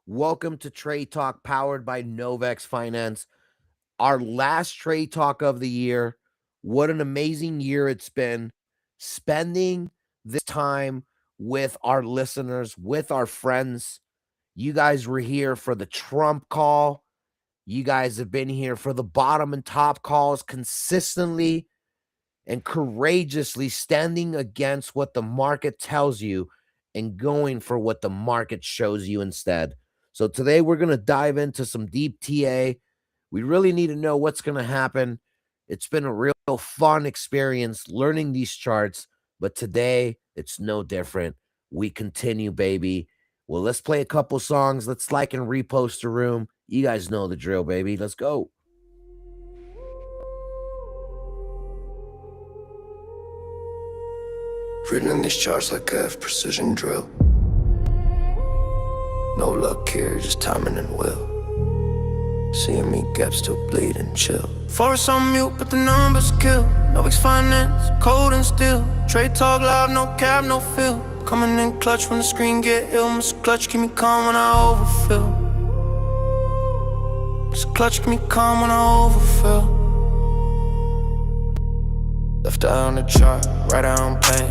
Welcome to Trade Talk powered by Novex Finance. Our last Trade Talk of the year. What an amazing year it's been. Spending this time with our listeners, with our friends. You guys were here for the Trump call. You guys have been here for the bottom and top calls consistently and courageously standing against what the market tells you and going for what the market shows you instead. So today we're going to dive into some deep TA. We really need to know what's going to happen. It's been a real fun experience learning these charts, but today it's no different. We continue, baby. Well, let's play a couple songs. Let's like and repost the room. You guys know the drill, baby. Let's go. Written these charts like I have precision drill. No luck here, just timing and will. Seeing me gaps still bleed and chill. Force on mute, but the numbers kill. Novex Finance, cold and still. Trade talk loud, no cap, no fill. Coming in clutch when the screen get ill. Mr. Clutch, keep me calm when I overfill. Mr. Clutch, keep me calm when I overfill. Left eye on the chart, right eye on pain.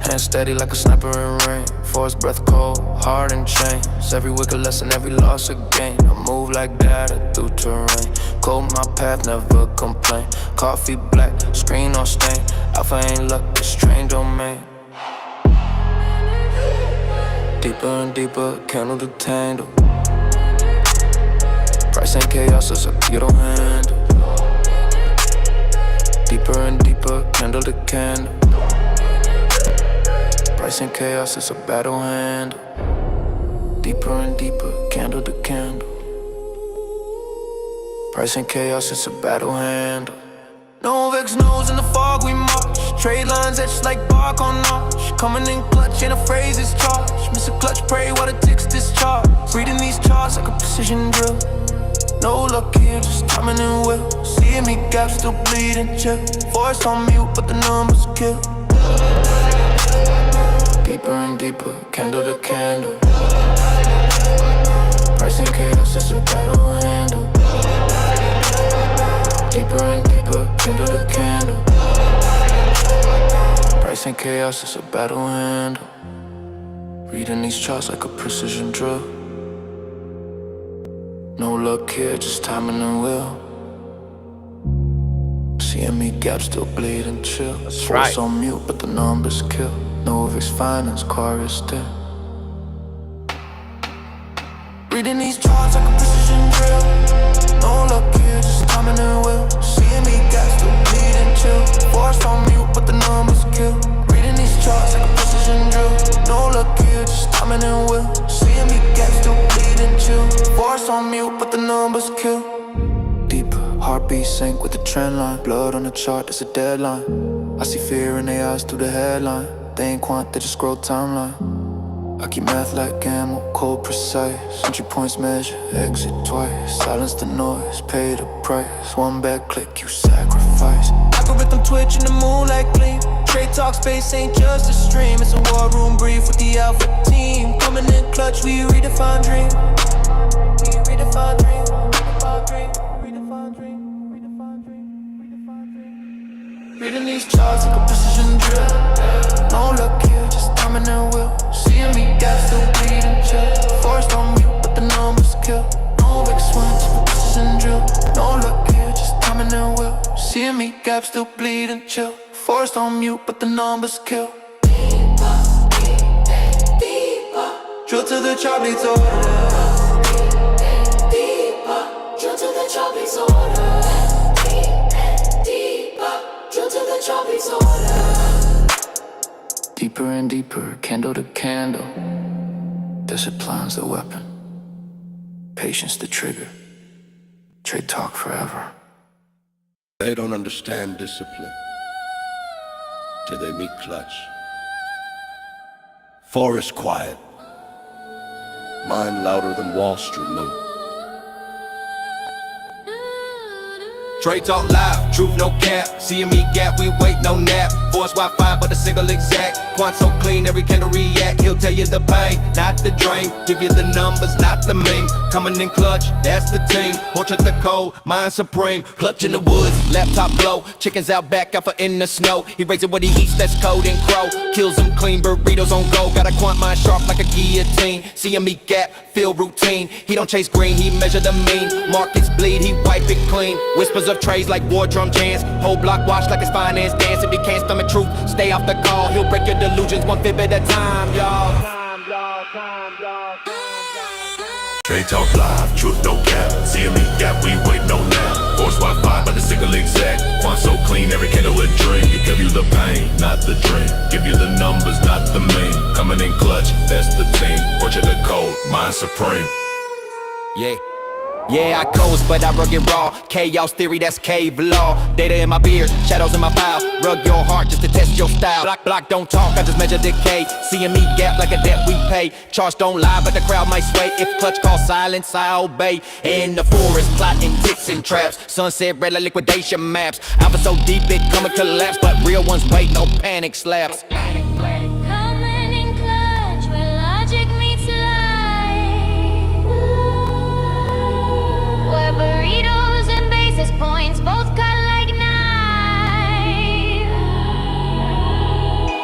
Hand steady like a sniper in rain. Force breath cold, hard and chains. Every wicked lesson, every loss a gain. I move like that through terrain. Cold my path, never complain. Coffee black, screen on stain. Alpha ain't luck, it's strange domain. Deeper and deeper, candle to tangle. Price and chaos is a you don't handle. Deeper and deeper, candle to candle. Price and chaos is a battle handle. Deeper and deeper, candle to candle. Price and chaos is a battle handle. Novex knows in the fog we march. Trade lines etched like bark on notch. Coming in clutch, ain't a phrase is charged. Mr. Clutch, pray while the ticks discharge. Reading these charts like a precision drill. No luck here, just timing and will. Seeing me gaps still bleed and chill. Voice on mute, but the numbers kill. Deeper and deeper, candle to candle. Price and chaos is a battle handle. Deeper and deeper, candle to candle. Price and chaos is a battle handle. Reading these charts like a precision drill. No luck here, just timing and will. Seeing me gaps still bleed and chill. That's Force right. on mute, but the numbers kill. Novex Finance, car is still. Reading these charts like a precision drill. No luck here, just timing and will. Seeing me gaps still bleed and chill. Force on mute, but the numbers kill. Reading these charts like a precision drill. No luck here, just timing and will. Seeing me gaps still bleed and chill. Force on mute, but the numbers kill. Deeper, heartbeat sync with the trend line. Blood on the chart, there's a deadline. I see fear in their eyes through the headline. They ain't quant, they just scroll timeline. I keep math like ammo, cold precise. Entry points measure, exit twice. Silence the noise, pay the price. One bad click, you sacrifice. Algorithm twitch in the moonlight gleam. Trade talk space ain't just a stream. It's a war room brief with the alpha team. Coming in clutch, we redefine dream. We redefine dream, redefine dream, redefine dream, redefine dream, redefine dream. Reading these charts like a precision drill. No luck here, just timing and will. Seeing me gaps still bleed and chill. Forced on mute, but the numbers kill. No big swings, precision drill. No luck here, just timing and will. Seeing me gaps still bleed and chill. Forced on mute, but the numbers kill. Deeper, deeper. Drill to the chop leads order. Deeper, drill to the chop leads order. Deeper, drill to the chop leads order. Deeper and deeper, candle to candle. Discipline's the weapon. Patience the trigger. Trade talk forever. They don't understand discipline till they meet clutch. Forest quiet, mind louder than Wall Street moon. Trade talk live, truth no cap. Seeing me gap, we wait no nap. Force Wi-Fi, but a single exact. Quant so clean, every candle react. He'll tell you the pain, not the drain. Give you the numbers, not the meme. Coming in clutch, that's the team. Portrait the code, mind supreme. Clutch in the woods, laptop glow. Chickens out back, alpha in the snow. He raises what he eats, that's code and crow. Kills them clean, burritos on go. Got a quant mind sharp like a guillotine. See him eat gap, feel routine. He don't chase green, he measure the mean. Markets bleed, he wipe it clean. Whispers of trays like war drum chants. Whole block watch like his finance dance. If he can't stomach truth, stay off the call. He'll break your delusions one fib at a time, y'all. Trade Talk Live, truth no cap. CME gap, we wait no nap. Force Wi-Fi, but the single exact. Quant so clean, every candle a drink. Give you the pain, not the drink. Give you the numbers, not the meme. Coming in clutch, that's the team. Portrait the code, mind supreme. Yeah. Yeah, I coast, but I rugged raw. Chaos theory, that's cave law. Data in my beard, shadows in my file. Rug your heart just to test your style. Block, don't talk, I just measure decay. CME gap like a debt we pay. Charge don't lie, but the crowd might sway. If clutch calls silence, I obey. In the forest, plotting ticks and traps. Sunset red like liquidation maps. Alpha so deep it come and collapse, but real ones wait, no panic slaps. Burritos and basis points both cut like knives.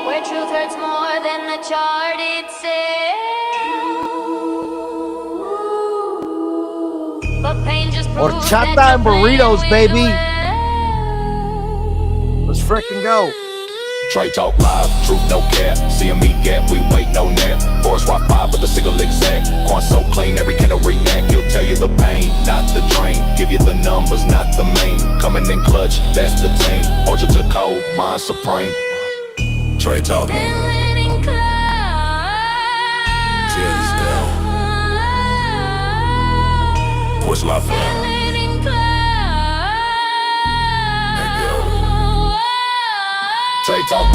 Where truth hurts more than the chart itself. But pain just proves Horchata that and you're burritos, playing baby. well. Let's frickin' go. Trade Talk Live, truth no cap. CME gap, we wait no nap. Force Wi-Fi, but the single exact. Quant so clean, every candle react. He'll tell you the pain, not the drain. Give you the numbers, not the main. Coming in clutch, that's the team. Portrait to code, mind supreme. Trade Talk. Winning club. Tear this down. Force Wi-Fi. Winning club. Trade Talk.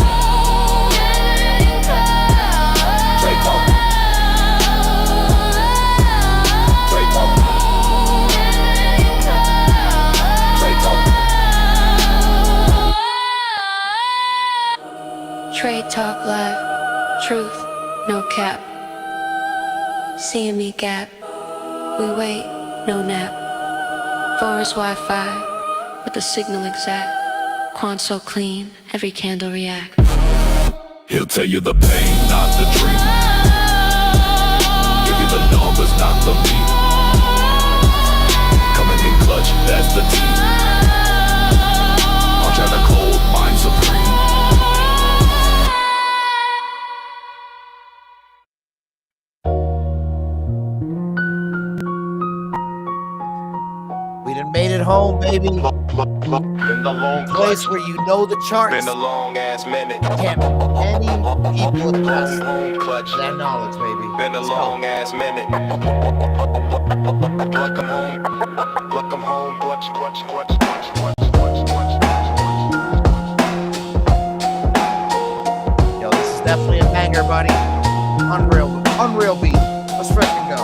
Trade Talk. Trade Talk. Trade Talk. Trade Talk Live, truth, no cap. CME gap, we wait, no nap. Forest Wi-Fi, with the signal exact. Quant so clean, every candle react. He'll tell you the pain, not the dream. Give you the numbers, not the beat. Coming in clutch, that's the team. Punch out the cold, mind supreme. We done made it home, baby. Been the long Place where you know the charts. Been a long ass minute. Can't many people attest Home clutch. to that knowledge, baby. Been a Let's go. long ass minute. Pluck 'em home. Pluck 'em home. Clutch, clutch, clutch, clutch, clutch, clutch, clutch. Yo, this is definitely a banger, buddy. Unreal beat. Let's frickin' go.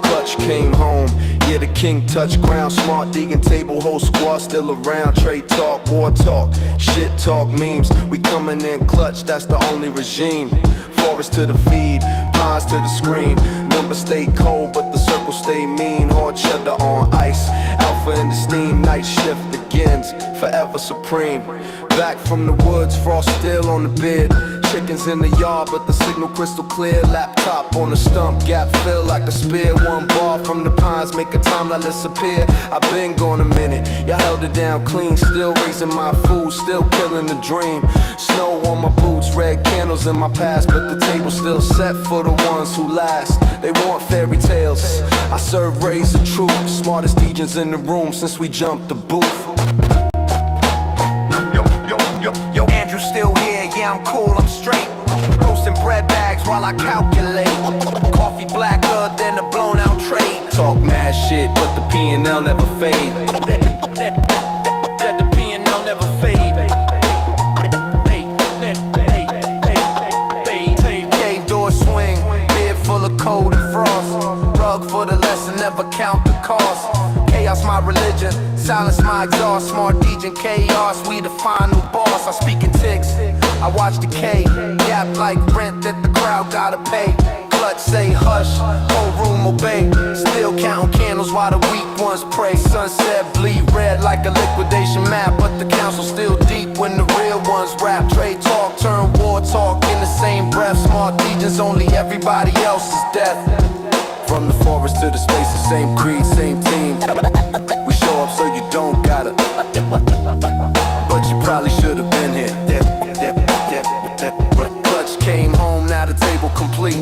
Clutch came home, yeah, the king touched ground. Smart Deegan table, whole squad still around. Trade talk, war talk, shit talk, memes. We coming in clutch, that's the only regime. Forest to the feed, pines to the screen. Numbers stay cold, but the circle stay mean. Hard cheddar on ice, alpha in the steam. Night shift begins, forever supreme. Back from the woods, frost still on the bed. Chickens in the yard, but the signal crystal clear. Laptop on the stump, gap fill like a spear. One bar from the pines, make a timeline disappear. I been gone a minute, y'all held it down clean. Still raising my food, still killing the dream. Snow on my boots, red candles in my past, but the table's still set for the ones who last. They want fairy tales, I serve rays of truth. Smartest DJs in the room since we jumped the booth. Yo, Andrew still here, yeah, I'm cool, I'm straight. Roasting bread bags while I calculate. Coffee blacker than a blown out trade. Talk mad shit, but the P&L never fade. That the P&L never fade. Cave door swing, beard full of cold and frost. Rug for the lesson, never count the cost. chaos my religion. Silence my exhaust, smart DJ chaos. We the final boss. I speak in ticks, I watch decay. Gap like rent that the crowd gotta pay. Clutch say hush, whole room obey. Still counting candles while the weak ones pray. Sunset bleed red like a liquidation map, but the council still deep when the real ones rap. Trade talk turn war talk in the same breath. Smart DJs only, everybody else is death. From the forest to the space, the same creed, same team. We show up so you don't gotta, but you probably should've been here. Clutch came home, now the table complete.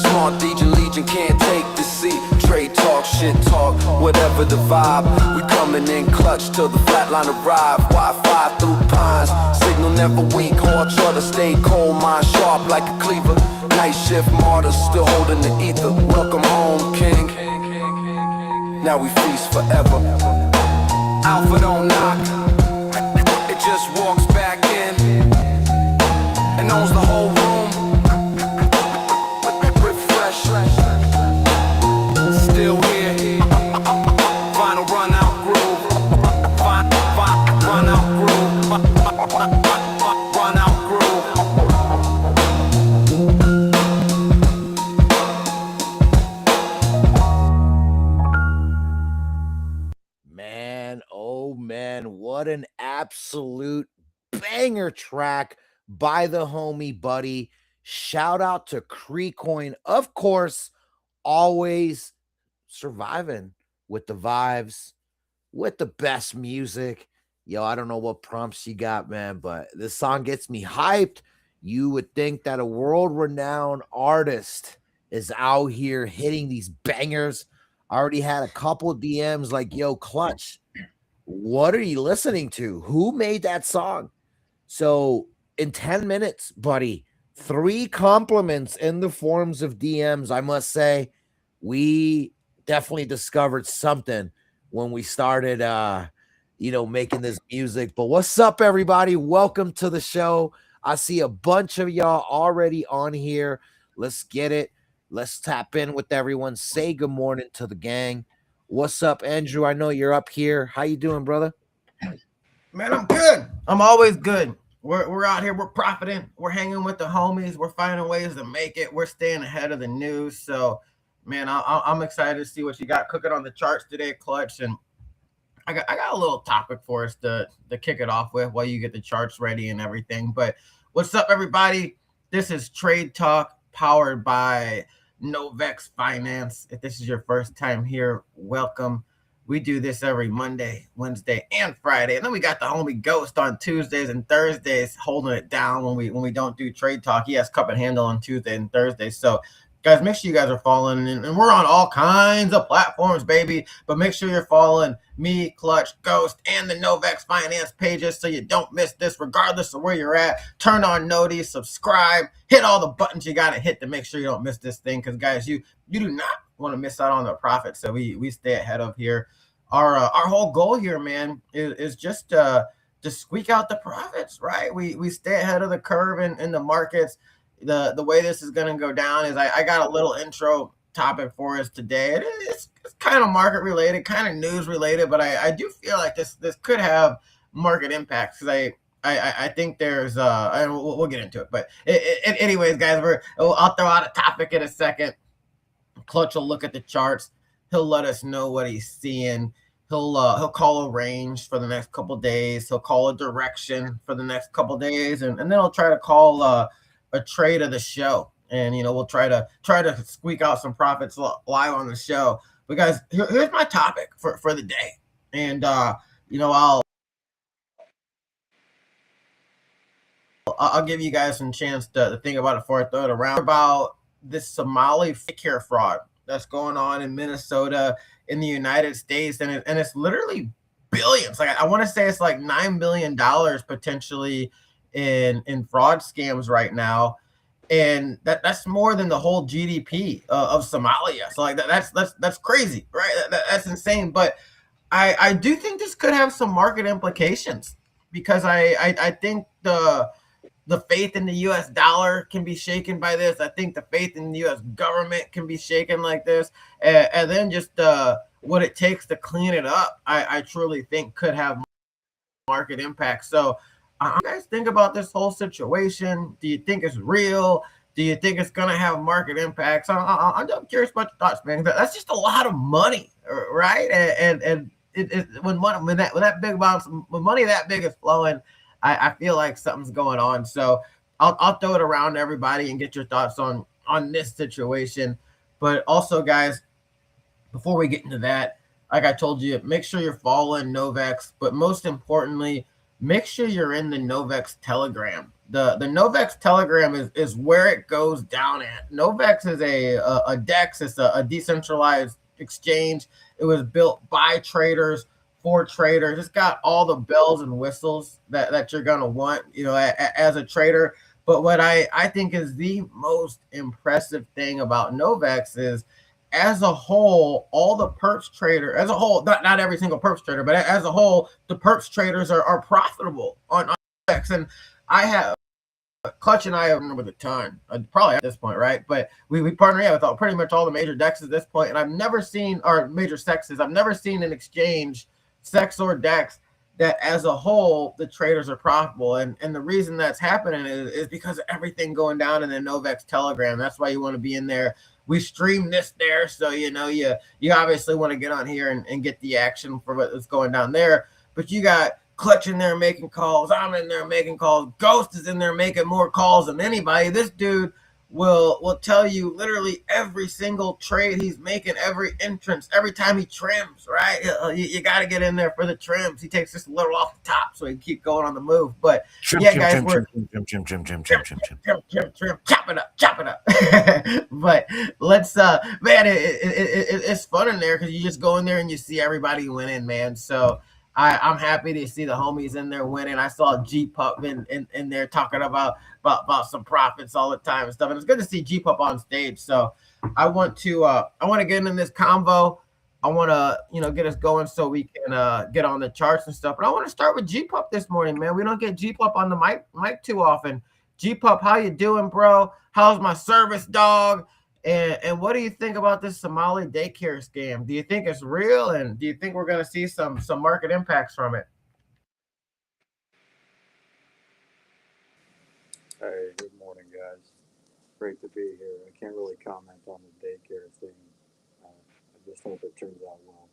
Smart DJ Legion can't take the seat. Trade talk, shit talk, whatever the vibe. We coming in clutch till the flatline arrive. Wi-Fi through pines, signal never weak. Hard to stay cold, mind sharp like a cleaver. Night shift martyrs still holding the ether. Welcome home, king. Now we feast forever. Alpha don't knock, it just walks back in and owns the whole room. Refresh, still here. Final run out groove. Run out groove. Run out groove. Man, oh man, what an absolute banger track by the homie Buddy. Shout out to Creecoin, of course, always surviving with the vibes, with the best music. Yo, I don't know what prompts you got, man, but this song gets me hyped. You would think that a world-renowned artist is out here hitting these bangers. I already had a couple DMs like, yo, Clutch, what are you listening to? Who made that song? So in 10 minutes, buddy, 3 compliments in the forms of DMs. I must say, we definitely discovered something when we started making this music. But what's up, everybody? Welcome to the show. I see a bunch of y'all already on here. Let's get it. Let's tap in with everyone. Say good morning to the gang. What's up, Andrew? I know you're up here. How you doing, brother? Man, I'm good. I'm always good. We're out here. We're profiting. We're hanging with the homies. We're finding ways to make it. We're staying ahead of the news. So, man, I'm excited to see what you got cooking on the charts today, Clutch. And I got a little topic for us to kick it off with while you get the charts ready and everything. But what's up, everybody? This is Trade Talk powered by Novex Finance. If this is your first time here, welcome. We do this every Monday, Wednesday, and Friday. And then we got the homie Ghost on Tuesdays and Thursdays holding it down when we don't do Trade Talk. He has Cup and Handle on Tuesday and Thursday. So, guys, make sure you guys are following. And we're on all kinds of platforms, baby. But make sure you're following me, Clutch, Ghost, and the Novex Finance pages so you don't miss this regardless of where you're at. Turn on notice, subscribe, hit all the buttons you got to hit to make sure you don't miss this thing. Because, guys, you do not want to miss out on the profits. So we stay ahead of here. Our whole goal here, man, is just to squeak out the profits, right? We stay ahead of the curve in the markets. The way this is going to go down is I got a little intro topic for us today. It's kind of market related, kind of news related, but I do feel like this could have market impacts because I think there's and we'll get into it. But anyways, guys, I'll throw out a topic in a second. Clutch will look at the charts. He'll let us know what he's seeing. He'll call a range for the next couple days. He'll call a direction for the next couple days, and then he'll try to call a trade of the show. And we'll try to squeak out some profits live on the show. But guys, here's my topic for the day, and I'll give you guys some chance to think about it before I throw it around. About this Somali fake hair fraud that's going on in Minnesota, in the United States, and it's literally billions. Like I want to say it's like $9 billion potentially in fraud scams right now, and that's more than the whole GDP of Somalia. So like that's crazy, right? That's insane. But I do think this could have some market implications because I think the faith in the U.S. dollar can be shaken by this. I think the faith in the U.S. government can be shaken like this. And then just what it takes to clean it up, I truly think could have market impact. So, you guys think about this whole situation? Do you think it's real? Do you think it's going to have market impacts? I'm curious about your thoughts, man. That's just a lot of money, right? When that big amount, when money that big is flowing, I feel like something's going on. So I'll throw it around to everybody and get your thoughts on this situation. But also, guys, before we get into that, like I told you, make sure you're following Novex, but most importantly, make sure you're in the Novex Telegram. The Novex Telegram is where it goes down at. Novex is a DEX, it's a decentralized exchange. It was built by traders for traders. It's got all the bells and whistles that you're gonna want, as a trader. But what I think is the most impressive thing about Novex is, as a whole, all the perps trader as a whole, not every single perps trader, but as a whole, the perps traders are profitable on X. And I have Clutch and I have with a ton, probably at this point, right? But we partner with pretty much all the major DEXs at this point, and I've never seen, or major sexes, I've never seen an exchange, sex or DEX, that as a whole the traders are profitable. And the reason that's happening is because of everything going down in the Novex Telegram. That's why you want to be in there. We stream this there, so you obviously want to get on here and get the action for what's going down there. But you got Clutch in there making calls. I'm in there making calls. Ghost is in there making more calls than anybody. This dude will tell you literally every single trade he's making, every entrance, every time he trims, right? You got to get in there for the trims. He takes just a little off the top so he can keep going on the move. But guys, we're trim, chop it up. But let's, man, it's fun in there because you just go in there and you see everybody winning, man. So I'm happy to see the homies in there winning. I saw G Pup in there talking about some profits all the time and stuff. And it's good to see G Pup on stage. So I want to get in this convo. I want to get us going so we can get on the charts and stuff. But I want to start with G Pup this morning, man. We don't get G Pup on the mic too often. G Pup, how you doing, bro? How's my service dog? And what do you think about this Somali daycare scam? Do you think it's real? And do you think we're going to see some market impacts from it? Hey, good morning, guys. Great to be here. I can't really comment on the daycare thing. I just hope it turns out well.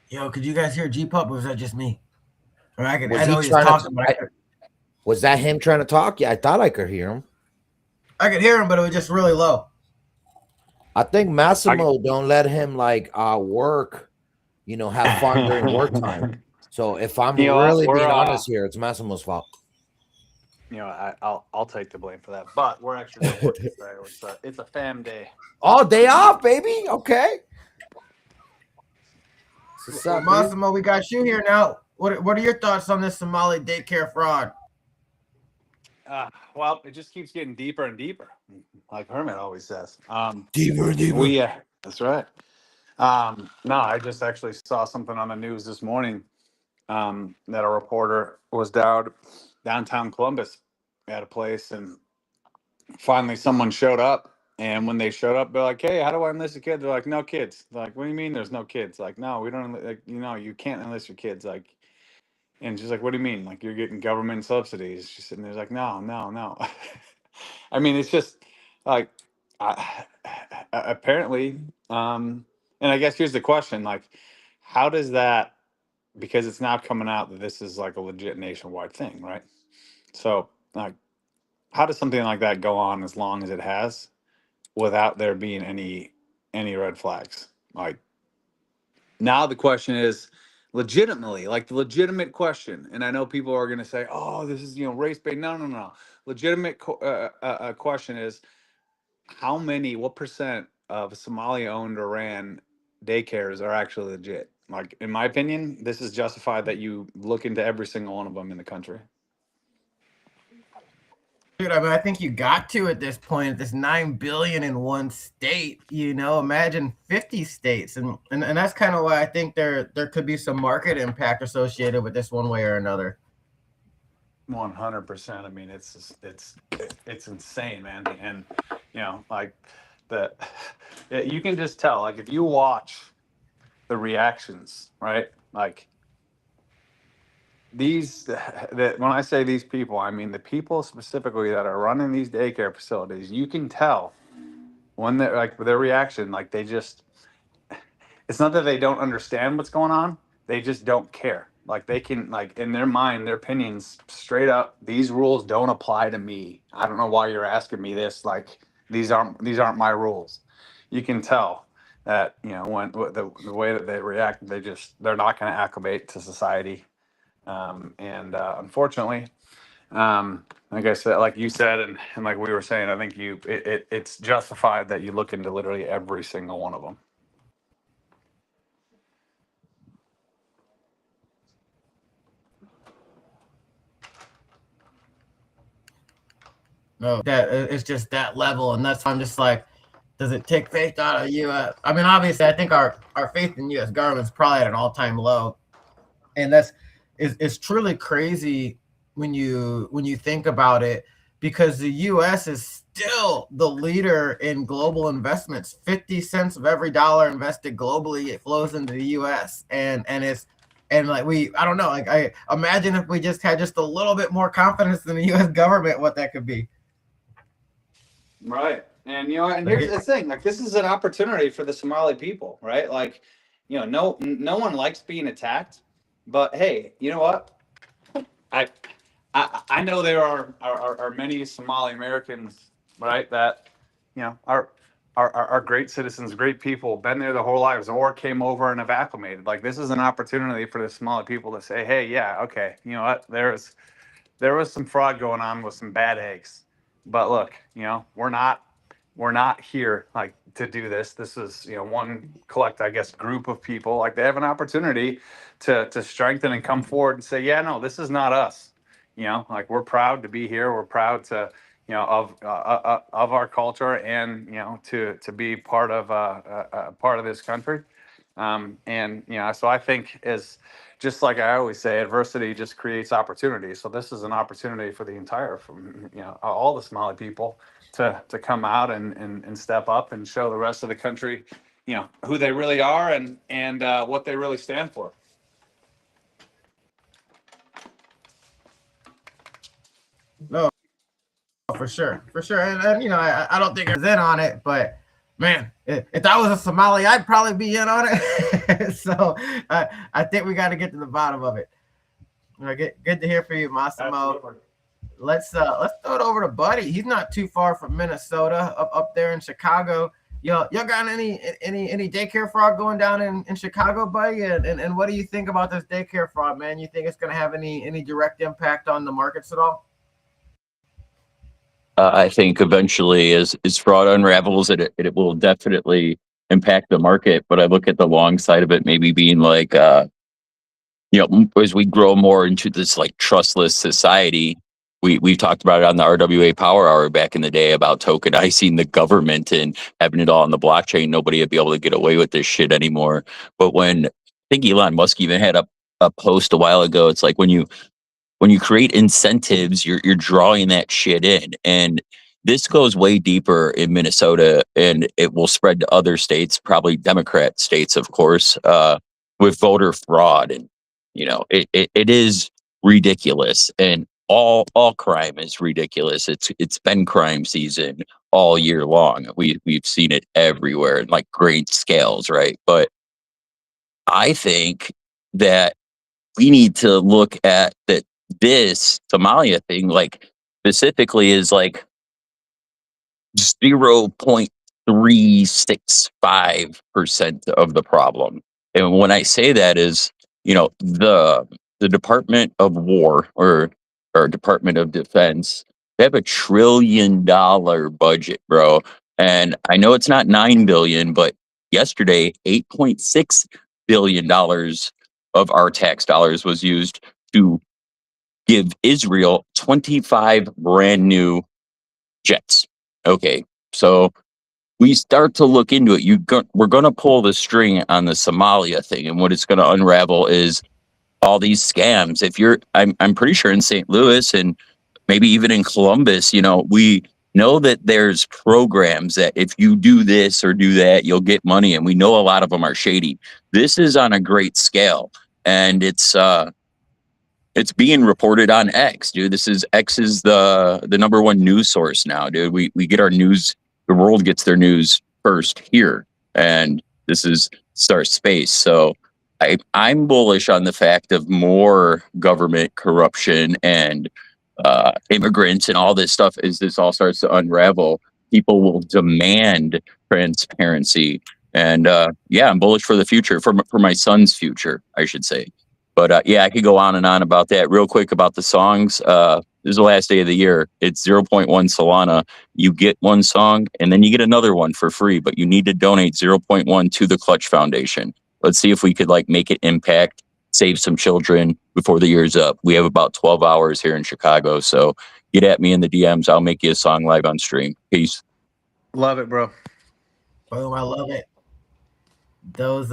Yo, could you guys hear G-Pup, or was that just me? Or I know he was talking, but was that him trying to talk? Yeah, I thought I could hear him. I could hear him, but it was just really low. I think Massimo don't let him work, have fun during work time. So if I'm really being honest here, it's Massimo's fault. I'll take the blame for that. But we're actually working today. It's a fam day. Oh, day off, baby. Okay. So, Massimo, we got you here now. What are your thoughts on this Somali daycare fraud? Well, it just keeps getting deeper and deeper, like Hermit always says. Deeper and deeper. That's right. No, I just actually saw something on the news this morning that a reporter was downtown Columbus at a place, and finally someone showed up. And when they showed up, they're like, "Hey, how do I enlist a kid?" They're like, "No kids." They're like, "What do you mean there's no kids?" Like, "No, we don't. You can't enlist your kids." Like, and she's like, "What do you mean? Like, you're getting government subsidies?" She's sitting there like, "No." I mean, it's just like, apparently, and I guess here's the question: like, how does that? Because it's now coming out that this is like a legit nationwide thing, right? So, like, how does something like that go on as long as it has, without there being any red flags? Like, now the question is legitimately, like the legitimate question, and I know people are going to say, "Oh, this is race bait." No. Legitimate question is, what percent of Somali-owned or ran daycares are actually legit? Like, in my opinion, this is justified that you look into every single one of them in the country. Dude, I mean, I think you got to at this point. This $9 billion in one state. Imagine 50 states, and that's kind of why I think there could be some market impact associated with this one way or another. 100%. I mean, it's insane, man. And like the you can just tell, like if you watch the reactions, right? Like these that when I say these people, I mean the people specifically that are running these daycare facilities. You can tell when they're like their reaction, like they just it's not that they don't understand what's going on, they just don't care. Like they can, like in their mind, their opinions straight up, these rules don't apply to me. I don't know why you're asking me this. Like these aren't my rules. You can tell that, when the way that they react, they're not going to acclimate to society. And unfortunately, like I said, like you said, and like we were saying, I think it's justified that you look into literally every single one of them. No, that it's just that level, and that's why I'm just like, does it take faith out of U.S.? I mean, obviously, I think our faith in U.S. government is probably at an all time low, and that's is truly crazy when you think about it, because the U.S. is still the leader in global investments. 50 cents of every dollar invested globally, it flows into the U.S. and it's and like I don't know, like I imagine if we just had just a little bit more confidence in the U.S. government, what that could be. Right. And and Like here's the thing, like this is an opportunity for the Somali people, right? Like, no one likes being attacked, but hey, you know what? I I know there are many Somali Americans, right, that, are great citizens, great people, been there their whole lives, or came over and have acclimated. Like this is an opportunity for the Somali people to say, hey, yeah, okay, you know what? There was some fraud going on with some bad eggs, but look, we're not here like to do this. This is, one I guess, group of people. Like they have an opportunity to strengthen and come forward and say, yeah, no, this is not us. Like we're proud to be here. We're proud to, of our culture, and to be part of this country. And so I think, as just like I always say, adversity just creates opportunity. So this is an opportunity for the entire, from all the Somali people to come out and step up and show the rest of the country, who they really are, and what they really stand for. no, for sure, and I don't think I was in on it, but man, if I was a Somali, I'd probably be in on it. So I think we got to get to the bottom of it. Good to hear from you, Massimo. Absolutely. Let's throw it over to Buddy. He's not too far from Minnesota, up there in Chicago. Y'all got any daycare fraud going down in Chicago, Buddy? And what do you think about this daycare fraud, man? You think it's going to have any direct impact on the markets at all? I think eventually, as fraud unravels, it will definitely impact the market. But I look at the long side of it, maybe being like, as we grow more into this like trustless society, we've talked about it on the RWA Power Hour back in the day about tokenizing the government and having it all on the blockchain. Nobody would be able to get away with this shit anymore. But I think Elon Musk even had a post a while ago, it's like when you create incentives, you're drawing that shit in. And this goes way deeper in Minnesota, and it will spread to other states, probably Democrat states, of course, with voter fraud. And it is ridiculous, and all crime is ridiculous. It's been crime season all year long. We've seen it everywhere in like great scales, right? But I think that we need to look at that this Somalia thing, like specifically, is like 0.365% of the problem. And when I say that is, the Department of War or Department of Defense, they have $1 trillion budget, bro. And I know it's not 9 billion, but yesterday $8.6 billion of our tax dollars was used to give Israel 25 brand new jets. Okay, so we start to look into it. We're going to pull the string on the Somalia thing, and what it's going to unravel is all these scams. I'm pretty sure in St. Louis and maybe even in Columbus, know that there's programs that if you do this or do that, you'll get money. And we know a lot of them are shady. This is on a great scale. And it's being reported on X, dude. X is the number one news source now, dude. We get our news, the world gets their news first here. And this is Star Space. So I'm bullish on the fact of more government corruption and immigrants and all this stuff. As this all starts to unravel, people will demand transparency. And yeah, I'm bullish for the future, for my son's future, I should say. But yeah, I could go on and on about that. Real quick about the songs. This is the last day of the year. It's 0.1 Solana. You get one song and then you get another one for free, but you need to donate 0.1 to the Clutch Foundation. Let's see if we could like make it impact, save some children before the year's up. We have about 12 hours here in Chicago. So get at me in the DMs. I'll make you a song live on stream. Peace. Love it, bro. Boom, I love it. Those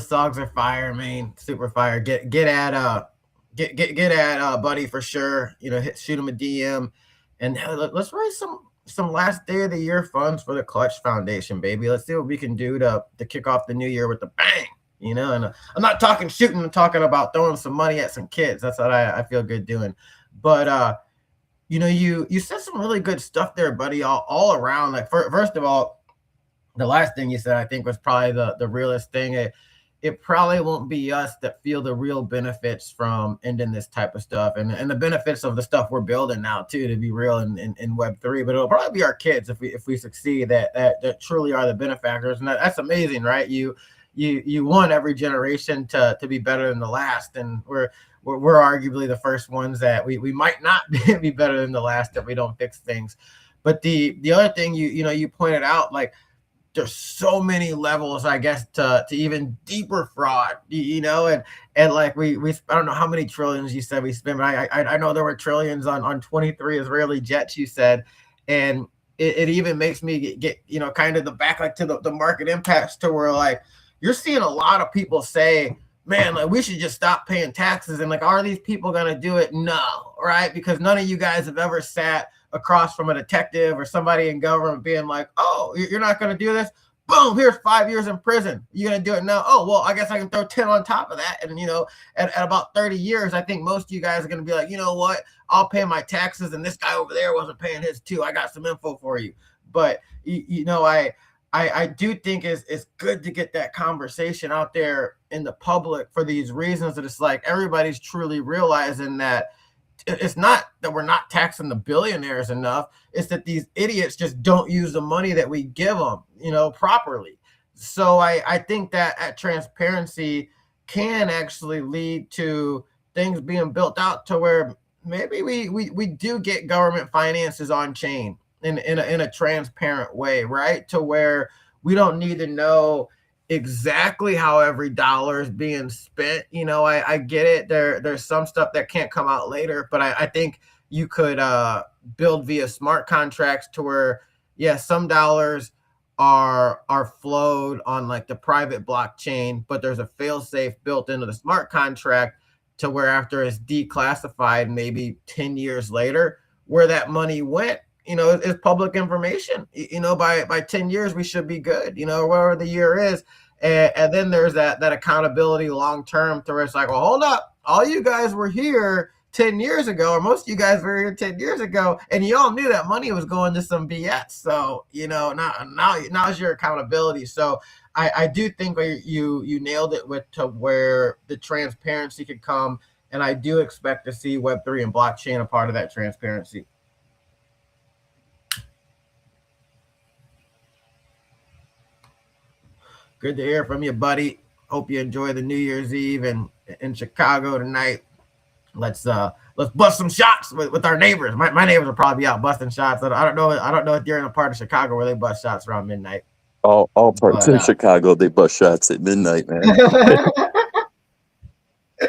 songs are fire, man. Super fire. Get at Buddy for sure. Shoot him a DM, and let's raise some last day of the year funds for the Clutch Foundation, baby. Let's see what we can do to kick off the new year with a bang. And I'm not talking shooting. I'm talking about throwing some money at some kids. That's what I feel good doing. But you said some really good stuff there, buddy. All around. Like first of all, the last thing you said, I think, was probably the realest thing. It probably won't be us that feel the real benefits from ending this type of stuff and the benefits of the stuff we're building now too, to be real in Web3. But it'll probably be our kids if we succeed that truly are the benefactors. And that's amazing, right? You want every generation to be better than the last, and we're arguably the first ones that we might not be better than the last if we don't fix things. But the other thing you pointed out, like, there's so many levels, I guess, to even deeper fraud, and like we I don't know how many trillions you said we spent, but I know there were trillions on 23 Israeli jets, you said, and it even makes me get kind of the back, like, to the market impacts, to where, like, you're seeing a lot of people say, man, like, we should just stop paying taxes, and like, are these people gonna do it? No, right? Because none of you guys have ever sat across from a detective or somebody in government being like, oh, you're not going to do this? Boom, here's 5 years in prison. You're going to do it now? Oh, well, I guess I can throw 10 on top of that. And, at about 30 years, I think most of you guys are going to be like, you know what? I'll pay my taxes, and this guy over there wasn't paying his too. I got some info for you. But, I do think it's good to get that conversation out there in the public for these reasons, that it's like everybody's truly realizing that it's not that we're not taxing the billionaires enough. It's that these idiots just don't use the money that we give them, properly. So I think that transparency can actually lead to things being built out to where maybe we do get government finances on chain in a transparent way, right? To where we don't need to know exactly how every dollar is being spent. I get it. There's some stuff that can't come out later, but I think you could build via smart contracts to where, yeah, some dollars are flowed on like the private blockchain, but there's a fail-safe built into the smart contract to where after it's declassified, maybe 10 years later, where that money went, is public information. By 10 years, we should be good, whatever the year is. And then there's that accountability long term, to where it's like, well, hold up, all you guys were here 10 years ago, or most of you guys were here 10 years ago, and you all knew that money was going to some BS. So, now's your accountability. So I do think you nailed it to where the transparency could come. And I do expect to see Web3 and blockchain a part of that transparency. Good to hear from you, buddy. Hope you enjoy the New Year's Eve in Chicago tonight. Let's bust some shots with our neighbors. My neighbors will probably be out busting shots. I don't know if you're in a part of Chicago where they bust shots around midnight. All parts in Chicago, they bust shots at midnight, man.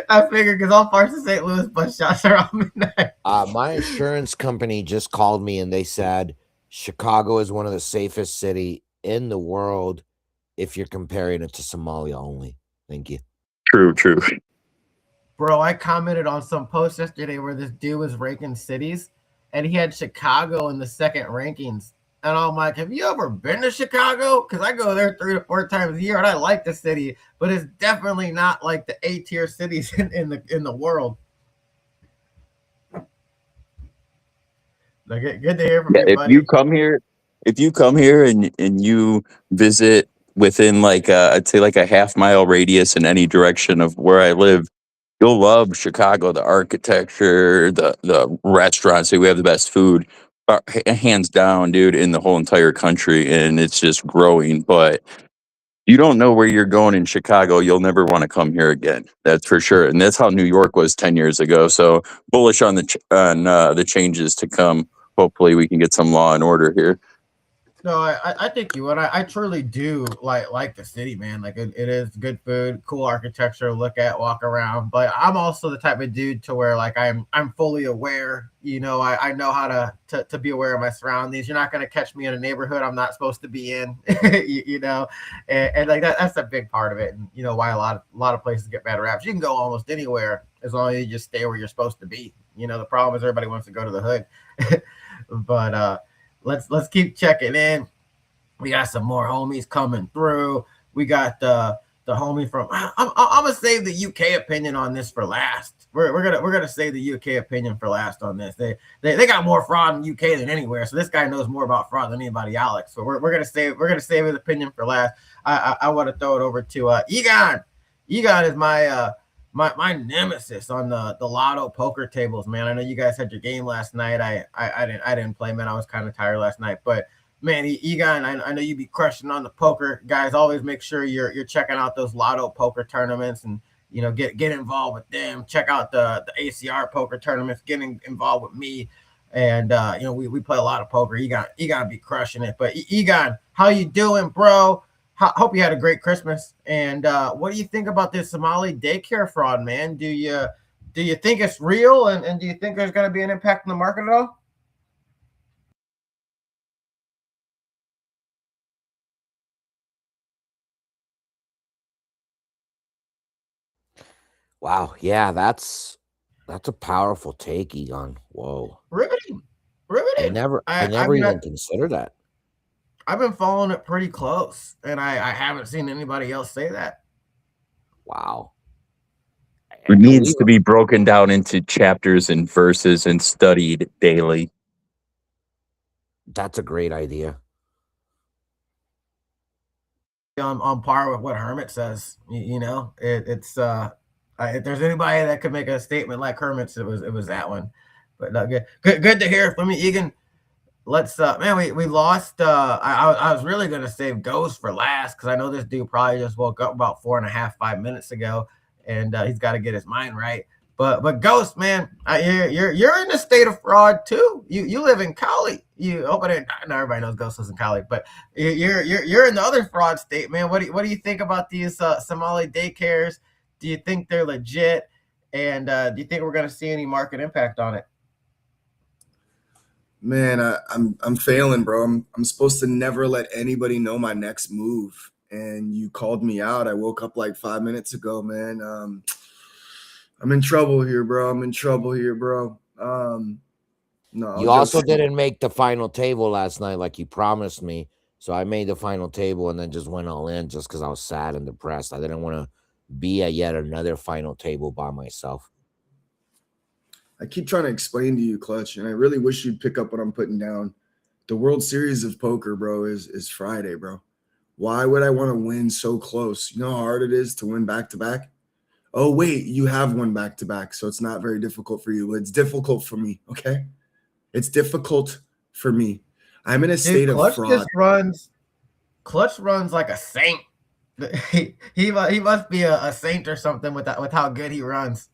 I figured, because all parts of St. Louis bust shots around midnight. My insurance company just called me and they said Chicago is one of the safest city in the world if you're comparing it to Somalia only. Thank you. True. Bro, I commented on some post yesterday where this dude was ranking cities, and he had Chicago in the second rankings. And I'm like, have you ever been to Chicago? Because I go there 3 to 4 times a year, and I like the city, but it's definitely not like the A tier cities in the world. Like, good to hear from Yeah, you, buddy. if you come here and you visit within like I'd say like a half mile radius in any direction of where I live, you'll love Chicago. The architecture, the restaurants. Say we have the best food, hands down, dude, in the whole entire country, and it's just growing. But you don't know where you're going in Chicago, you'll never want to come here again. That's for sure. And that's how New York was 10 years ago. So bullish on the changes to come. Hopefully we can get some law and order here. No, I think you would. I truly do like the city, man. Like it is good food, cool architecture, look at, walk around. But I'm also the type of dude to where like I'm fully aware. I know how to be aware of my surroundings. You're not gonna catch me in a neighborhood I'm not supposed to be in. And like that's a big part of it. And why a lot of places get bad raps. You can go almost anywhere as long as you just stay where you're supposed to be. The problem is everybody wants to go to the hood. But let's keep checking in. We got some more homies coming through. We got the homie from. I'm gonna save the UK opinion on this for last. We're gonna save the UK opinion for last on this. They got more fraud in UK than anywhere. So this guy knows more about fraud than anybody, Alex. So we're gonna save his opinion for last. I want to throw it over to Egon. Egon is my nemesis on the lotto poker tables, man. I know you guys had your game last night. I didn't play, man. I was kind of tired last night, but man, Egon, I know you be crushing on the poker, guys. Always make sure you're checking out those lotto poker tournaments and get involved with them. Check out the ACR poker tournaments. Getting involved with me, and we play a lot of poker. Egon be crushing it. But Egon, how you doing, bro? Hope you had a great Christmas. And what do you think about this Somali daycare fraud, man? Do you think it's real, and do you think there's going to be an impact on the market at all? Wow, yeah, that's a powerful take, Egon. Whoa. Riveting, I riveting. never I I never mean, even considered that. I've been following it pretty close, and I haven't seen anybody else say that. Wow. It needs to Unbelievable. be broken down into chapters and verses and studied daily. That's a great idea. On par with what Hermit says. It's if there's anybody that could make a statement like Hermit's, it was that one. But no, good to hear from you, Egan. Let's man, we lost. I was really gonna save Ghost for last because I know this dude probably just woke up about 4.5 5 minutes ago, and he's got to get his mind right. But Ghost, man, you're in the state of fraud too. You live in Cali. You open it. No, everybody knows Ghost lives in Cali, but you're in the other fraud state, man. What do you think about these Somali daycares? Do you think they're legit? And do you think we're gonna see any market impact on it? Man, I'm failing, bro. I'm supposed to never let anybody know my next move, and you called me out. I woke up like 5 minutes ago, man. I'm in trouble here, bro. I'm in trouble here, bro. No, You also didn't make the final table last night like you promised me. So I made the final table and then just went all in just because I was sad and depressed. I didn't want to be at yet another final table by myself. I keep trying to explain to you, Clutch, and I really wish you'd pick up what I'm putting down. The World Series of Poker, bro, is Friday, bro. Why would I want to win so close? You know how hard it is to win back to back? Oh, wait, you have won back to back, so it's not very difficult for you. It's difficult for me, okay? It's difficult for me. I'm in a state of Clutch fraud. just Clutch runs like a saint. He must be a saint or something with that, with how good he runs.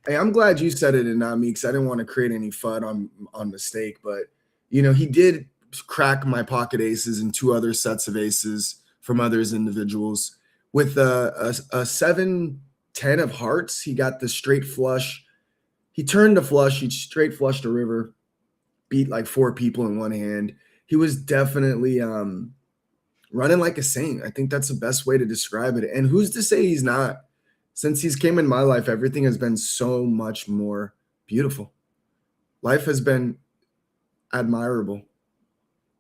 Hey, I'm glad you said it and not me because I didn't want to create any FUD on mistake. But he did crack my pocket aces and two other sets of aces from others individuals. With a 7-10 of hearts, he got the straight flush. He turned the flush. He straight flushed a river, beat like 4 people in one hand. He was definitely running like a saint. I think that's the best way to describe it. And who's to say he's not? Since he's came in my life, everything has been so much more beautiful. Life has been admirable.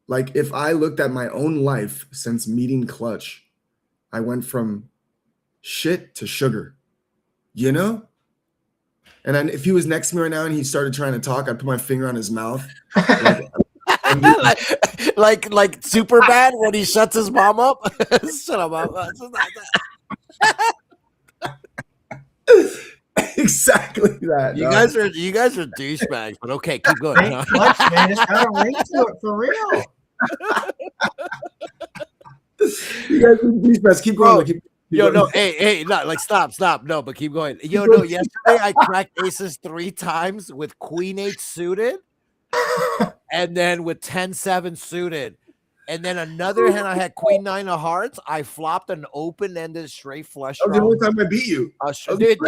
Like if I looked at my own life since meeting Clutch, I went from shit to sugar, you know? And then if he was next to me right now and he started trying to talk, I'd put my finger on his mouth. Like, like super bad when he shuts his mom up. Shut up, mom. exactly that. You dog. guys are douchebags, but okay, keep going. Ain't much, man. It's got a ring to it for real. You guys are douchebags. Keep going. Bro, keep Yo, going. no, hey, no, like stop, no, but keep going. Yo, no, yesterday I cracked aces 3 times with queen 8 suited, and then with 10-7 suited, and then another hand I had queen 9 of hearts. I flopped an open-ended straight flush That was the draw. only time I beat you. Dude,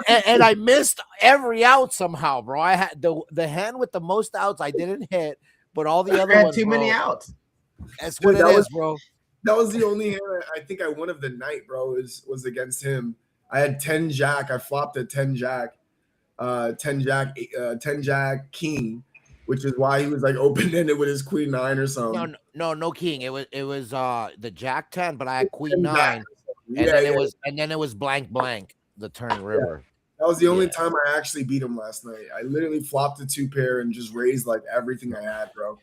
and I missed every out somehow, bro. I had the hand with the most outs I didn't hit, but all the other Had ones, too many bro, outs. that's Dude, what it that is, was- bro. That was the only hand I think I won of the night, bro. Was against him. I had 10 jack. I flopped a 10 jack, 10 jack king, which is why he was like open ended with his queen 9 or something. No king. It was the jack 10, but I had queen 9, Jack. and then it was blank the turn river. That was the only time I actually beat him last night. I literally flopped a 2 pair and just raised like everything I had, bro.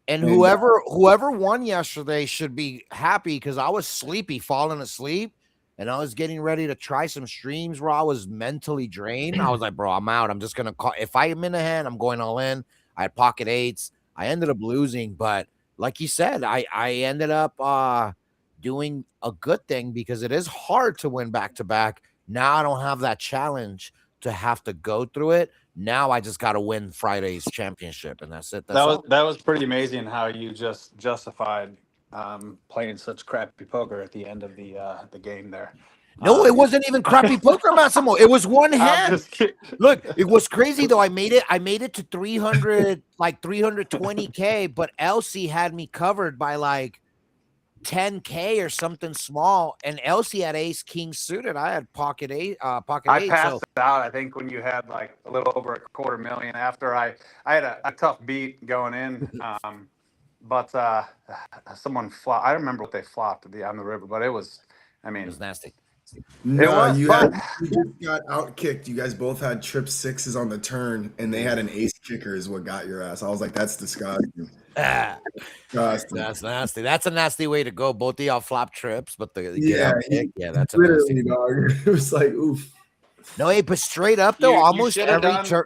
And whoever won yesterday should be happy because I was sleepy, falling asleep, and I was getting ready to try some streams where I was mentally drained. I was like, bro, I'm out. I'm just gonna call. If I am in a hand, I'm going all in. I had pocket 8s. I ended up losing, but like you said, I ended up doing a good thing because it is hard to win back to back. Now I don't have that challenge to have to go through it. Now I just got to win Friday's championship, and that's it. That's That was pretty amazing how you just justified playing such crappy poker at the end of the game there. No, it wasn't even crappy poker, Massimo. It was one I'm hand. just kidding. Look, it was crazy though. I made it to 300, like 320K, but Elsie had me covered by like 10K or something small, and Elsie had ace king suited. I had pocket 8. I So passed it out, I think, when you had like a little over $250,000 after I had a tough beat going in. But someone flopped. I don't remember what they flopped on the river, but it was, I mean, it was nasty. No, was you fun. just got out kicked. You guys both had trip 6s on the turn, and they had an ace kicker, is what got your ass. I was like, that's disgusting. Ah, Disgusting. that's nasty. That's a nasty way to go. Both of y'all flop trips, but the Yeah, that's a nasty. literally, dog. It was like, oof. No, hey, but straight up though, You almost should have every done- turn.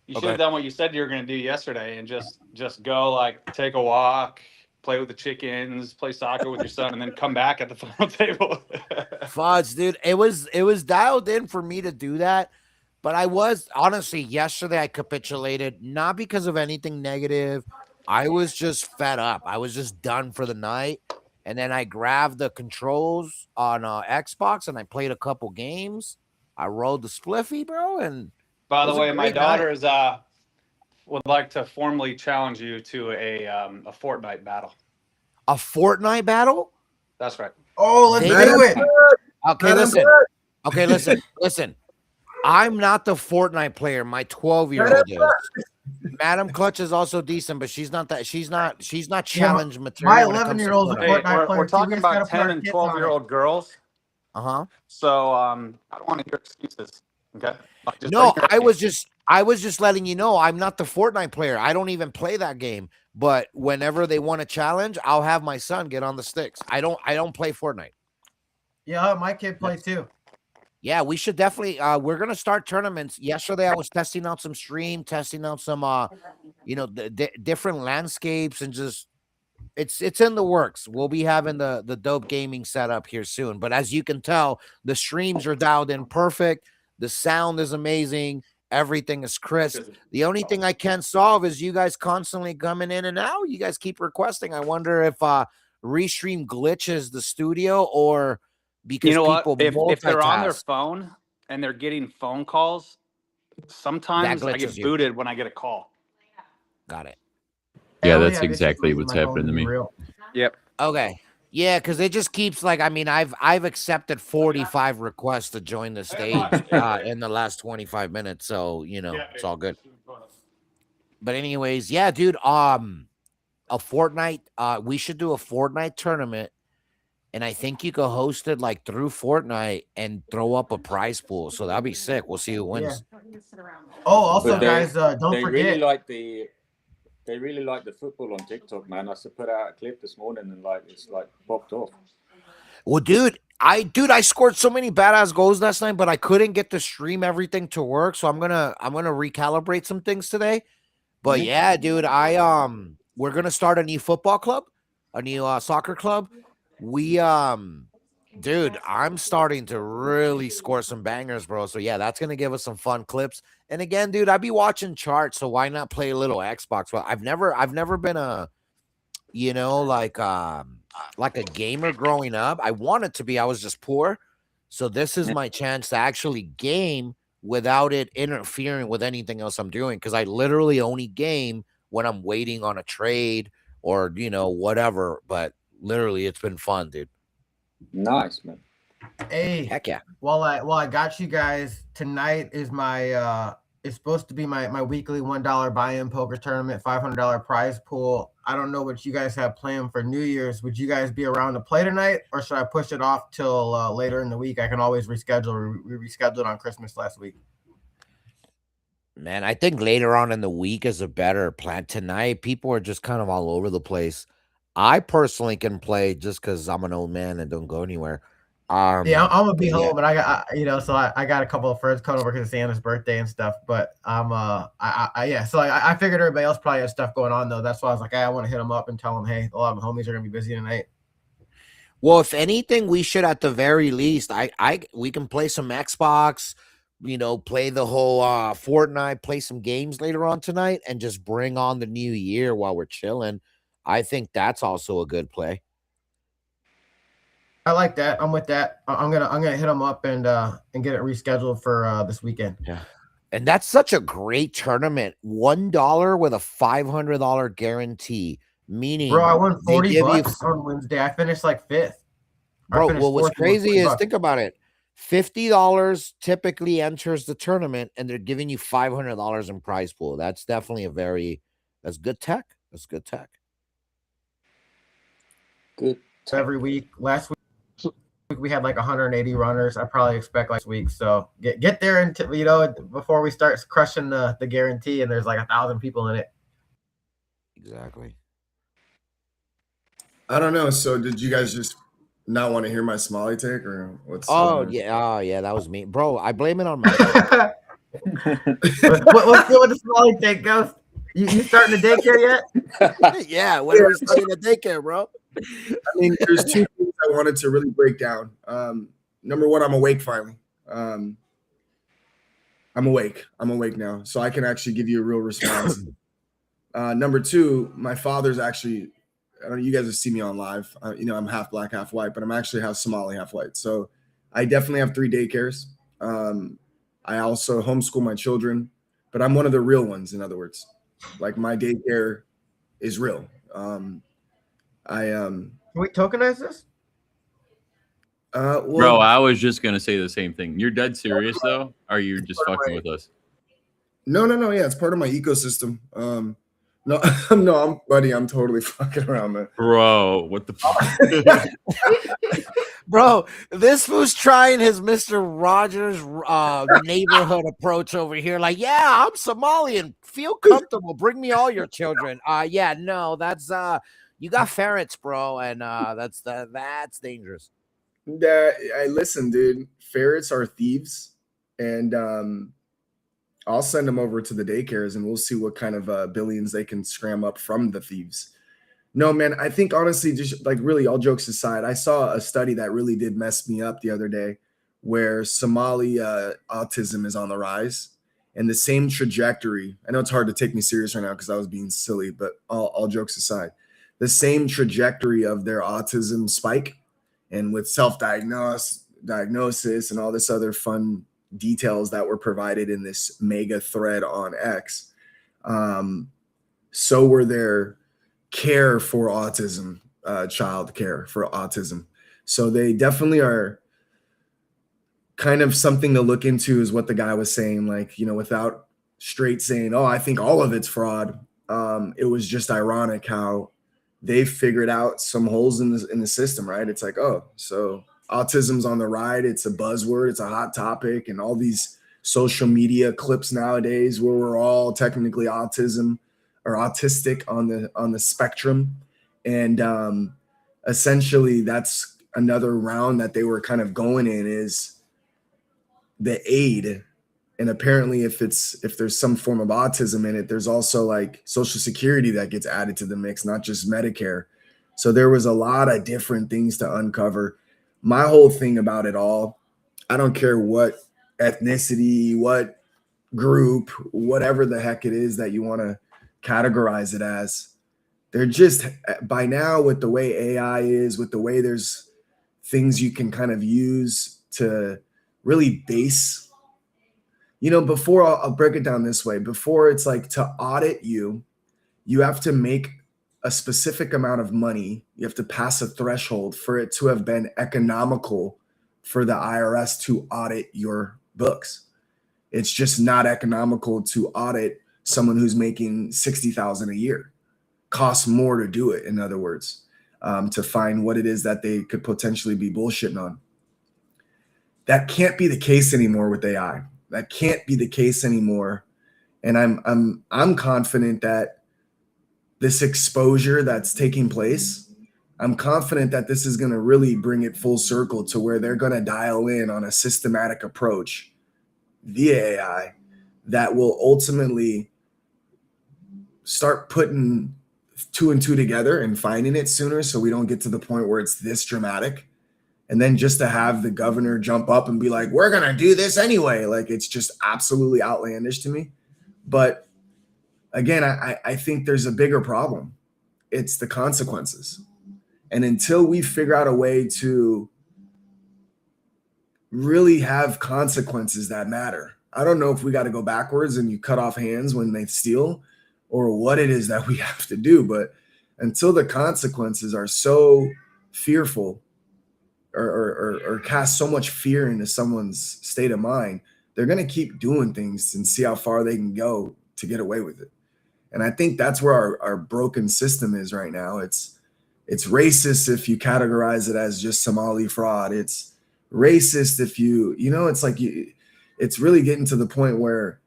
You Okay. should have done what you said you were going to do yesterday and just go like take a walk, play with the chickens, play soccer with your son, and then come back at the final table. Fudge, dude. It was dialed in for me to do that. But I was honestly yesterday I capitulated, not because of anything negative. I was just fed up. I was just done for the night. And then I grabbed the controls on Xbox and I played a couple games. I rolled the spliffy, bro. And By It the was a way, my great night. daughter is would like to formally challenge you to a Fortnite battle. a Fortnite battle. That's right. Oh, let's They do it. Okay, Madam listen. Clerk. Okay, listen. I'm not the Fortnite player. My 12-year-old is. Madam Clutch is also decent, but she's not that. She's not challenge material. My when it comes to 11-year-old's a Fortnite. Fortnite We're player, too. talking We just gotta about put our 10 and kids on it. 12-year-old girls. Uh-huh. So I don't want to hear excuses. Okay. Like, just No, bring your I game. was just letting you know I'm not the Fortnite player. I don't even play that game. But whenever they want a challenge, I'll have my son get on the sticks. I don't play Fortnite. Yeah, my kid plays too. Yeah, we should definitely we're gonna start tournaments. Yesterday I was testing out some stream, testing out some different landscapes, and just it's in the works. We'll be having the dope gaming setup here soon. But as you can tell, the streams are dialed in perfect. The sound is amazing. Everything is crisp. The only thing I can't solve is you guys constantly coming in and out. You guys keep requesting. I wonder if Restream glitches the studio or because You know what? people If they're on their multitask. phone and they're getting phone calls, sometimes I glitches get you. booted when I get a call. Got it. Yeah, Hell that's I guess exactly it's what's my phone happened to be me. real. Yep. Okay. Yeah, because it just keeps like I've accepted 45 requests to join the stage in the last 25 minutes. So it's all good. But anyways, yeah, dude. A Fortnite. We should do a Fortnite tournament, and I think you could host it like through Fortnite and throw up a prize pool. So that'd be sick. We'll see who Yeah. wins. Oh, also, But guys, don't they really forget. like the football on TikTok, man. I put out a clip this morning and like it's like popped off. Well, dude, I scored so many badass goals last night, but I couldn't get to stream everything to work. So I'm gonna recalibrate some things today. But Mhm. yeah, dude, we're gonna start a new football club, a new soccer club. We dude, I'm starting to really score some bangers, bro. So yeah, that's gonna give us some fun clips. And again, dude, I be watching charts, so why not play a little Xbox? Well, I've never been a like a gamer growing up. I wanted to be, I was just poor. So this is my chance to actually game without it interfering with anything else I'm doing. Cause I literally only game when I'm waiting on a trade or whatever. But literally it's been fun, dude. Nice, man. Hey, Heck yeah. while I got you guys, tonight is my it's supposed to be my weekly $1 buy-in poker tournament, $500 prize pool. I don't know what you guys have planned for New Year's. Would you guys be around to play tonight, or should I push it off till later in the week? I can always reschedule. We rescheduled on Christmas last week. Man, I think later on in the week is a better plan. Tonight, people are just kind of all over the place. I personally can play just because I'm an old man and don't go anywhere. Yeah, I'm gonna be But yeah, home, and so I got a couple of friends coming over because it's Anna's birthday and stuff. But yeah, so I figured everybody else probably has stuff going on though. That's why I was like, hey, I want to hit them up and tell them, hey, a lot of my homies are gonna be busy tonight. well, if anything, we should at the very least, we can play some Xbox, play the whole Fortnite, play some games later on tonight, and just bring on the new year while we're chilling. I think that's also a good play. I like that. I'm with that. I'm gonna hit them up and get it rescheduled for this weekend. Yeah. And that's such a great tournament. $1 with a $500 guarantee, meaning Bro, I won they 40 give you bucks on Wednesday. I finished like fifth. I bro. finished Well, what's fourth and won crazy 40 is bucks. think about it. $50 typically enters the tournament, and they're giving you $500 in prize pool. That's definitely that's good tech. That's good tech. Good. Every week. Last week we had like 180 runners. I probably expect last week. So get there and before we start crushing the guarantee, and there's like 1,000 people in it. Exactly. I don't know. So did you guys just not want to hear my Somali take, or what's? Oh yeah, that was me, bro. I blame it on my. What's good with the Somali take, Ghost? You starting the daycare yet? Yeah, when are we starting the daycare, bro? I mean, there's two things I wanted to really break down. Number one, I'm awake finally. I'm awake. I'm awake now, so I can actually give you a real response. Number two, my father's actually. I don't know, you guys have seen me on live. I'm half black, half white, but I'm actually half Somali, half white. So I definitely have 3 daycares. I also homeschool my children, but I'm one of the real ones. In other words, like my daycare is real. Can we tokenize this? Well, Bro, I was just gonna say the same thing. You're dead serious though? Or are you just fucking with us? No. Yeah, it's part of my ecosystem. No, no, I'm totally fucking around, man. Bro, what the fuck? Bro, this fool's trying his Mr. Rogers neighborhood approach over here. Like, yeah, I'm Somalian. Feel comfortable. Bring me all your children. Yeah, no, that's you got ferrets, bro, and that's dangerous. I listen, dude. Ferrets are thieves, and I'll send them over to the daycares, and we'll see what kind of billions they can scram up from the thieves. No, man, I think honestly, just like really, all jokes aside, I saw a study that really did mess me up the other day, where Somali autism is on the rise, and the same trajectory. I know it's hard to take me serious right now because I was being silly, but all jokes aside, the same trajectory of their autism spike, and with diagnosis and all this other fun details that were provided in this mega thread on X, so were their care for autism, child care for autism. So they definitely are kind of something to look into, is what the guy was saying. Like, without straight saying, "Oh, I think all of it's fraud." It was just ironic how they figured out some holes in the system, right? It's like, oh, so autism's on the ride. It's a buzzword. It's a hot topic, and all these social media clips nowadays where we're all technically autism or autistic on the spectrum, and essentially that's another round that they were kind of going in is the aid. And apparently if there's some form of autism in it, there's also like social security that gets added to the mix, not just Medicare. So there was a lot of different things to uncover. My whole thing about it all, I don't care what ethnicity, what group, whatever the heck it is that you want to categorize it as, they're just, by now, with the way AI is, with the way there's things you can kind of use to really base, before, I'll break it down this way. Before, it's like, to audit you have to make a specific amount of money. You have to pass a threshold for it to have been economical for the IRS to audit your books. It's just not economical to audit someone who's making $60,000 a year. Costs more to do it, in other words, to find what it is that they could potentially be bullshitting on. That can't be the case anymore with AI. That can't be the case anymore. And I'm confident that this exposure that's taking place, I'm confident that this is going to really bring it full circle to where they're going to dial in on a systematic approach via AI that will ultimately start putting two and two together and finding it sooner, so we don't get to the point where it's this dramatic. And then just to have the governor jump up and be like, we're going to do this anyway. Like, it's just absolutely outlandish to me. But again, I think there's a bigger problem. It's the consequences. And until we figure out a way to really have consequences that matter, I don't know if we got to go backwards and you cut off hands when they steal, or what it is that we have to do. But until the consequences are so fearful or cast so much fear into someone's state of mind, they're going to keep doing things and see how far they can go to get away with it. And I think that's where our broken system is right now. It's racist if you categorize it as just Somali fraud. It's racist if it's like it's really getting to the point where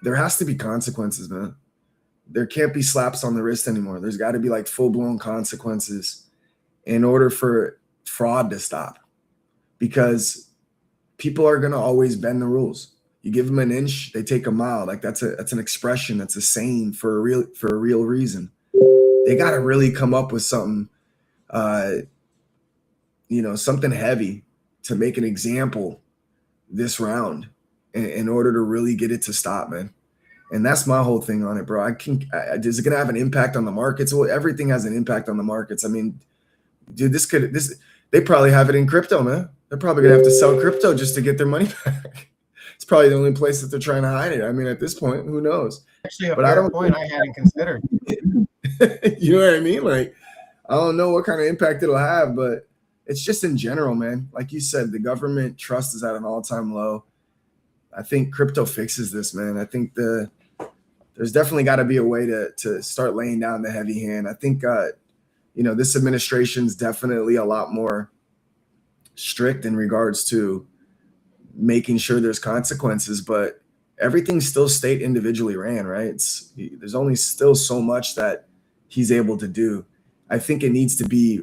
there has to be consequences, man. There can't be slaps on the wrist anymore. There's got to be like full-blown consequences in order for fraud to stop, because people are going to always bend the rules. You give them an inch, they take a mile. Like that's an expression, that's a saying for a real reason. They got to really come up with something, something heavy to make an example this round in order to really get it to stop, man. And that's my whole thing on it, bro. Is it going to have an impact on the markets? Well, everything has an impact on the markets. I mean, dude, they probably have it in crypto, man. They're probably going to have to sell crypto just to get their money back. It's probably the only place that they're trying to hide it. I mean, at this point, who knows? Actually, but I don't point I hadn't considered. You know what I mean? Like, I don't know what kind of impact it'll have, but it's just in general, man. Like you said, the government trust is at an all-time low. I think crypto fixes this, man. I think there's definitely got to be a way to start laying down the heavy hand. I think, this administration's definitely a lot more strict in regards to making sure there's consequences, but everything's still state individually ran, right? There's only still so much that he's able to do. I think it needs to be,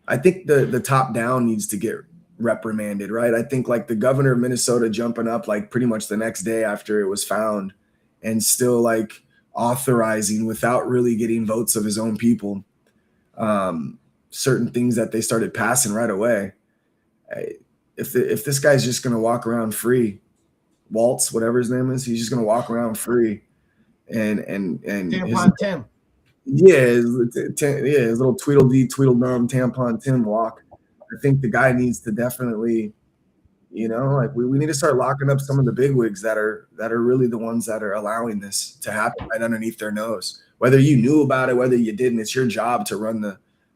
the top down needs to get reprimanded, right? I think like the governor of Minnesota jumping up like pretty much the next day after it was found and still like authorizing without really getting votes of his own people, certain things that they started passing right away. If this guy's just going to walk around free, Waltz, whatever his name is, he's just going to walk around free and Tampon Tim. Yeah, his little Tweedledum Tampon Tim walk. I think the guy needs to definitely, we need to start locking up some of the bigwigs that are really the ones that are allowing this to happen right underneath their nose. Whether you knew about it, whether you didn't, it's your job to run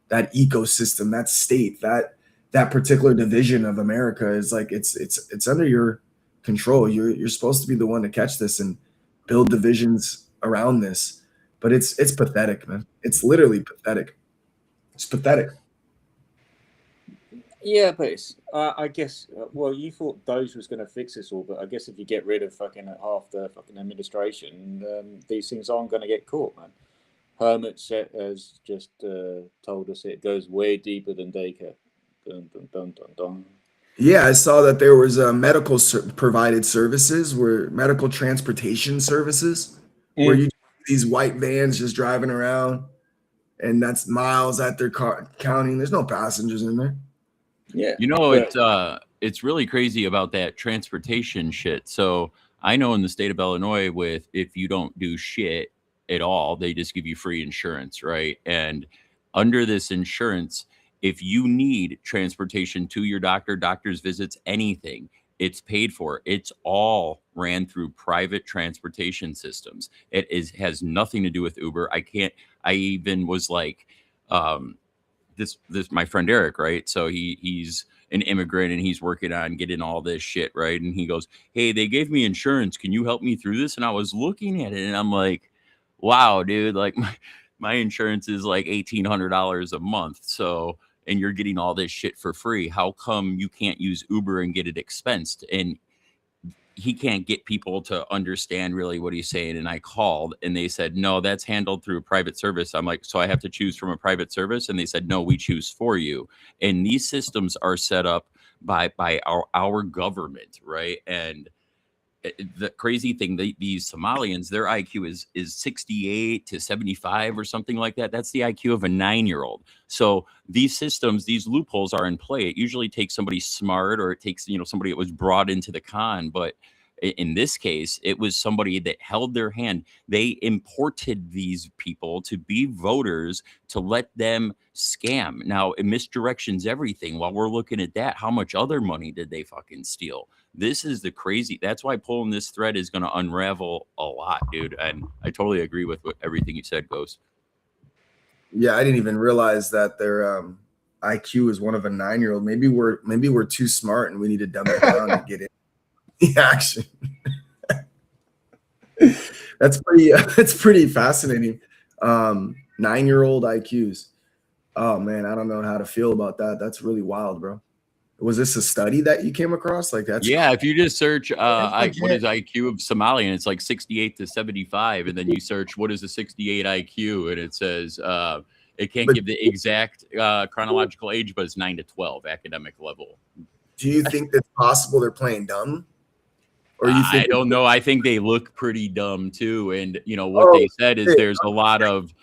that ecosystem, that state, that particular division of America is like it's under your control. You're supposed to be the one to catch this, and build divisions around this. But it's pathetic, man. It's literally pathetic. It's pathetic. Yeah, but it's, I guess, well, you thought Doge was going to fix this all, but I guess if you get rid of fucking half the fucking administration, these things aren't going to get caught, man. Hermit has just told us it goes way deeper than daycare. Dun, dun, dun, dun, dun. Yeah, I saw that there was medical provided services, where medical transportation services, where you these white vans just driving around, and that's miles that they're counting. There's no passengers in there. Yeah, you know, it's really crazy about that transportation shit. So I know in the state of Illinois, with if you don't do shit at all, they just give you free insurance, right? And under this insurance, if you need transportation to your doctor's visits, anything, it's paid for. It's all ran through private transportation systems. Has nothing to do with Uber. I even was like, this my friend Eric, right? So he's an immigrant and he's working on getting all this shit, right? And he goes, "Hey, they gave me insurance. Can you help me through this?" And I was looking at it and I'm like, "Wow, dude, like my insurance is like $1,800 a month. So, and you're getting all this shit for free. How come you can't use Uber and get it expensed?" And he can't get people to understand really what he's saying. And I called and they said, "No, that's handled through a private service." I'm like, "So I have to choose from a private service?" And they said, "No, we choose for you." And these systems are set up by our government, right? And the crazy thing, these Somalians, their IQ is 68 to 75 or something like that. That's the IQ of a 9-year-old. So these systems, these loopholes are in play. It usually takes somebody smart, or it takes, somebody that was brought into the con. But in this case, it was somebody that held their hand. They imported these people to be voters to let them scam. Now, it misdirections everything. While we're looking at that, how much other money did they fucking steal? This is the crazy. That's why pulling this thread is going to unravel a lot, dude. And I totally agree with everything you said, Ghost. Yeah, I didn't even realize that their IQ is one of a 9-year-old. Maybe we're too smart and we need to dumb it down to get in the action. That's pretty fascinating. 9-year-old IQs. Oh man, I don't know how to feel about that. That's really wild, bro. Was this a study that you came across? Like that's if you just search what is IQ of Somalian, it's like 68 to 75, and then you search what is a 68 IQ, and it says it can't give the exact chronological age, but it's 9 to 12 academic level. Do you think that's possible they're playing dumb? Or you think I don't know. I think they look pretty dumb too. And what they said is there's a lot of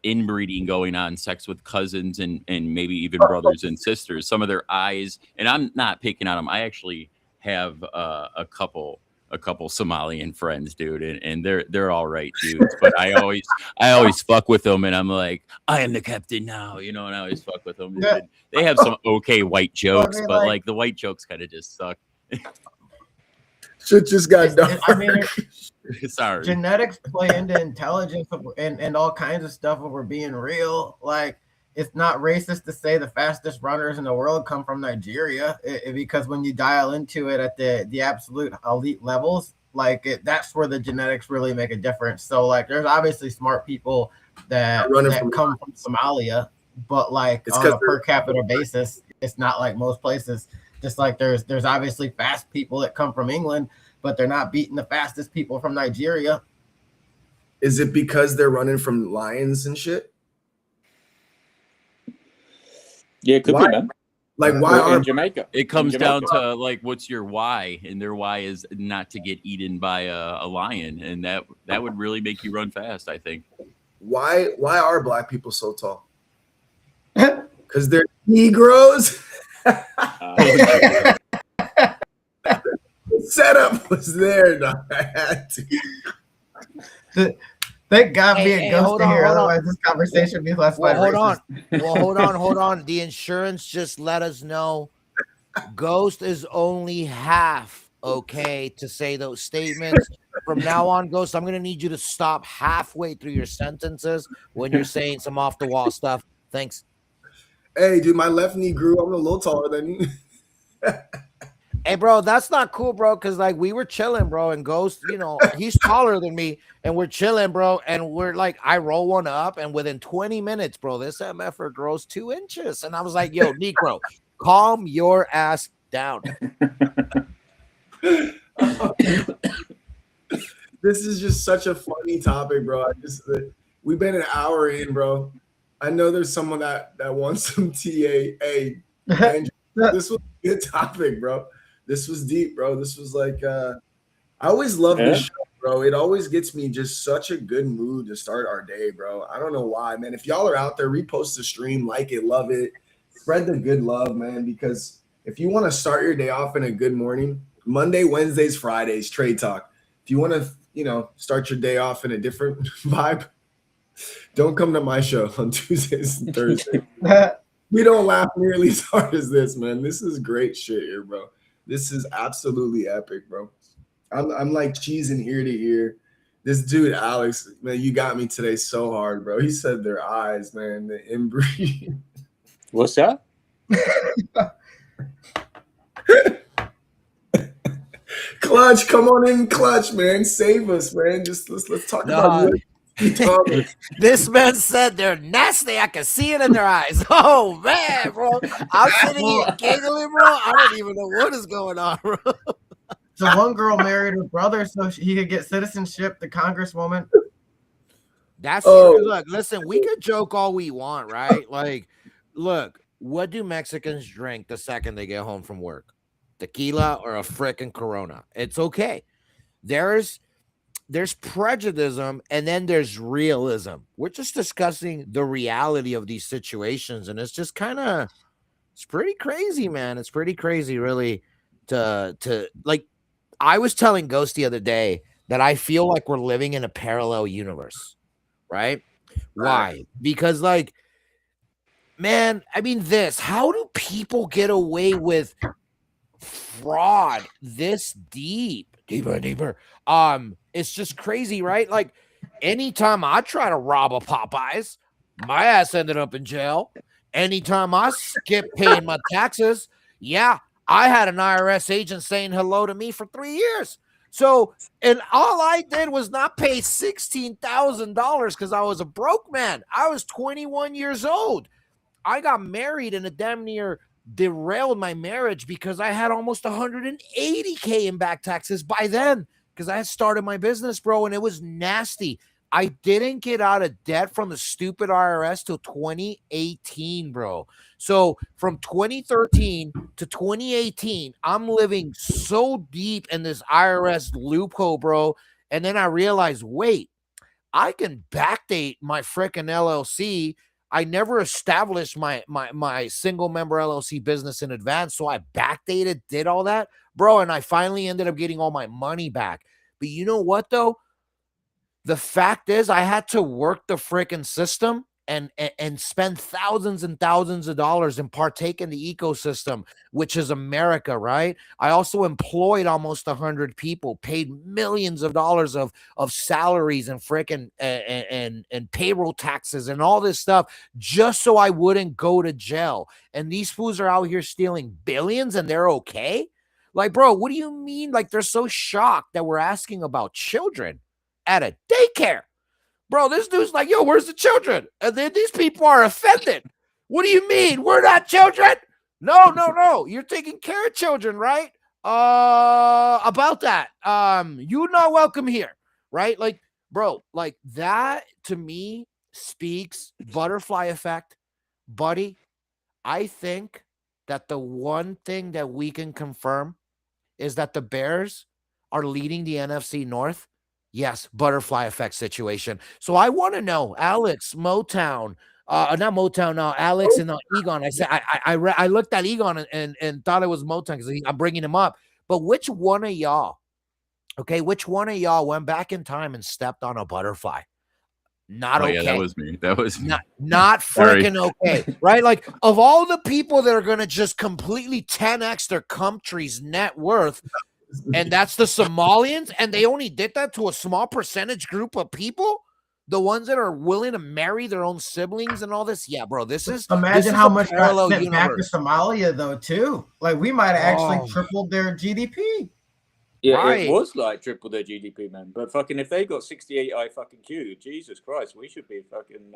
inbreeding going on, sex with cousins and maybe even brothers and sisters. Some of their eyes, and I'm not picking on them. I actually have a couple Somalian friends, dude, and they're all right dudes. But I always fuck with them, and I'm like, I am the captain now, and I always fuck with them. Yeah. They have some okay white jokes, but like the white jokes kind of just suck. Shit just got done. I mean, sorry. Genetics play into intelligence and all kinds of stuff. If we're being real, like it's not racist to say the fastest runners in the world come from Nigeria, because when you dial into it at the absolute elite levels, like that's where the genetics really make a difference. So like, there's obviously smart people that come from Somalia, but like on a per capita basis, it's not like most places. Just like there's obviously fast people that come from England, but they're not beating the fastest people from Nigeria. Is it because they're running from lions and shit? Yeah, it could be, man. Like why are in Jamaica? It comes down to like, what's your why? And their why is not to get eaten by a lion, and that would really make you run fast, I think. Why are black people so tall? Because they're Negroes. Setup was there. No, I had to. Thank God being Ghost here. Otherwise, this conversation would be less. Hold on. The insurance just let us know Ghost is only half okay to say those statements. From now on, Ghost, I'm gonna need you to stop halfway through your sentences when you're saying some off the wall stuff. Thanks. Hey, dude, my left knee grew. I'm a little taller than you. Hey, bro, that's not cool, bro. Cause like we were chilling, bro, and Ghost, he's taller than me, and we're chilling, bro, and we're like, I roll one up, and within 20 minutes, bro, this MFer grows 2 inches, and I was like, yo, Negro, calm your ass down. This is just such a funny topic, bro. We've been an hour in, bro. I know there's someone that wants some TA. Hey, Andrew, this was a good topic, bro. This was deep, bro. This was like I always love this show, bro. It always gets me just such a good mood to start our day, bro. I don't know why, man. If y'all are out there, repost the stream, like it, love it, spread the good love, man. Because if you want to start your day off in a good morning, Monday, Wednesdays, Fridays, trade talk. If you want to, start your day off in a different vibe, don't come to my show on Tuesdays and Thursdays. We don't laugh nearly as hard as this, man. This is great shit here, bro. This is absolutely epic, bro. I'm like cheesing ear to ear. This dude, Alex, man, you got me today so hard, bro. He said their eyes, man, the inbreed. What's that? Clutch, come on in, Clutch, man. Save us, man. Just let's talk about This man said they're nasty. I can see it in their eyes. Oh man, bro. I'm sitting here giggling, bro. I don't even know what is going on, bro. So one girl married her brother so he could get citizenship, the congresswoman. That's true. Look, listen, we could joke all we want, right? Like, look, what do Mexicans drink the second they get home from work? Tequila or a frickin' Corona. It's okay. There's prejudice and then there's realism. We're just discussing the reality of these situations, and it's just it's pretty crazy, man. It's pretty crazy, really, to like. I was telling Ghost the other day that I feel like we're living in a parallel universe, right? Why? Because, like, man, I mean, how do people get away with fraud this deeper and deeper? It's just crazy, right? Like, anytime I try to rob a Popeyes, my ass ended up in jail. Anytime I skip paying my taxes, yeah, I had an IRS agent saying hello to me for 3 years. So, and all I did was not pay $16,000 because I was a broke man. I was 21 years old. I got married and it damn near derailed my marriage because I had almost 180K in back taxes by then because I had started my business, bro, and it was nasty. I didn't get out of debt from the stupid IRS till 2018, bro. So from 2013 to 2018, I'm living so deep in this IRS loophole, bro. And then I realized, wait, I can backdate my freaking LLC. I never established my single member LLC business in advance. So I backdated, did all that, bro. And I finally ended up getting all my money back. But you know what, though? The fact is, I had to work the freaking system and spend thousands and thousands of dollars and partake in the ecosystem, which is America, right? I also employed almost 100 people, paid millions of dollars of salaries and freaking and payroll taxes and all this stuff just so I wouldn't go to jail. And these fools are out here stealing billions and they're okay? Like, bro, what do you mean? Like, they're so shocked that we're asking about children at a daycare. Bro, this dude's like, yo, where's the children? And then these people are offended. What do you mean? We're not children? No. You're taking care of children, right? About that. You're not welcome here, right? Like, bro, like that to me speaks butterfly effect. Buddy, I think that the one thing that we can confirm is that the Bears are leading the NFC North. Yes, butterfly effect situation. So I want to know, Alex, Motown, not Motown, Alex and Egon. I said I looked at Egon and thought it was Motown because I'm bringing him up. But which one of y'all, okay, which one of y'all went back in time and stepped on a butterfly? Not okay. Yeah, that was me. That was me. Not freaking okay, right? Like, of all the people that are going to just completely 10x their country's net worth, and that's the Somalians, and they only did that to a small percentage group of people. the ones that are willing to marry their own siblings and all this. Yeah, bro, this is Imagine how a much got parallel sent back to universe. Somalia, though, too. Like, we might have actually Oh, tripled their GDP. Yeah, it right. was like triple their GDP, man. But fucking, if they got 68 IQ, Jesus Christ, we should be fucking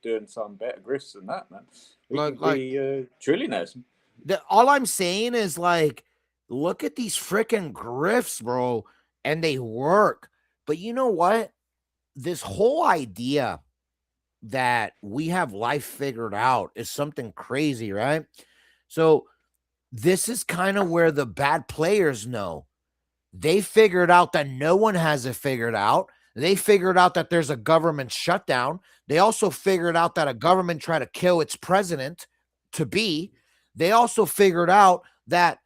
doing some better grifts than that, man. We Like, could be trillionaires. all I'm saying is like, look at these freaking grifts, bro, and they work. But you know what? This whole idea that we have life figured out is something crazy, right? So this is kind of where the bad players know. They figured out that no one has it figured out. They figured out that there's a government shutdown. They also figured out that a government tried to kill its president to be. They also figured out that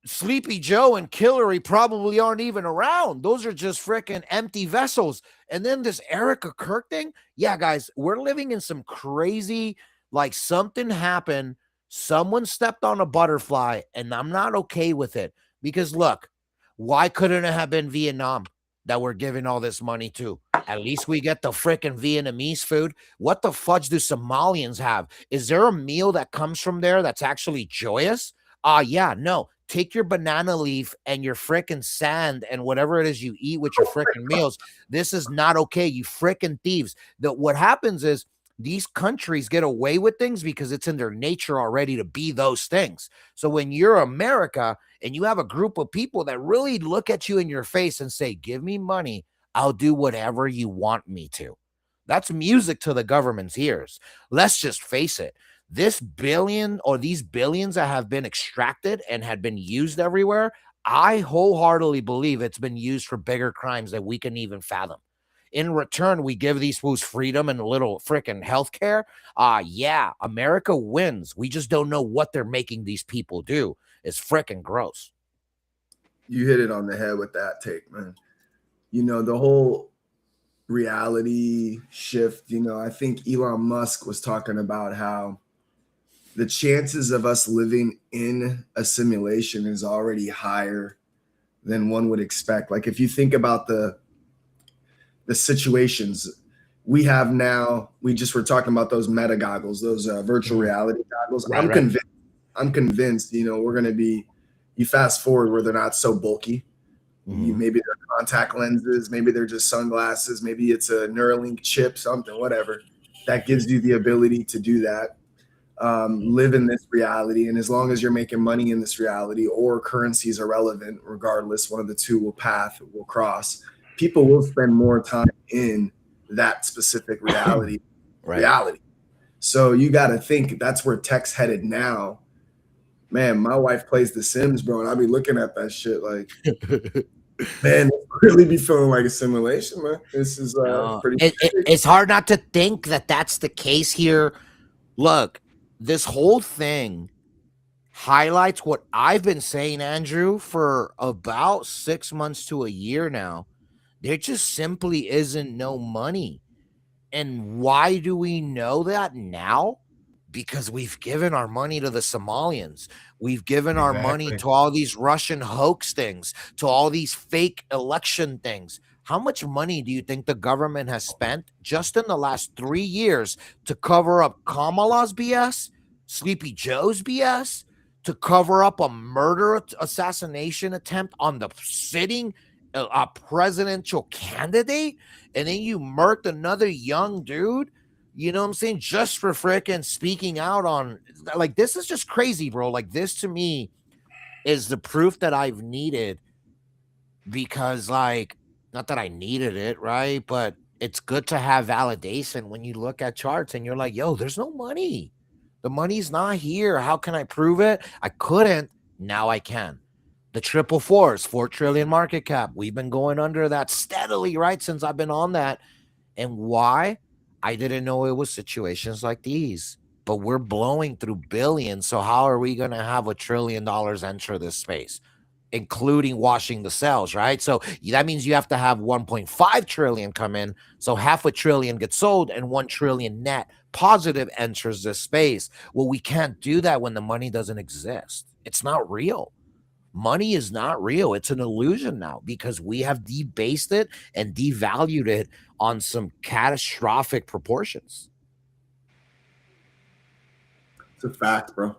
Sleepy Joe and Killary probably aren't even around. Those are just freaking empty vessels. And then this Erica Kirk thing. Yeah, guys, we're living in some crazy, like something happened. Someone stepped on a butterfly, and I'm not okay with it. Because look, why couldn't it have been Vietnam that we're giving all this money to? At least we get the freaking Vietnamese food. What the fudge do Somalians have? Is there a meal that comes from there that's actually joyous? Yeah, no. Take your banana leaf and your freaking sand and whatever it is you eat with your freaking meals. This is not okay, you freaking thieves. What happens is these countries get away with things because it's in their nature already to be those things. So when you're America and you have a group of people that really look at you in your face and say, give me money, I'll do whatever you want me to. That's music to the government's ears. Let's just face it. This billion or these billions that have been extracted and had been used everywhere, I wholeheartedly believe it's been used for bigger crimes that we can even fathom. In return, we give these fools freedom and a little freaking healthcare. Yeah, America wins. We just don't know what they're making these people do. It's freaking gross. You hit it on the head with that take, man. You know, the whole reality shift, you know, I think Elon Musk was talking about how the chances of us living in a simulation is already higher than one would expect. Like if you think about the situations we have now, we just were talking about those meta goggles, those virtual reality goggles. Right. I'm convinced, you know, we're going to be, you fast forward where they're not so bulky. Maybe they're contact lenses, maybe they're just sunglasses, maybe it's a Neuralink chip, something, whatever, that gives you the ability to do that. Live in this reality. And as long as you're making money in this reality or currencies are relevant, regardless, one of the two will cross. People will spend more time in that specific reality. So you got to think that's where tech's headed now. Man, my wife plays The Sims, bro, and I'll be looking at that shit like, man, really be feeling like a simulation, man. This is pretty. It's hard not to think that that's the case here. Look, this whole thing highlights what I've been saying, Andrew, for about 6 months to a year now. There just simply isn't no money. And why do we know that now? Because we've given our money to the Somalians. We've given our money to all these Russian hoax things, to all these fake election things. How much money do you think the government has spent just in the last 3 years to cover up Kamala's BS, Sleepy Joe's BS, to cover up a murder assassination attempt on the sitting presidential candidate? And then you murked another young dude, you know what I'm saying, just for freaking speaking out on, like, this is just crazy, bro. Like, this to me is the proof that I've needed, because, like, not that I needed it, right? But it's good to have validation when you look at charts and you're like, yo, there's no money. The money's not here. How can I prove it? I couldn't. Now I can. The triple fours, 4 trillion market cap. We've been going under that steadily, right, since I've been on that. And why? I didn't know it was situations like these. But we're blowing through billions. So how are we going to have $1 trillion enter this space, including washing the cells, right? So that means you have to have 1.5 trillion come in. So $500 billion gets sold and 1 trillion net positive enters this space. Well, we can't do that when the money doesn't exist. It's not real. money is not real. It's an illusion now because we have debased it and devalued it on some catastrophic proportions. It's a fact, bro.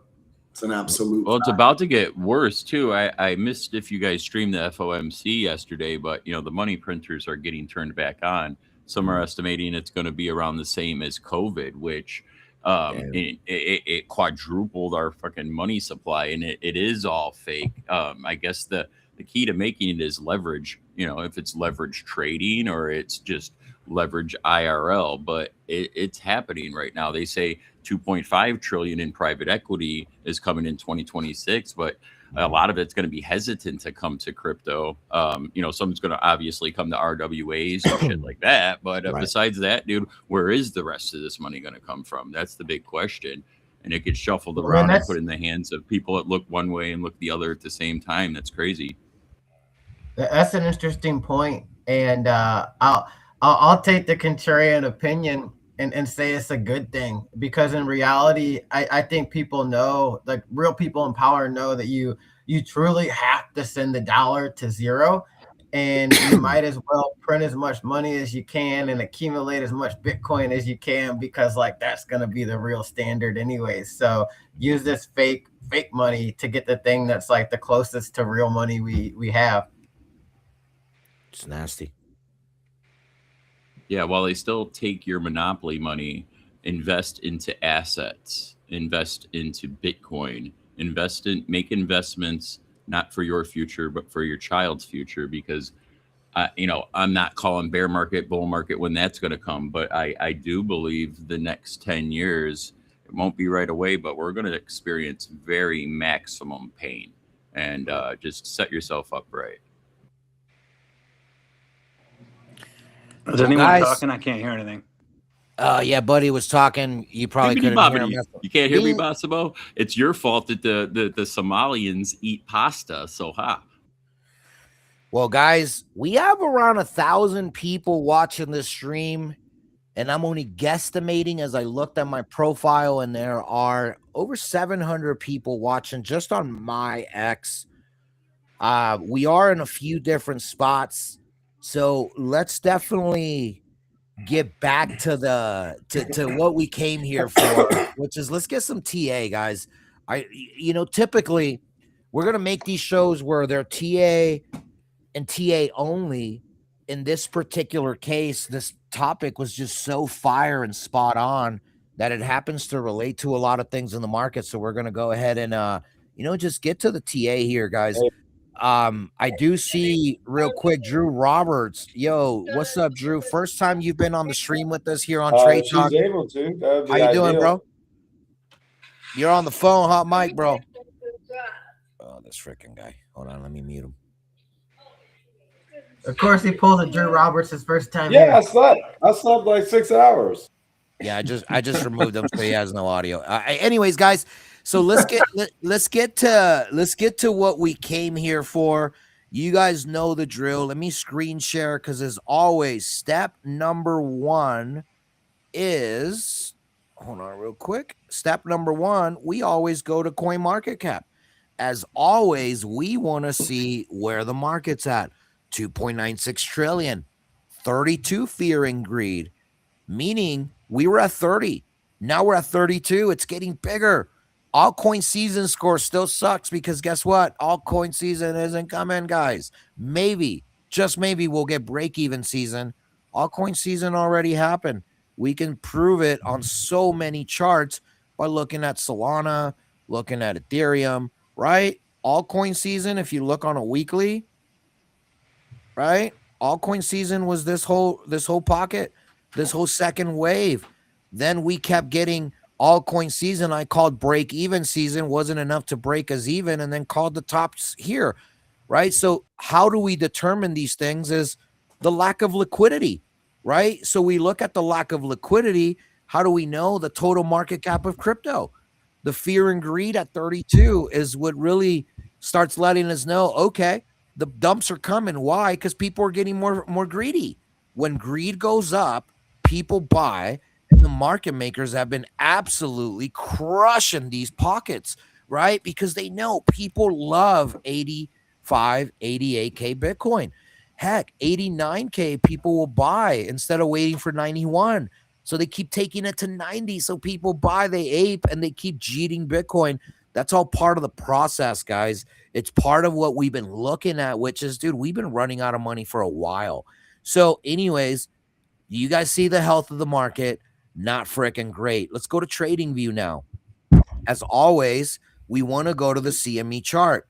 It's an absolute Well, it's fact. about to get worse too. I missed if you guys streamed the FOMC yesterday, but the money printers are getting turned back on. Some are estimating it's going to be around the same as COVID, which it quadrupled our fucking money supply, and it is all fake. I guess the key to making it is leverage. If it's leverage trading or it's just leverage IRL, but it's happening right now. They say 2.5 trillion in private equity is coming in 2026, but a lot of it's going to be hesitant to come to crypto. Someone's going to obviously come to RWAs and shit like that. But Right. besides that, dude, where is the rest of this money going to come from? That's the big question. And it gets shuffled I mean, around and that's put in the hands of people that look one way and look the other at the same time. That's crazy. that's an interesting point, and I'll take the contrarian opinion and say it's a good thing because in reality, I think people know, like real people in power know that you truly have to send the dollar to zero, and you might as well print as much money as you can and accumulate as much Bitcoin as you can because like that's gonna be the real standard anyways. So use this fake money to get the thing that's like the closest to real money we have. It's nasty. Yeah, while they still take your monopoly money, invest into assets, invest into Bitcoin, make investments not for your future, but for your child's future. Because, I'm not calling bear market, bull market when that's going to come, but I do believe the next 10 years, it won't be right away, but we're going to experience very maximum pain. And just set yourself up right. Is Well, anyone guys, talking? I can't hear anything. yeah, Buddy was talking. You probably Bibbidi couldn't hear him. bobbidi. You can't hear me, Bing. Massimo? It's your fault that the Somalians eat pasta so hot. Well, guys, we have around 1,000 people watching this stream, and I'm only guesstimating as I looked at my profile, and there are over 700 people watching just on my X. We are in a few different spots, so let's definitely get back to to what we came here for, which is let's get some TA, guys. Typically we're gonna make these shows where they're TA and TA only. In this particular case, this topic was just so fire and spot on that it happens to relate to a lot of things in the market. So we're gonna go ahead and just get to the TA here, guys. I do see real quick Drew Roberts. Yo, what's up, Drew? First time you've been on the stream with us here on Trade Talk. She's able to. That would be How you doing, ideal. bro? You're on the phone, hot mic, bro. Oh, this freaking guy. Hold on, let me mute him. Of course, he pulled a Drew Roberts his first time. Yeah, here. I slept like 6 hours. Yeah, I just removed him so he has no audio. Anyways, guys, so let's get to what we came here for. You guys know the drill. Let me screen share because as always, step number one is hold on real quick. Step number one, we always go to CoinMarketCap. As always, we want to see where the market's at. 2.96 trillion, 32 fear and greed, meaning we were at 30. Now we're at 32. It's getting bigger. Altcoin season score still sucks because guess what? Altcoin season isn't coming, guys. Maybe, just maybe we'll get break-even season. Altcoin season already happened. We can prove it on so many charts by looking at Solana, looking at Ethereum, right? Altcoin season, if you look on a weekly, right? Altcoin season was this whole pocket, this whole second wave. Then we kept getting altcoin season. I called break even season, wasn't enough to break us even, and then called the tops here, right? So how do we determine these things is the lack of liquidity, right? So we look at the lack of liquidity. How do we know the total market cap of crypto? The fear and greed at 32 is what really starts letting us know, okay, the dumps are coming. Why? Because people are getting more greedy. When greed goes up, people buy, and the market makers have been absolutely crushing these pockets, right? Because they know people love 85, 88K Bitcoin. Heck, 89K people will buy instead of waiting for 91. So they keep taking it to 90. So people buy, they ape, and they keep cheating Bitcoin. That's all part of the process, guys. It's part of what we've been looking at, which is, dude, we've been running out of money for a while. So, anyways, you guys see the health of the market. Not freaking great. Let's go to Trading View now. As always, we want to go to the CME chart,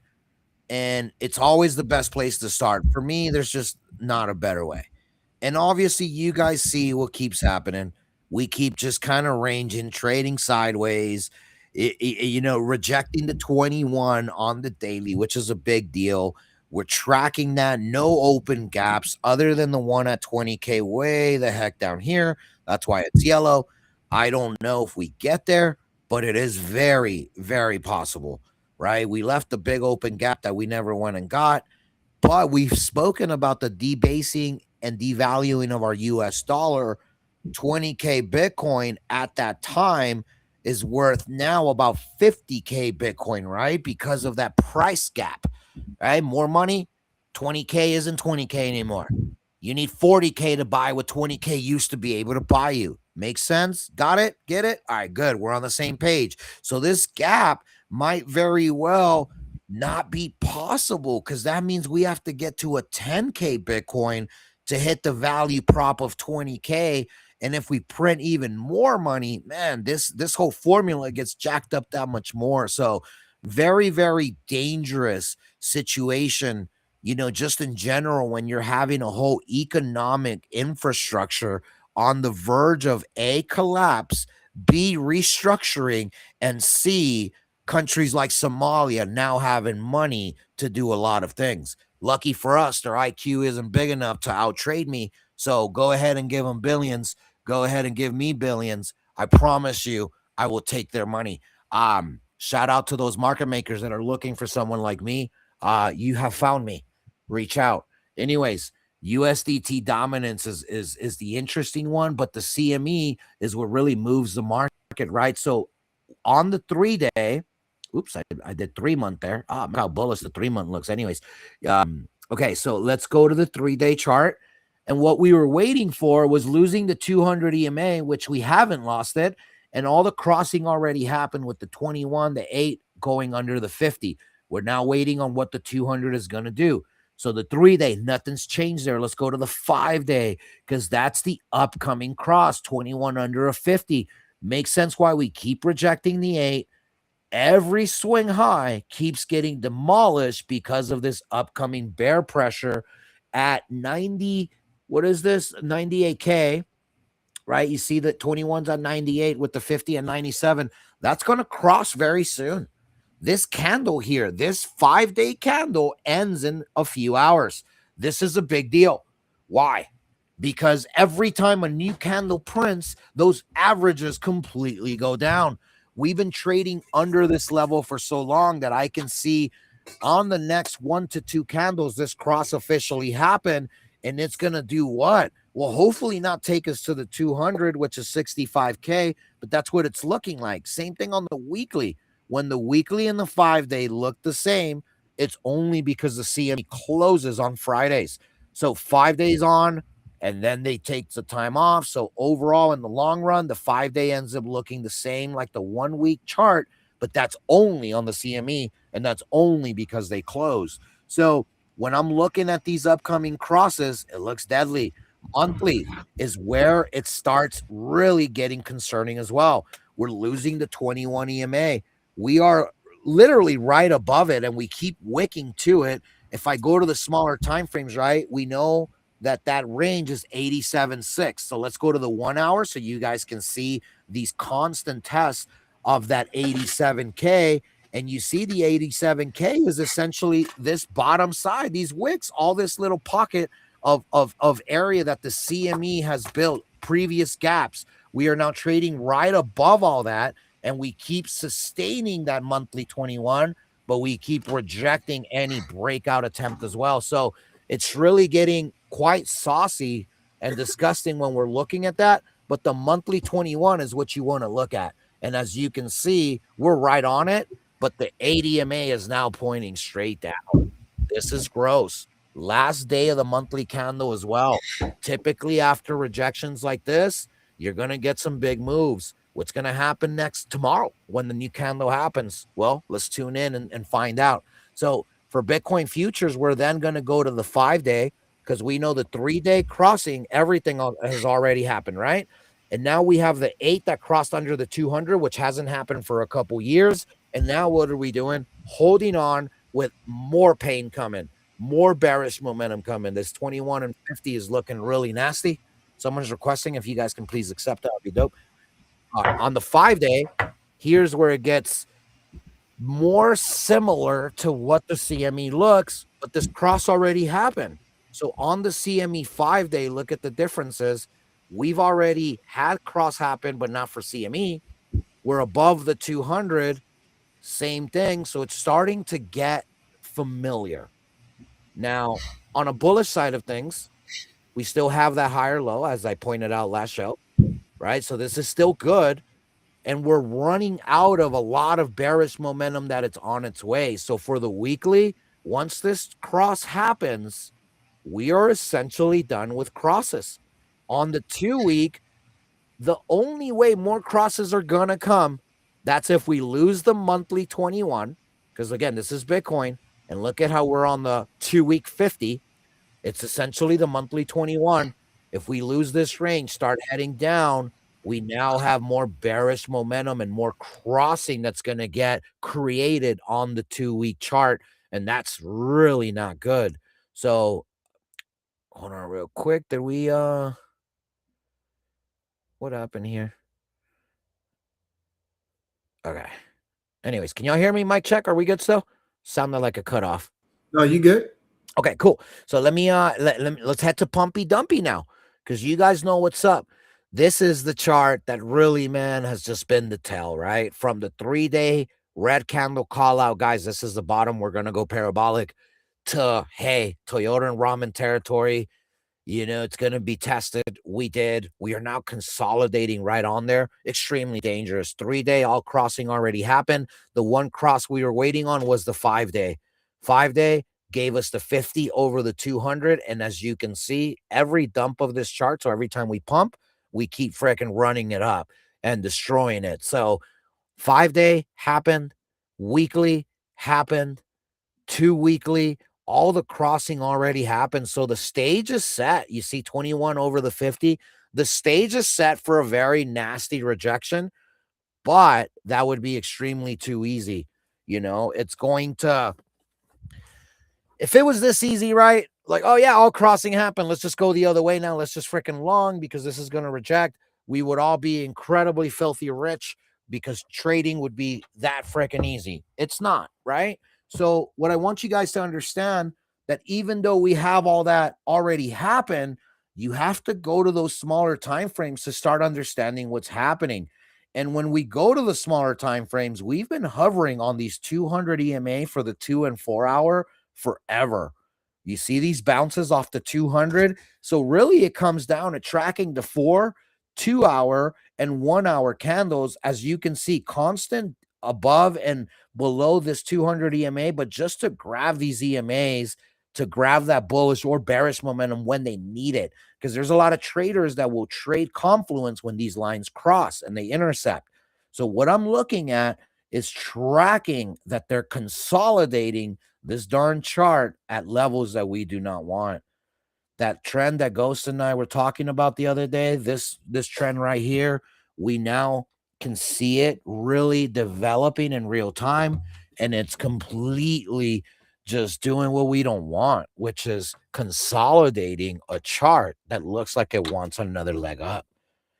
and it's always the best place to start. For me, there's just not a better way. And obviously, you guys see what keeps happening. We keep just kind of ranging, trading sideways, rejecting the 21 on the daily, which is a big deal. We're tracking that. No open gaps other than the one at 20K way the heck down here. That's why it's yellow. I don't know if we get there, but it is very, very possible, right? We left the big open gap that we never went and got. But we've spoken about the debasing and devaluing of our US dollar. 20K Bitcoin at that time is worth now about 50K Bitcoin, right? Because of that price gap, right? More money, 20K isn't 20K anymore. You need 40K to buy what 20K used to be able to buy you. Makes sense? Got it? Get it? All right, good. We're on the same page. So this gap might very well not be possible because that means we have to get to a 10K Bitcoin to hit the value prop of 20K. And if we print even more money, man, this whole formula gets jacked up that much more. So very, very dangerous situation, just in general, when you're having a whole economic infrastructure on the verge of A, collapse, B, restructuring, and C, countries like Somalia now having money to do a lot of things. Lucky for us, their IQ isn't big enough to outtrade me. So go ahead and give them billions. Go ahead and give me billions. I promise you, I will take their money. Shout out to those market makers that are looking for someone like me. You have found me. Reach out. Anyways, USDT dominance is the interesting one, but the CME is what really moves the market, right? So on the 3-day, oops, I did 3-month there. Look how bullish the 3-month looks. Anyways, okay, so let's go to the 3-day chart. And what we were waiting for was losing the 200 EMA, which we haven't lost it. And all the crossing already happened with the 21, the 8 going under the 50. We're now waiting on what the 200 is going to do. So the 3-day, nothing's changed there. Let's go to the 5-day because that's the upcoming cross, 21 under a 50. Makes sense why we keep rejecting the 8. Every swing high keeps getting demolished because of this upcoming bear pressure at 90. What is this? 98K, right? You see that 21's on 98 with the 50 and 97. That's going to cross very soon. This candle here, this 5-day candle ends in a few hours. This is a big deal. Why? Because every time a new candle prints, those averages completely go down. We've been trading under this level for so long that I can see on the next 1 to 2 candles, this cross officially happen. And it's going to do what? Well, hopefully not take us to the 200, which is 65K, but that's what it's looking like. Same thing on the weekly. When the weekly and the 5-day look the same, it's only because the CME closes on Fridays. So 5 days on, and then they take the time off. So overall, in the long run, the 5-day ends up looking the same like the 1-week chart, but that's only on the CME, and that's only because they close. So when I'm looking at these upcoming crosses, it looks deadly. Monthly is where it starts really getting concerning as well. We're losing the 21 EMA. We are literally right above it, and we keep wicking to it. If I go to the smaller time frames, right, we know that range is 87.6. So let's go to the 1 hour so you guys can see these constant tests of that 87K. And you see the 87K is essentially this bottom side, these wicks, all this little pocket of area that the CME has built, previous gaps. We are now trading right above all that, and we keep sustaining that monthly 21, but we keep rejecting any breakout attempt as well. So it's really getting quite saucy and disgusting when we're looking at that, but the monthly 21 is what you want to look at. And as you can see, we're right on it. but the 8 EMA is now pointing straight down. This is gross. Last day of the monthly candle as well. Typically, after rejections like this, you're going to get some big moves. What's going to happen next tomorrow when the new candle happens? Well, let's tune in and find out. So for Bitcoin futures, we're then going to go to the 5-day because we know the 3-day crossing, everything has already happened, right? And now we have the 8 that crossed under the 200, which hasn't happened for a couple years. And now what are we doing? Holding on with more pain coming, more bearish momentum coming. This 21 and 50 is looking really nasty. Someone's requesting if you guys can please accept that. It'd be dope. On the 5-day, here's where it gets more similar to what the CME looks, but this cross already happened. So on the CME 5-day, look at the differences. We've already had cross happen, but not for CME. We're above the 200, same thing. So it's starting to get familiar. Now, on a bullish side of things, we still have that higher low, as I pointed out last show, right? So this is still good. And we're running out of a lot of bearish momentum that it's on its way. So for the weekly, once this cross happens, we are essentially done with crosses. On the 2-week, the only way more crosses are going to come, that's if we lose the monthly 21, because again, this is Bitcoin. And look at how we're on the 2-week 50. It's essentially the monthly 21. If we lose this range, start heading down, we now have more bearish momentum and more crossing that's going to get created on the 2-week chart. And that's really not good. So hold on real quick. Did we, what happened here? Okay. Anyways, can y'all hear me? Mic check. Are we good still? Sounded like a cutoff. No, you good? Okay, cool. So let's head to Pumpy Dumpy now, because you guys know what's up. This is the chart that really, man, has just been the tell, right? From the 3-day red candle call out, guys, this is the bottom. We're going to go parabolic to, hey, Toyota and ramen territory. You know, it's going to be tested. We did. We are now consolidating right on there. Extremely dangerous. 3-day all crossing already happened. The one cross we were waiting on was the 5-day. 5-day gave us the 50 over the 200. And as you can see, every dump of this chart, so every time we pump, we keep freaking running it up and destroying it. So 5-day happened. Weekly happened. 2-weekly, all the crossing already happened. So the stage is set. You see 21 over the 50. The stage is set for a very nasty rejection, but that would be extremely too easy. You know, it's going to, if it was this easy, right? Like, oh yeah, all crossing happened. Let's just go the other way now. Let's just freaking long because this is going to reject. We would all be incredibly filthy rich because trading would be that freaking easy. It's not, right? So what I want you guys to understand that even though we have all that already happen, you have to go to those smaller time frames to start understanding what's happening. And when we go to the smaller time frames, we've been hovering on these 200 EMA for the 2 and 4 hour forever. You see these bounces off the 200. So really it comes down to tracking the 4, 2 hour and 1 hour candles. As you can see, constant above and below this 200 EMA, but just to grab these EMAs, to grab that bullish or bearish momentum when they need it. Because there's a lot of traders that will trade confluence when these lines cross and they intercept. So what I'm looking at is tracking that they're consolidating this darn chart at levels that we do not want. That trend that Ghost and I were talking about the other day, this trend right here, we now can see it really developing in real time, and it's completely just doing what we don't want, which is consolidating a chart that looks like it wants another leg up.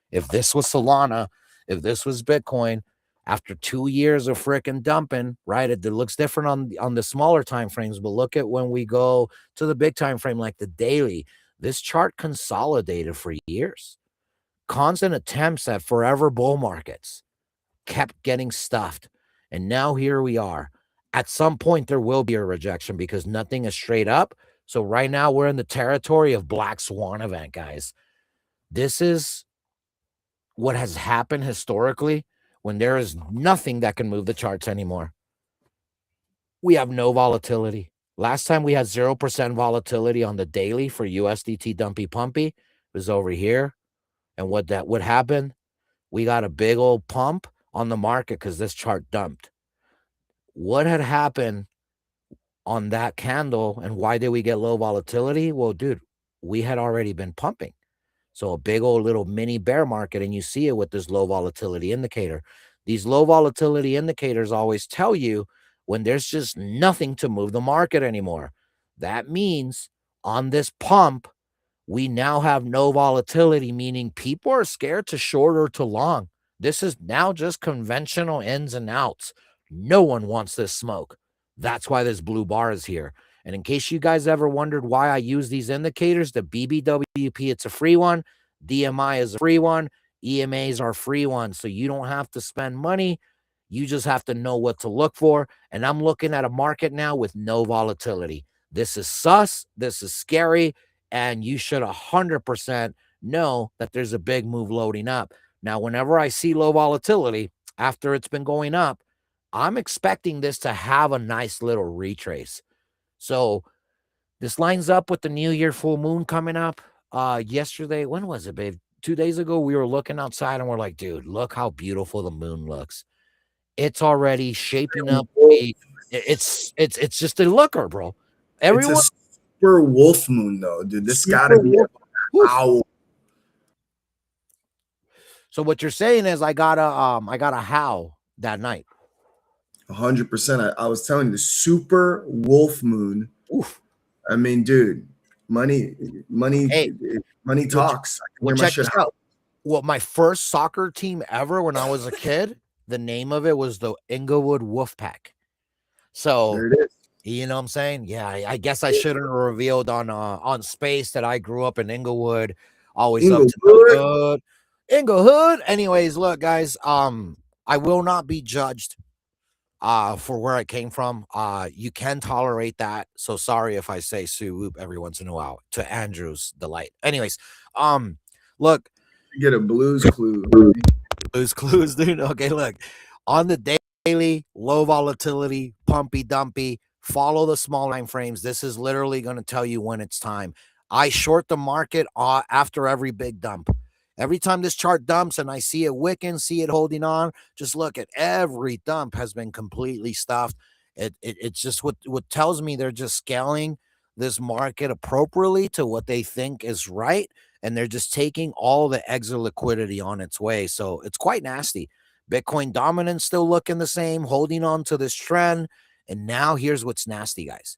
If this was Solana, if this was Bitcoin, after 2 years of freaking dumping, right? It looks different on the smaller time frames, but look at when we go to the big time frame, like the daily. This chart consolidated for years. Constant attempts at forever bull markets kept getting stuffed. And now here we are. At some point, there will be a rejection because nothing is straight up. So right now, we're in the territory of Black Swan event, guys. This is what has happened historically when there is nothing that can move the charts anymore. We have no volatility. Last time we had 0% volatility on the daily for USDT Dumpy Pumpy was over here. And what happened? We got a big old pump on the market because this chart dumped. What had happened on that candle and why did we get low volatility? Well, dude, we had already been pumping. So a big old little mini bear market, and you see it with this low volatility indicator. These low volatility indicators always tell you when there's just nothing to move the market anymore. That means on this pump, we now have no volatility, meaning people are scared to short or to long. This is now just conventional ins and outs. No one wants this smoke. That's why this blue bar is here. And in case you guys ever wondered why I use these indicators, the BBWP, it's a free one. DMI is a free one. EMAs are free ones. So you don't have to spend money. You just have to know what to look for. And I'm looking at a market now with no volatility. This is sus. This is scary. And you should 100% know that there's a big move loading up. Now, whenever I see low volatility after it's been going up, I'm expecting this to have a nice little retrace. So this lines up with the New Year full moon coming up. Yesterday, when was it, babe? 2 days ago, we were looking outside and we're like, dude, look how beautiful the moon looks. It's already shaping up. It's just a looker, bro. Everyone. It's a super wolf moon, though, dude. This gotta be an owl. So what you're saying is I got a howl that night. 100%. I was telling you, the super wolf moon. Oof. I mean, dude, money talks. Well, check this out. Well, my first soccer team ever when I was a kid, the name of it was the Inglewood Wolfpack. So there it is. You know what I'm saying? Yeah, I guess I shouldn't have revealed on space that I grew up in Inglewood. Always up to no good. Inglewood. Anyways, look, guys, I will not be judged for where I came from. You can tolerate that. So sorry if I say Sue Whoop every once in a while to Andrew's delight. Anyways, look. You get a blues clue. Blues clues, dude. Okay, look. On the daily, low volatility, pumpy dumpy. Follow the small time frames. This is literally going to tell you when it's time. I short the market after every big dump. Every time this chart dumps and I see it wicking, see it holding on, just look at every dump has been completely stuffed. It's just what tells me they're just scaling this market appropriately to what they think is right. And they're just taking all the extra liquidity on its way. So it's quite nasty. Bitcoin dominance still looking the same, holding on to this trend. And now here's what's nasty, guys.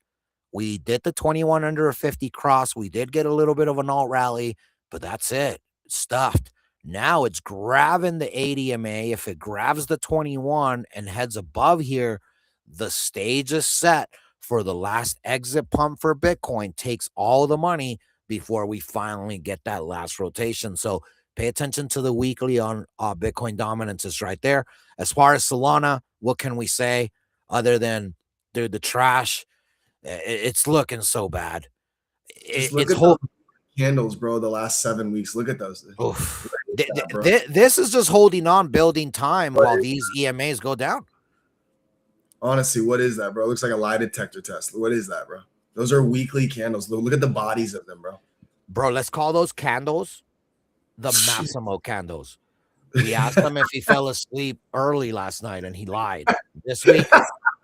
We did the 21 under a 50 cross. We did get a little bit of an alt rally, but that's it. It's stuffed. Now it's grabbing the 80 MA. If it grabs the 21 and heads above here, the stage is set for the last exit pump for Bitcoin. Takes all the money before we finally get that last rotation. So pay attention to the weekly on Bitcoin dominance is right there. As far as Solana, what can we say other than dude, the trash? It's looking so bad. Look at those candles, bro. The last 7 weeks. Look at those. This is just holding on, building time while these EMAs go down. Honestly, what is that, bro? It looks like a lie detector test. What is that, bro? Those are weekly candles. Look at the bodies of them, bro. Bro, let's call those candles the Massimo candles. We asked him if he fell asleep early last night, and he lied. This week,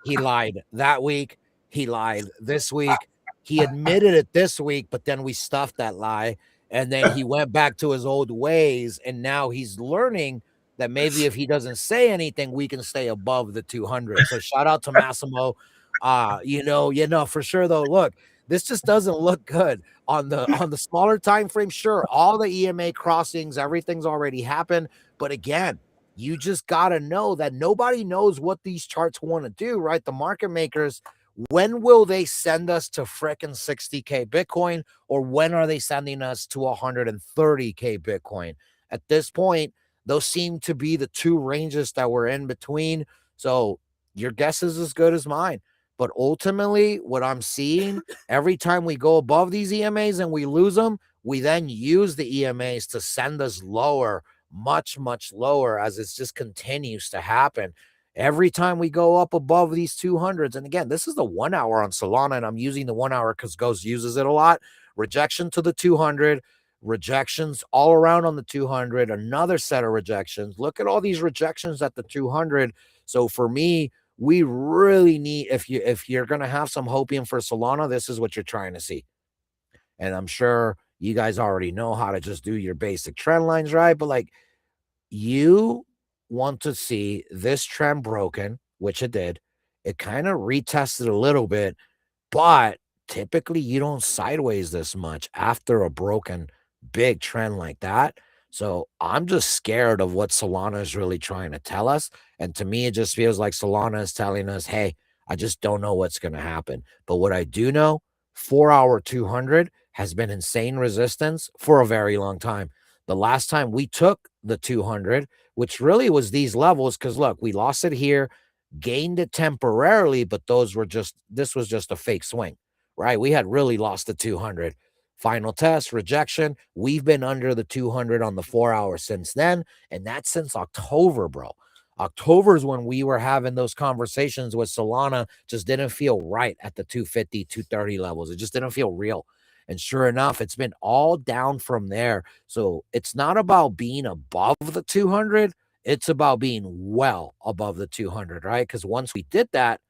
he lied. That week, he lied. This week, he admitted it this week, but then we stuffed that lie, and then he went back to his old ways, and now he's learning that maybe if he doesn't say anything, we can stay above the 200. So shout out to Massimo. For sure though. Look, this just doesn't look good on the smaller time frame. Sure, all the EMA crossings, everything's already happened. But again, you just gotta know that nobody knows what these charts want to do, right? The market makers, when will they send us to frickin' 60K Bitcoin, or when are they sending us to 130K Bitcoin? At this point, those seem to be the two ranges that we're in between. So your guess is as good as mine. But ultimately, what I'm seeing, every time we go above these EMAs and we lose them, we then use the EMAs to send us lower, much, much lower, as it just continues to happen. Every time we go up above these 200s, and again, this is the 1 hour on Solana, and I'm using the 1 hour because Ghost uses it a lot. Rejection to the 200, rejections all around on the 200, another set of rejections. Look at all these rejections at the 200. So for me, we really need, if you're going to have some hopium for Solana, this is what you're trying to see. And I'm sure you guys already know how to just do your basic trend lines, right? But like, you want to see this trend broken, which it did. It kind of retested a little bit, but typically you don't sideways this much after a broken big trend like that. So I'm just scared of what Solana is really trying to tell us. And to me, it just feels like Solana is telling us, hey, I just don't know what's going to happen. But what I do know, 4 hour 200 has been insane resistance for a very long time. The last time we took the 200, which really was these levels, because look, we lost it here, gained it temporarily, but this was just a fake swing, right? We had really lost the 200. Final test, rejection. We've been under the 200 on the 4 hour since then, and that's since October, bro. October is when we were having those conversations with Solana, just didn't feel right at the 250, 230 levels. It just didn't feel real. And sure enough, it's been all down from there. So it's not about being above the 200. It's about being well above the 200, right? Because once we did that,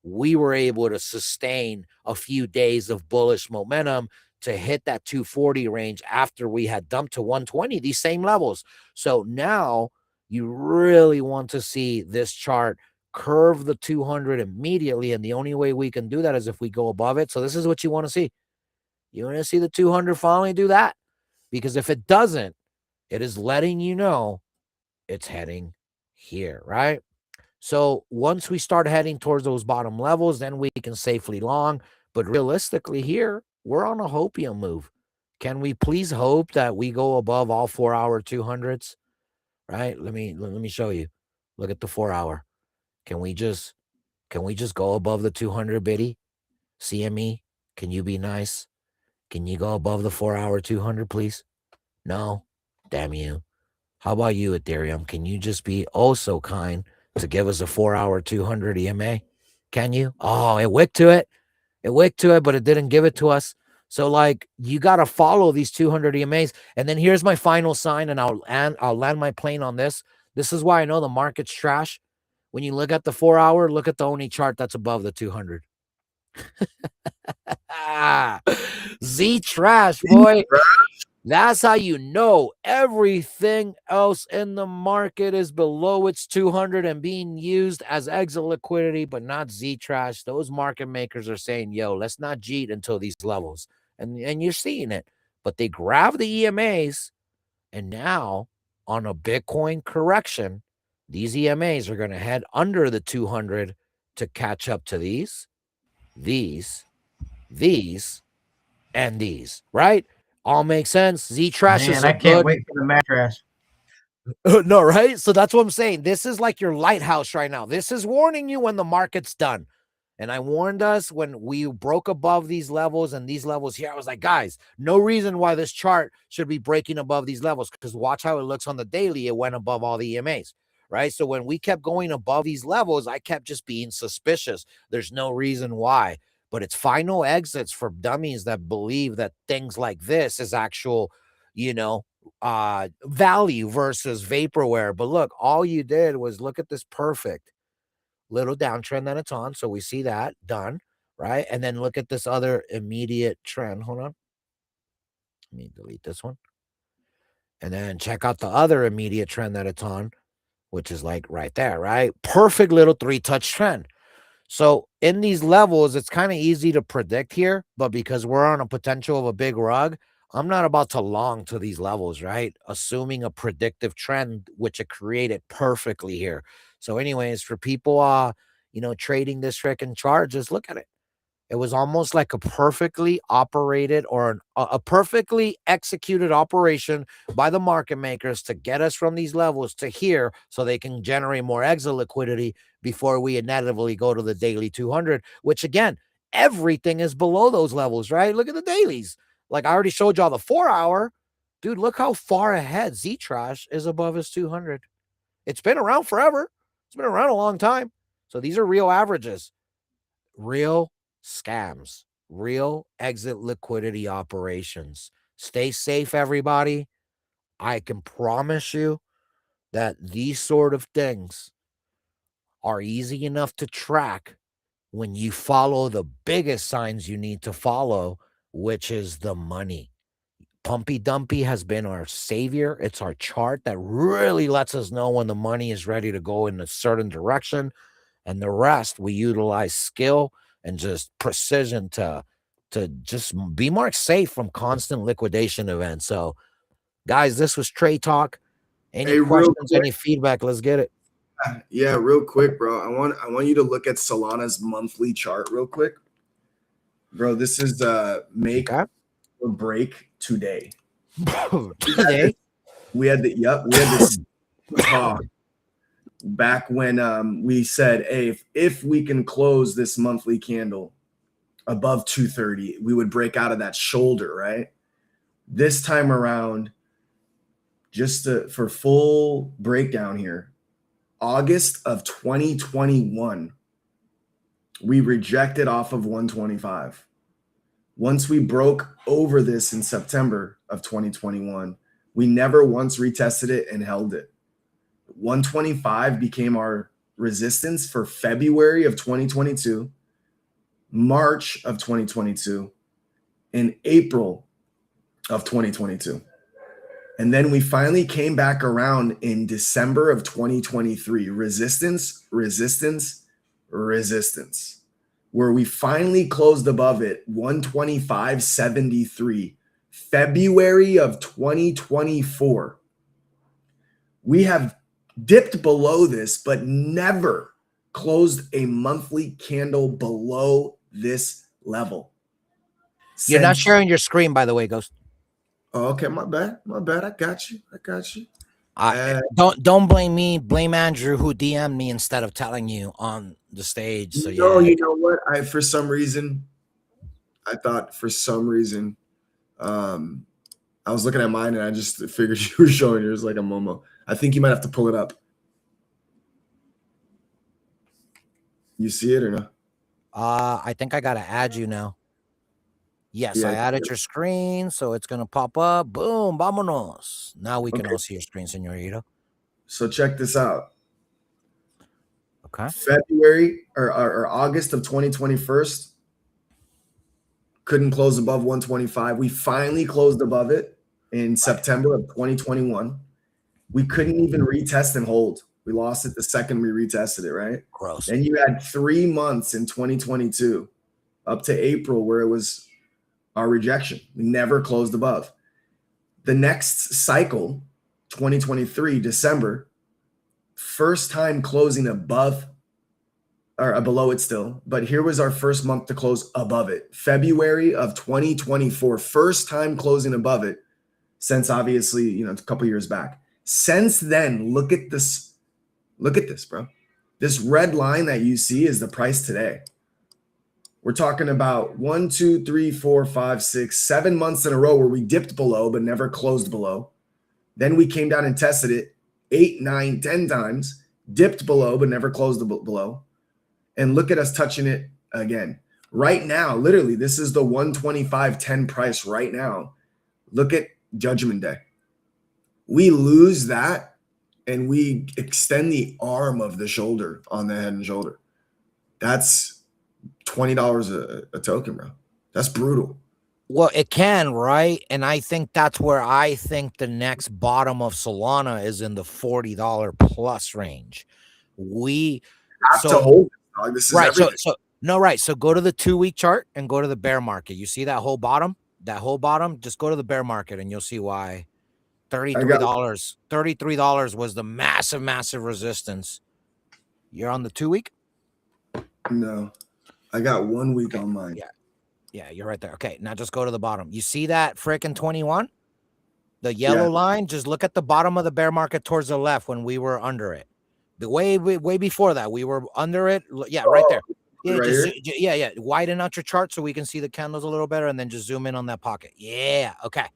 we were able to sustain a few days of bullish momentum to hit that 240 range after we had dumped to 120, these same levels. So now you really want to see this chart curve the 200 immediately. And the only way we can do that is if we go above it. So this is what you want to see. You want to see the 200 finally do that, because if it doesn't, it is letting you know it's heading here, right? So once we start heading towards those bottom levels, then we can safely long. But realistically here, we're on a hopium move. Can we please hope that we go above all 4 hour 200s, right? Let me show you. Look at the 4 hour. Can we just go above the 200, Biddy? CME, can you be nice? Can you go above the 4 hour 200, please? No? Damn you. How about you, Ethereum? Can you just be oh so kind to give us a 4 hour 200 EMA? Can you? Oh, it wicked to it. It wicked to it, but it didn't give it to us. So, like, you got to follow these 200 EMAs. And then here's my final sign, and I'll land my plane on this. This is why I know the market's trash. When you look at the 4 hour, look at the only chart that's above the 200. Z trash, boy. That's how you know everything else in the market is below its 200 and being used as exit liquidity, but not Z trash. Those market makers are saying, yo, let's not jeet until these levels. And you're seeing it. But they grab the EMAs, and now on a Bitcoin correction, these EMAs are going to head under the 200 to catch up to these, and these, right? All makes sense. Z trash is Man, a I can't good. wait for the Mac crash. No, right? So that's what I'm saying. This is like your lighthouse right now. This is warning you when the market's done. And I warned us when we broke above these levels and these levels here. I was like, guys, no reason why this chart should be breaking above these levels, because watch how it looks on the daily. It went above all the EMAs, right? So when we kept going above these levels, I kept just being suspicious. There's no reason why. But it's final exits for dummies that believe that things like this is actual, value versus vaporware. But look, all you did was look at this perfect little downtrend that it's on. So we see that done, right? And then look at this other immediate trend. Hold on. Let me delete this one. And then check out the other immediate trend that it's on, which is like right there, right? Perfect little 3-touch trend. So in these levels, it's kind of easy to predict here, but because we're on a potential of a big rug, I'm not about to long to these levels, right? Assuming a predictive trend, which it created perfectly here. So anyways, for people, trading this freaking chart, just look at it. It was almost like a perfectly operated or a perfectly executed operation by the market makers to get us from these levels to here so they can generate more exit liquidity before we inevitably go to the daily 200, which again, everything is below those levels, right? Look at the dailies. Like I already showed y'all the 4 hour. Dude, look how far ahead Z Trash is above his 200. It's been around forever. It's been around a long time. So these are real averages, real scams, real exit liquidity operations. Stay safe, everybody. I can promise you that these sort of things are easy enough to track when you follow the biggest signs you need to follow, which is the money. Pumpy Dumpy has been our savior. It's our chart that really lets us know when the money is ready to go in a certain direction. And the rest, we utilize skill and just precision to just be more safe from constant liquidation events. So, guys, this was Trade Talk. Any Hey, real questions, quick. any feedback? Let's get it. Yeah, real quick, bro. I want you to look at Solana's monthly chart real quick. Bro, this is make Okay. or break today. Today. We had this talk back when we said, hey, if we can close this monthly candle above 230, we would break out of that shoulder, right? This time around, for full breakdown here, August of 2021, we rejected off of 125. Once we broke over this in September of 2021, we never once retested it and held it. 125 became our resistance for February of 2022, March of 2022, and April of 2022. And then we finally came back around in December of 2023. Resistance, resistance, resistance. Where we finally closed above it, 125.73. February of 2024. We have dipped below this, but never closed a monthly candle below this level. You're not sharing your screen, by the way, Ghost. Oh, okay, my bad. My bad. I got you. Don't blame me. Blame Andrew, who DM'd me instead of telling you on the stage. So No, yeah. you know what? I thought for some reason, I was looking at mine and I just figured you were showing yours like a Momo. I think you might have to pull it up. You see it or no? I think I gotta add you now. Yes, Yeah, I added your screen, so it's gonna pop up. Boom, vámonos. Now we can all see your screen, señorita. So check this out. Okay. February or August of 2021 couldn't close above 125. We finally closed above it in September of 2021. We couldn't even retest and hold. We lost it the second we retested it, right? Gross. Then you had 3 months in 2022 up to April where it was our rejection. We never closed above. The next cycle, 2023, December, first time closing above or below it still, but here was our first month to close above it. February of 2024, first time closing above it since obviously, a couple years back. Since then, look at this. Look at this, bro. This red line that you see is the price today. We're talking about 1, 2, 3, 4, 5, 6, 7 months in a row where we dipped below but never closed below. Then we came down and tested it 8, 9, 10 times, dipped below but never closed below. And look at us touching it again. Right now, literally, this is the 125.10 price right now. Look at Judgment Day. We lose that and we extend the arm of the shoulder on the head and shoulder. That's $20 a token, bro. That's brutal. Well, it can, right? And I think that's where I think the next bottom of Solana is in the $40 plus range. We have to hold it, dog. This is right. everything. So go to the 2-week chart and go to the bear market. You see that whole bottom? That whole bottom? Just go to the bear market and you'll see why. $33 was the massive resistance. You're on the 2-week? No, I got 1 week on mine. Yeah, you're right there. Okay, now just go to the bottom. You see that frickin' 21? The yellow line? Just look at the bottom of the bear market towards the left when we were under it. The way before that, we were under it. Yeah, right there. Yeah, right widen out your chart so we can see the candles a little better, and then just zoom in on that pocket. Yeah, okay.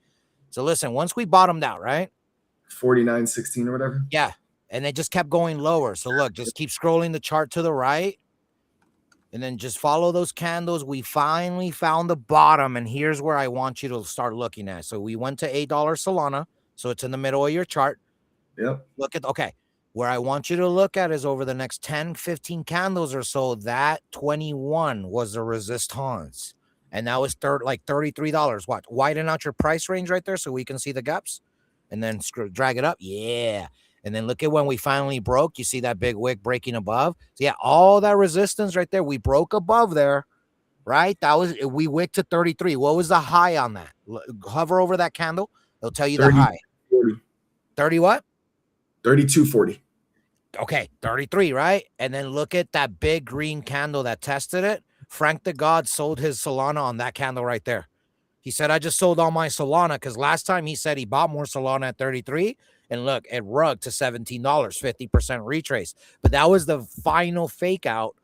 So listen, once we bottomed out, right? 49.16 or whatever. Yeah, and it just kept going lower. So look, just keep scrolling the chart to the right, and then just follow those candles. We finally found the bottom, and here's where I want you to start looking at. So we went to $8 Solana, so it's in the middle of your chart. Yep. Look at, okay, where I want you to look at is over the next 10, 15 candles or so, that 21 was the resistance. And that was like $33. Watch, widen out your price range right there so we can see the gaps, and then drag it up. Yeah. And then look at when we finally broke. You see that big wick breaking above? So yeah, all that resistance right there, we broke above there, right? That was, we wicked to 33. What was the high on that? Hover over that candle. It'll tell you the high. 40. 30 what? 32.40. Okay, 33, right? And then look at that big green candle that tested it. Frank the God sold his Solana on that candle right there. He said, I just sold all my Solana because last time he said he bought more Solana at 33. And look, it rugged to $17, 50% retrace. But that was the final fake out.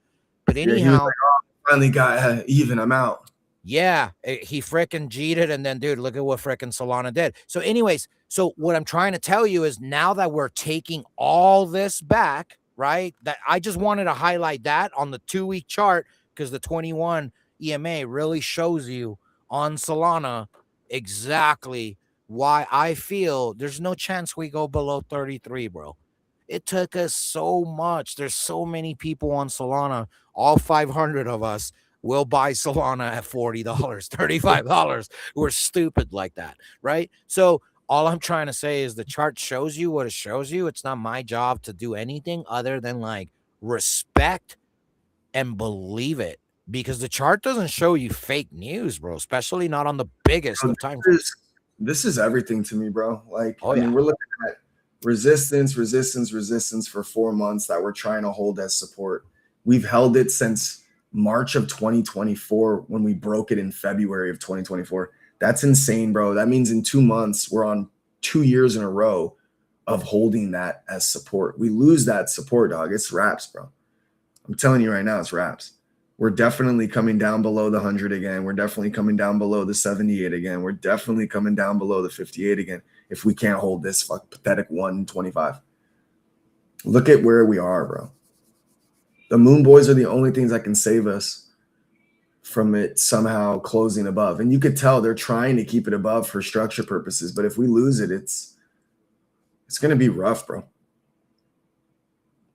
But anyhow, he was like, oh, finally got even. I'm out. Yeah, he fricking cheated, and then, dude, look at what fricking Solana did. So anyways, so what I'm trying to tell you is now that we're taking all this back, right, that I just wanted to highlight that on the 2-week chart because the 21 EMA really shows you on Solana exactly why I feel there's no chance we go below 33, bro. It took us so much. There's so many people on Solana, all 500 of us will buy Solana at $40, $35. We're stupid like that, right? So all I'm trying to say is the chart shows you what it shows you. It's not my job to do anything other than like respect and believe it, because the chart doesn't show you fake news, bro, especially not on the biggest of time frames. This is everything to me, bro. Like, Oh, I mean, yeah. we're looking at resistance for 4 months that we're trying to hold as support. We've held it since March of 2024 when we broke it in February of 2024. That's insane, bro. That means in 2 months, we're on 2 years in a row of holding that as support. We lose that support, dog. It's wraps, bro. I'm telling you right now, it's wraps. We're definitely coming down below the 100 again. We're definitely coming down below the 78 again. We're definitely coming down below the 58 again if we can't hold this pathetic 125. Look at where we are, bro. The Moon Boys are the only things that can save us from it somehow closing above. And you could tell they're trying to keep it above for structure purposes. But if we lose it, it's going to be rough, bro.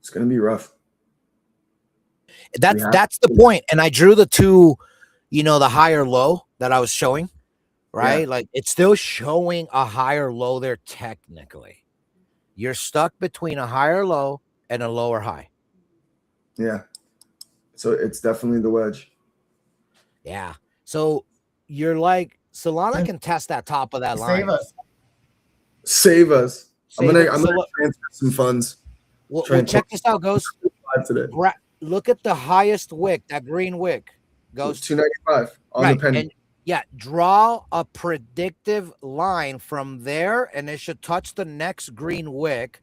It's going to be rough. That's the point. And I drew the two, the higher low that I was showing, right? Yeah. Like it's still showing a higher low there technically. You're stuck between a higher low and a lower high. Yeah. So it's definitely the wedge. Yeah. So you're like, Solana can test that top of that line. Save us. I'm gonna transfer some funds. Well, check this out, Ghost. Look at the highest wick, that green wick. Goes 295 on the penny. And yeah, draw a predictive line from there, and it should touch the next green wick.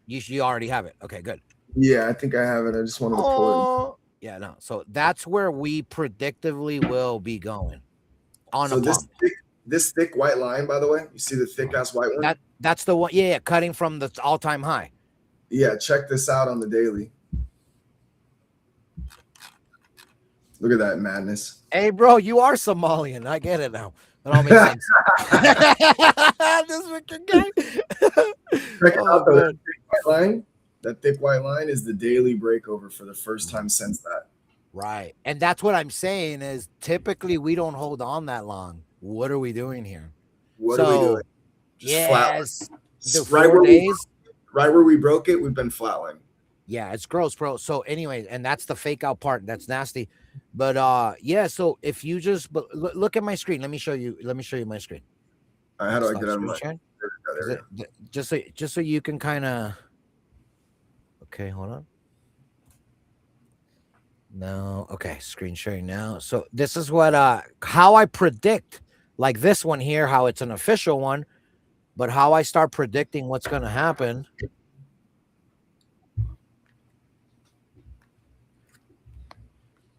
You already have it. Okay, good. Yeah, I think I have it. I just wanted to pull it. Yeah, no. So that's where we predictively will be going on a pump. This thick white line, by the way, you see the thick ass white one? That's the one. Yeah, cutting from the all-time high. Yeah, check this out on the daily. Look at that madness. Hey, bro, you are Somalian. I get it now. That all makes sense. This freaking guy. Check out the thick white line. That thick white line is the daily breakover for the first time since that. Right. And that's what I'm saying is typically we don't hold on that long. What are we doing here? What are we doing? Yes. The 4 days. Right where we broke it, we've been flatlining. Yeah, it's gross, bro. So anyway, and that's the fake out part. That's nasty. But yeah, so if you just look at my screen, let me show you my screen. How do I get on my screen? Just so you can kind of. Okay, hold on. No, okay, screen sharing now. So this is what how I predict, like this one here, how it's an official one, but how I start predicting what's going to happen.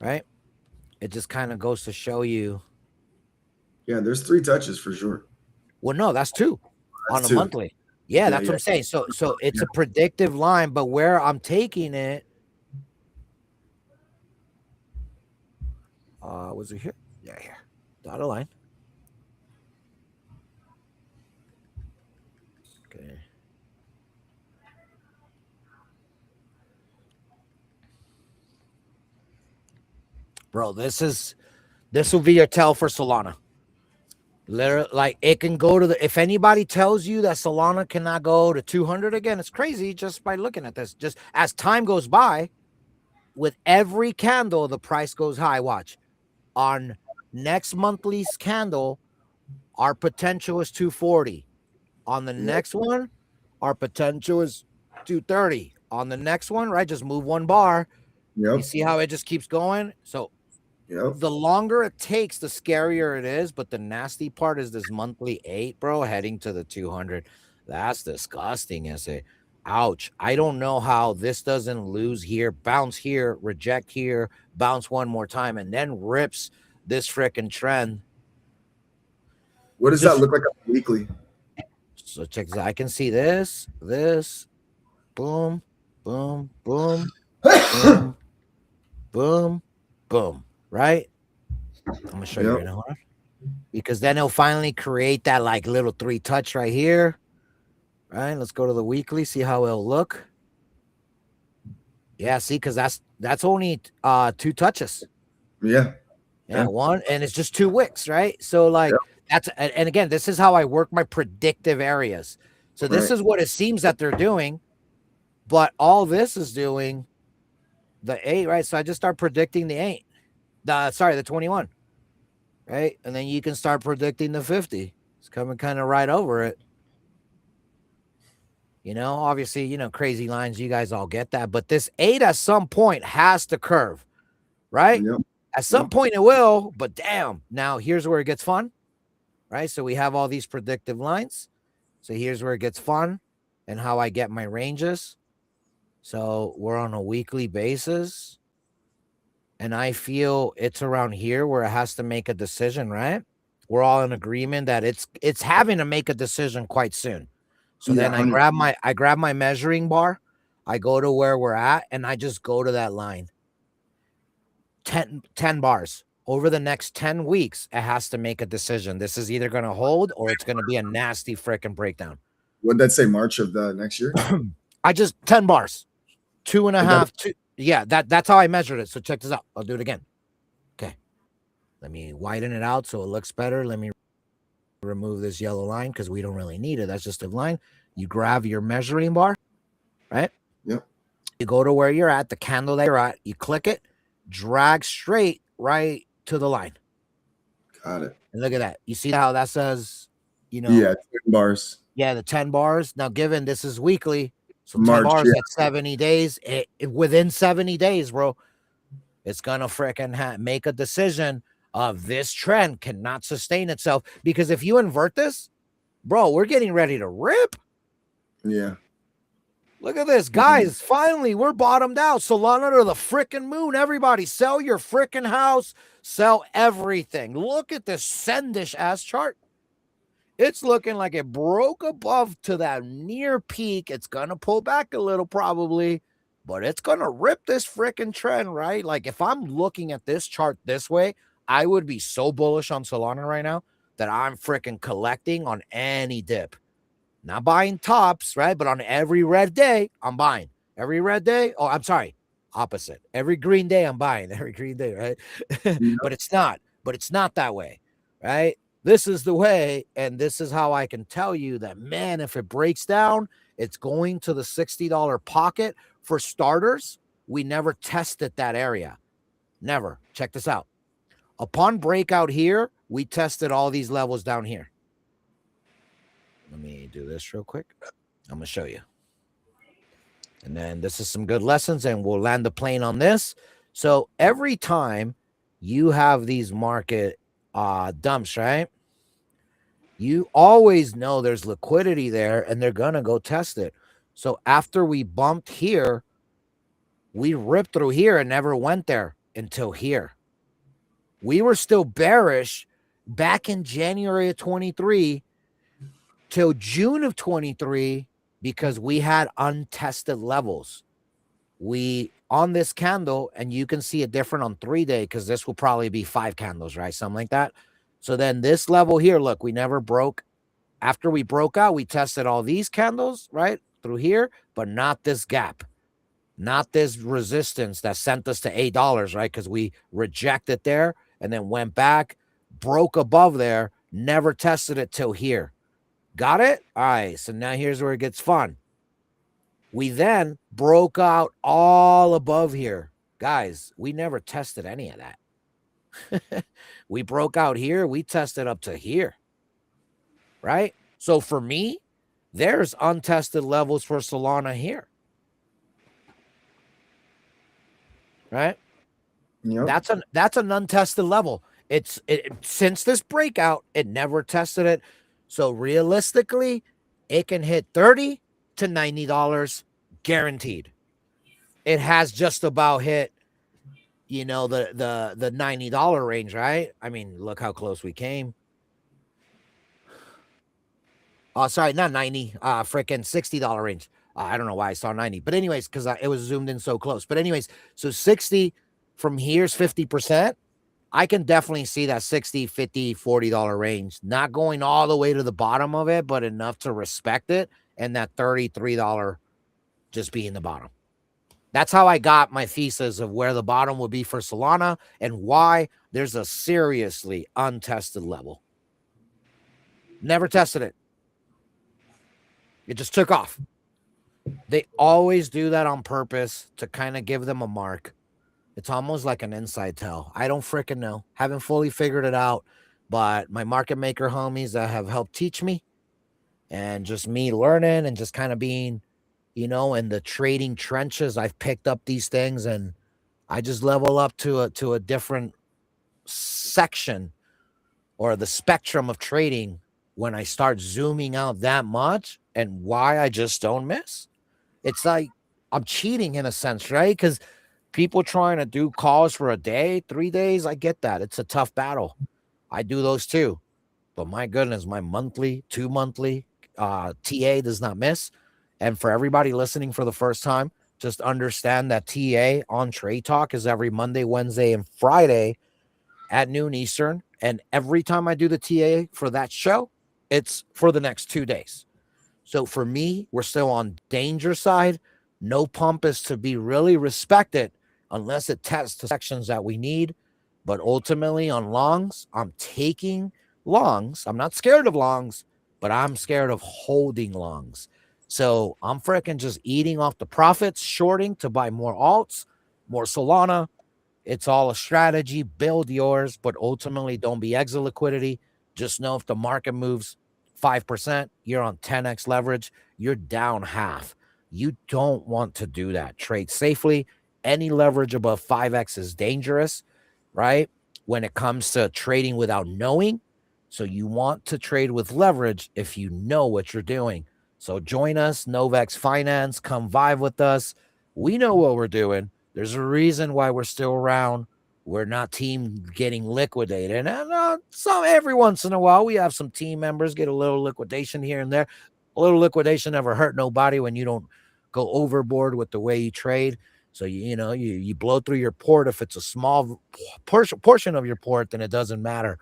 Right? It just kind of goes to show you. Yeah, there's 3 touches for sure. Well, no, that's 2 on a monthly. Yeah, that's what I'm saying. So it's a predictive line, but where I'm taking it, was it here? Yeah, here. Dotted line. Okay. Bro, this will be your tell for Solana. Literally, like it can go to the. If anybody tells you that Solana cannot go to 200 again, it's crazy just by looking at this. Just as time goes by, with every candle, the price goes high. Watch on next monthly's candle, our potential is 240. On the next one, our potential is 230. On the next one, right? Just move one bar. You see how it just keeps going? So the longer it takes, the scarier it is. But the nasty part is this monthly 8, bro, heading to the 200. That's disgusting. I say, ouch. I don't know how this doesn't lose here, bounce here, reject here, bounce one more time, and then rips this freaking trend. What does that look like on weekly? So check this out. I can see this, boom, boom, boom, boom, boom, boom, right? I'm gonna show you right now, because then it'll finally create that like little 3 touch right here, right? Let's go to the weekly, see how it'll look. Yeah, see, because that's only 2 touches. Yeah, one, and it's just 2 wicks, right? So like that's, and again, this is how I work my predictive areas. So this is what it seems that they're doing, but all this is doing the 8, right? So I just start predicting the 8, the 21, right? And then you can start predicting the 50. It's coming kind of right over it. Obviously, crazy lines, you guys all get that, but this 8 at some point has to curve, right? At some point it will, but damn. Now here's where it gets fun, right? So we have all these predictive lines. So here's where it gets fun and how I get my ranges. So we're on a weekly basis, and I feel it's around here where it has to make a decision, right? We're all in agreement that it's having to make a decision quite soon. So then I grab my measuring bar, I go to where we're at, and I just go to that line. 10 bars. Over the next 10 weeks, it has to make a decision. This is either going to hold or it's going to be a nasty freaking breakdown. Would that say March of the next year? I just 10 bars. 2.5. 2. Yeah, that's how I measured it. So check this out. I'll do it again. Okay. Let me widen it out so it looks better. Let me remove this yellow line because we don't really need it. That's just a line. You grab your measuring bar, right? Yep. You go to where you're at, the candle that you're at, you click it, drag straight right to the line. Got it. And look at that. You see how that says, Yeah, 10 bars. Yeah, the 10 bars. Now, given this is weekly, so 10 bars at 70 days. Within 70 days, bro, it's going to freaking make a decision of this trend cannot sustain itself. Because if you invert this, bro, we're getting ready to rip. Yeah. Look at this, guys. Finally, we're bottomed out. Solana to the freaking moon. Everybody, sell your freaking house. Sell everything. Look at this sendish ass chart. It's looking like it broke above to that near peak. It's going to pull back a little probably, but it's going to rip this freaking trend, right? Like if I'm looking at this chart this way, I would be so bullish on Solana right now that I'm freaking collecting on any dip. Not buying tops, right? But on every red day, I'm buying. Every red day, oh, I'm sorry, opposite. Every green day, I'm buying. Every green day, right? But it's not that way, right? This is the way, and this is how I can tell you that, man, if it breaks down, it's going to the $60 pocket. For starters, we never tested that area. Never. Check this out. Upon breakout here, we tested all these levels down here. Let me do this real quick. I'm going to show you. And then this is some good lessons, and we'll land the plane on this. So every time you have these market dumps, right? You always know there's liquidity there, and they're going to go test it. So after we bumped here, we ripped through here and never went there until here. We were still bearish back in January of 23. till June of 23 because we had untested levels. We on this candle, and you can see it different on 3-day because this will probably be 5 candles, right? Something like that. So then this level here, look, we never broke. After we broke out, we tested all these candles, right, through here, but not this gap, not this resistance that sent us to $8, right? Because we rejected there and then went back, broke above there, never tested it till here. Got it? All right. So now here's where it gets fun. We then broke out all above here. Guys, we never tested any of that. We broke out here. We tested up to here. Right? So for me, there's untested levels for Solana here. Right? Yep. That's an untested level. Since this breakout, it never tested it. So realistically, it can hit $30 to $90 guaranteed. It has just about hit, the $90 range, right? I mean, look how close we came. Oh, sorry, not 90, freaking $60 range. I don't know why I saw 90, but anyways, because it was zoomed in so close. But anyways, so 60 from here's 50%. I can definitely see that 60, 50, $40 range, not going all the way to the bottom of it, but enough to respect it. And that $33 just being the bottom. That's how I got my thesis of where the bottom would be for Solana and why there's a seriously untested level. Never tested it. It just took off. They always do that on purpose to kind of give them a mark. It's almost like an inside tell. I don't freaking know. Haven't fully figured it out, but my market maker homies that have helped teach me and just me learning and just kind of being, in the trading trenches, I've picked up these things and I just level up to a different section or the spectrum of trading when I start zooming out that much, and why I just don't miss. It's like I'm cheating in a sense, right? Because people trying to do calls for a day, 3 days, I get that. It's a tough battle. I do those too. But my goodness, my monthly, 2 monthly TA does not miss. And for everybody listening for the first time, just understand that TA on Trade Talk is every Monday, Wednesday, and Friday at noon Eastern. And every time I do the TA for that show, it's for the next 2 days. So for me, we're still on danger side. No pump is to be really respected unless it tests the sections that we need. But ultimately on longs, I'm taking longs. I'm not scared of longs, but I'm scared of holding longs. So I'm freaking just eating off the profits, shorting to buy more alts, more Solana. It's all a strategy. Build yours, but ultimately don't be exit liquidity. Just know if the market moves 5%, you're on 10x leverage, you're down half. You don't want to do that. Trade safely. Any leverage above 5x is dangerous, right? When it comes to trading without knowing. So you want to trade with leverage if you know what you're doing. So join us, Novex Finance. Come vibe with us. We know what we're doing. There's a reason why we're still around. We're not team getting liquidated. And every once in a while, we have some team members get a little liquidation here and there. A little liquidation never hurt nobody when you don't go overboard with the way you trade. So, you blow through your port. If it's a small portion of your port, then it doesn't matter.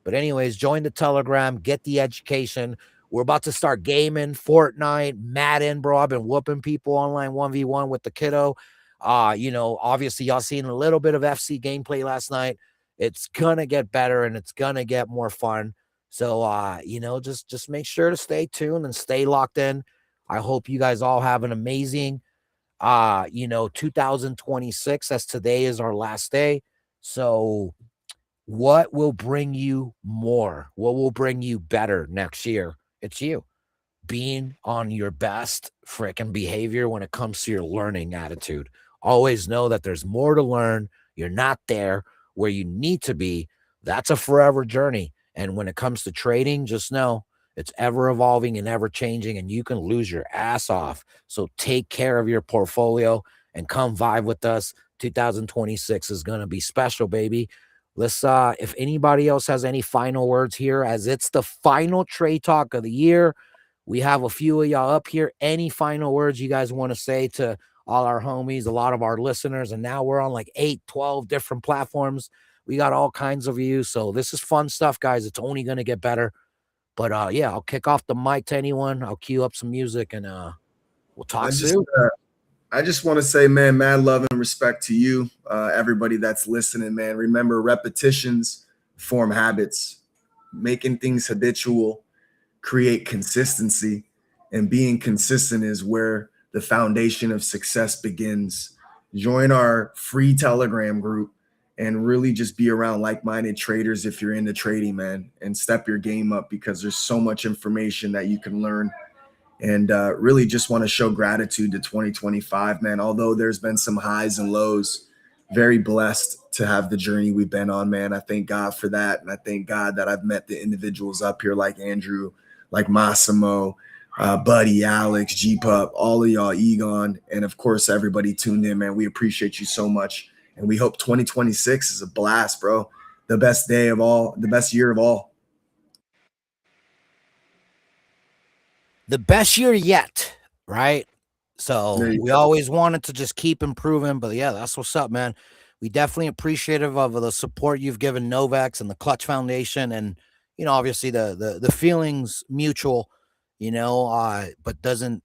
But anyways, join the Telegram, get the education. We're about to start gaming Fortnite, Madden, bro. I've been whooping people online 1v1 with the kiddo. Obviously y'all seen a little bit of FC gameplay last night. It's gonna get better and it's gonna get more fun. So just make sure to stay tuned and stay locked in. I hope you guys all have an amazing 2026, as today is our last day. So what will bring you more? What will bring you better next year? It's you being on your best freaking behavior when it comes to your learning attitude. Always know that there's more to learn. You're not there where you need to be. That's a forever journey. And when it comes to trading, just know it's ever evolving and ever changing, and you can lose your ass off. So take care of your portfolio and come vibe with us. 2026 is going to be special, baby. Let's if anybody else has any final words here, as it's the final trade talk of the year. We have a few of y'all up here. Any final words you guys want to say to all our homies, a lot of our listeners? And now we're on like 8, 12 different platforms. We got all kinds of views. So this is fun stuff, guys. It's only going to get better. But yeah, I'll kick off the mic to anyone. I'll cue up some music and we'll talk soon. I just want to say, man, mad love and respect to you, everybody that's listening, man. Remember, repetitions form habits. Making things habitual create consistency, and being consistent is where the foundation of success begins. Join our free Telegram group and really just be around like-minded traders if you're into trading, man, and step your game up, because there's so much information that you can learn. And really just want to show gratitude to 2025, man. Although there's been some highs and lows, very blessed to have the journey we've been on, man. I thank God for that. And I thank God that I've met the individuals up here like Andrew, like Massimo, Buddy, Alex, G-Pup, all of y'all, Egon, and of course, everybody tuned in, man. We appreciate you so much. And we hope 2026 is a blast, bro. The best day of all, the best year of all. The best year yet, right? So we always wanted to just keep improving, but yeah, that's what's up, man. We definitely appreciative of the support you've given Novex and the Clutch Foundation, and you know, obviously the feelings mutual, you know, but doesn't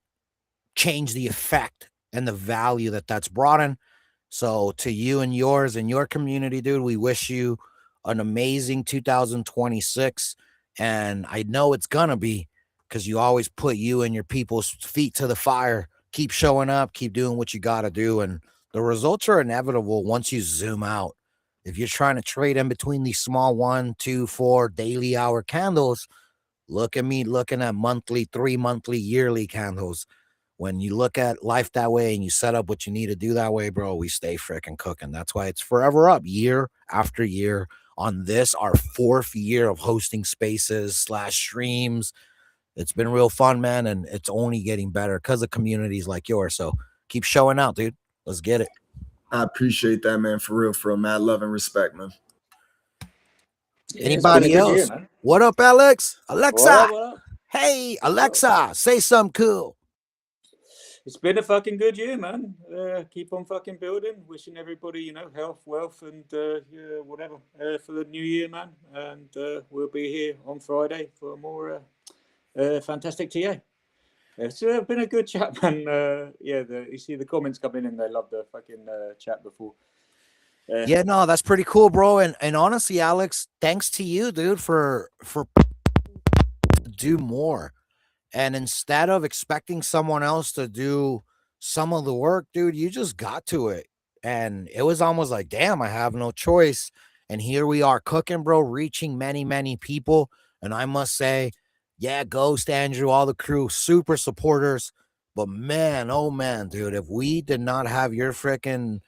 change the effect and the value that that's brought in. So to you and yours and your community, dude, we wish you an amazing 2026, and I know it's gonna be, because you always put you and your people's feet to the fire. Keep showing up, keep doing what you got to do. And the results are inevitable once you zoom out. If you're trying to trade in between these small 1, 2, 4 daily hour candles, look at me looking at monthly, 3 monthly, yearly candles. When you look at life that way and you set up what you need to do that way, bro, we stay freaking cooking. That's why it's forever up year after year on this, our 4th year of hosting spaces / streams. It's been real fun, man, and it's only getting better because of communities like yours. So keep showing out, dude. Let's get it. I appreciate that, man. For real, mad love and respect, man. Yeah, anybody else? Year, what up, Alex? Alexa. What up? Hey, Alexa, say something cool. It's been a fucking good year, man. Keep on fucking building. Wishing everybody, you know, health, wealth, and whatever for the new year, man. And we'll be here on Friday for more fantastic TA. It's been a good chat, man. You see the comments come in and they love the fucking chat before. Yeah, no, that's pretty cool, bro. And honestly, Alex, thanks to you, dude, for do more. And instead of expecting someone else to do some of the work, dude, you just got to it. And it was almost like, damn, I have no choice. And here we are cooking, bro, reaching many, many people. And I must say, yeah, Ghost, Andrew, all the crew, super supporters. But man, oh man, dude, if we did not have your freaking,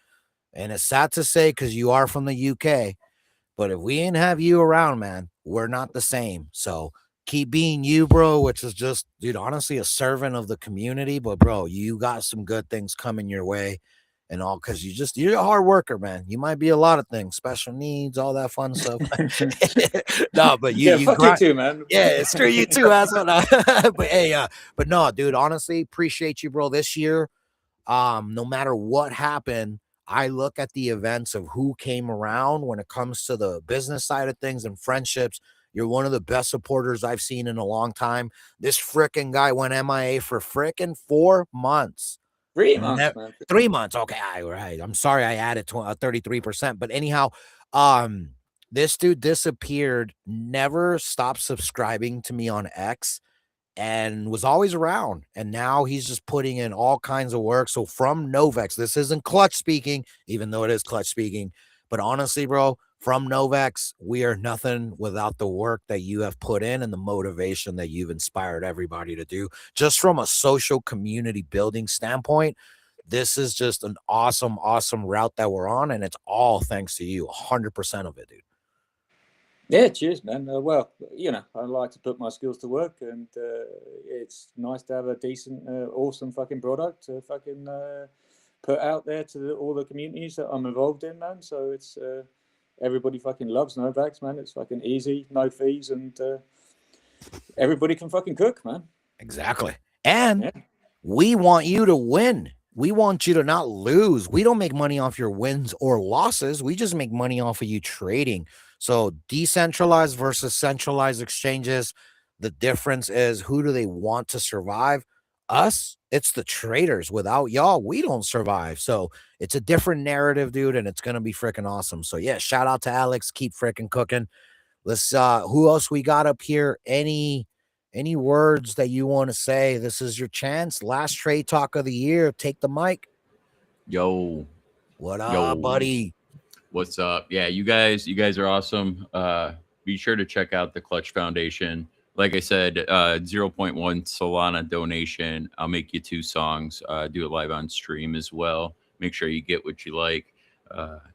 and it's sad to say because you are from the UK, but if we didn't have you around, man, we're not the same. So keep being you, bro, which is just, dude, honestly, a servant of the community. But, bro, you got some good things coming your way and all, because you're a hard worker, man. You might be a lot of things, special needs, all that fun stuff. No, but you fuck you too, man. Yeah, screw you too, asshole. But hey, but no, dude, honestly, appreciate you, bro. This year, no matter what happened, I look at the events of who came around when it comes to the business side of things and friendships. You're one of the best supporters I've seen in a long time. This freaking guy went MIA for freaking 4 months. 3 months, man. 3 months. Okay, right. I'm sorry I added 33%. But anyhow, this dude disappeared, never stopped subscribing to me on X, and was always around. And now he's just putting in all kinds of work. So from Novex, this isn't Clutch speaking, even though it is Clutch speaking. But honestly, bro, from Novex, we are nothing without the work that you have put in and the motivation that you've inspired everybody to do. Just from a social community building standpoint, this is just an awesome, awesome route that we're on. And it's all thanks to you, 100% of it, dude. Yeah, cheers, man. Well, you know, I like to put my skills to work, and it's nice to have a decent, awesome fucking product to fucking put out there to all the communities that I'm involved in, man. So it's everybody fucking loves Novex, man. It's fucking easy, no fees, and everybody can fucking cook, man. Exactly. And Yeah. we want you to win. We want you to not lose. We don't make money off your wins or losses. We just make money off of you trading. So decentralized versus centralized exchanges, the difference is who do they want to survive? Us, it's the traders. Without y'all, we don't survive. So it's a different narrative, dude, and it's gonna be freaking awesome. So yeah, shout out to Alex. Keep freaking cooking. Let's who else we got up here? Any words that you want to say? This is your chance. Last trade talk of the year. Take the mic. Yo, What yo, up, buddy? what's up? Yeah, you guys are awesome. Be sure to check out the Clutch Foundation. Like I said, 0.1 Solana donation. I'll make you 2 songs. Do it live on stream as well. Make sure you get what you like.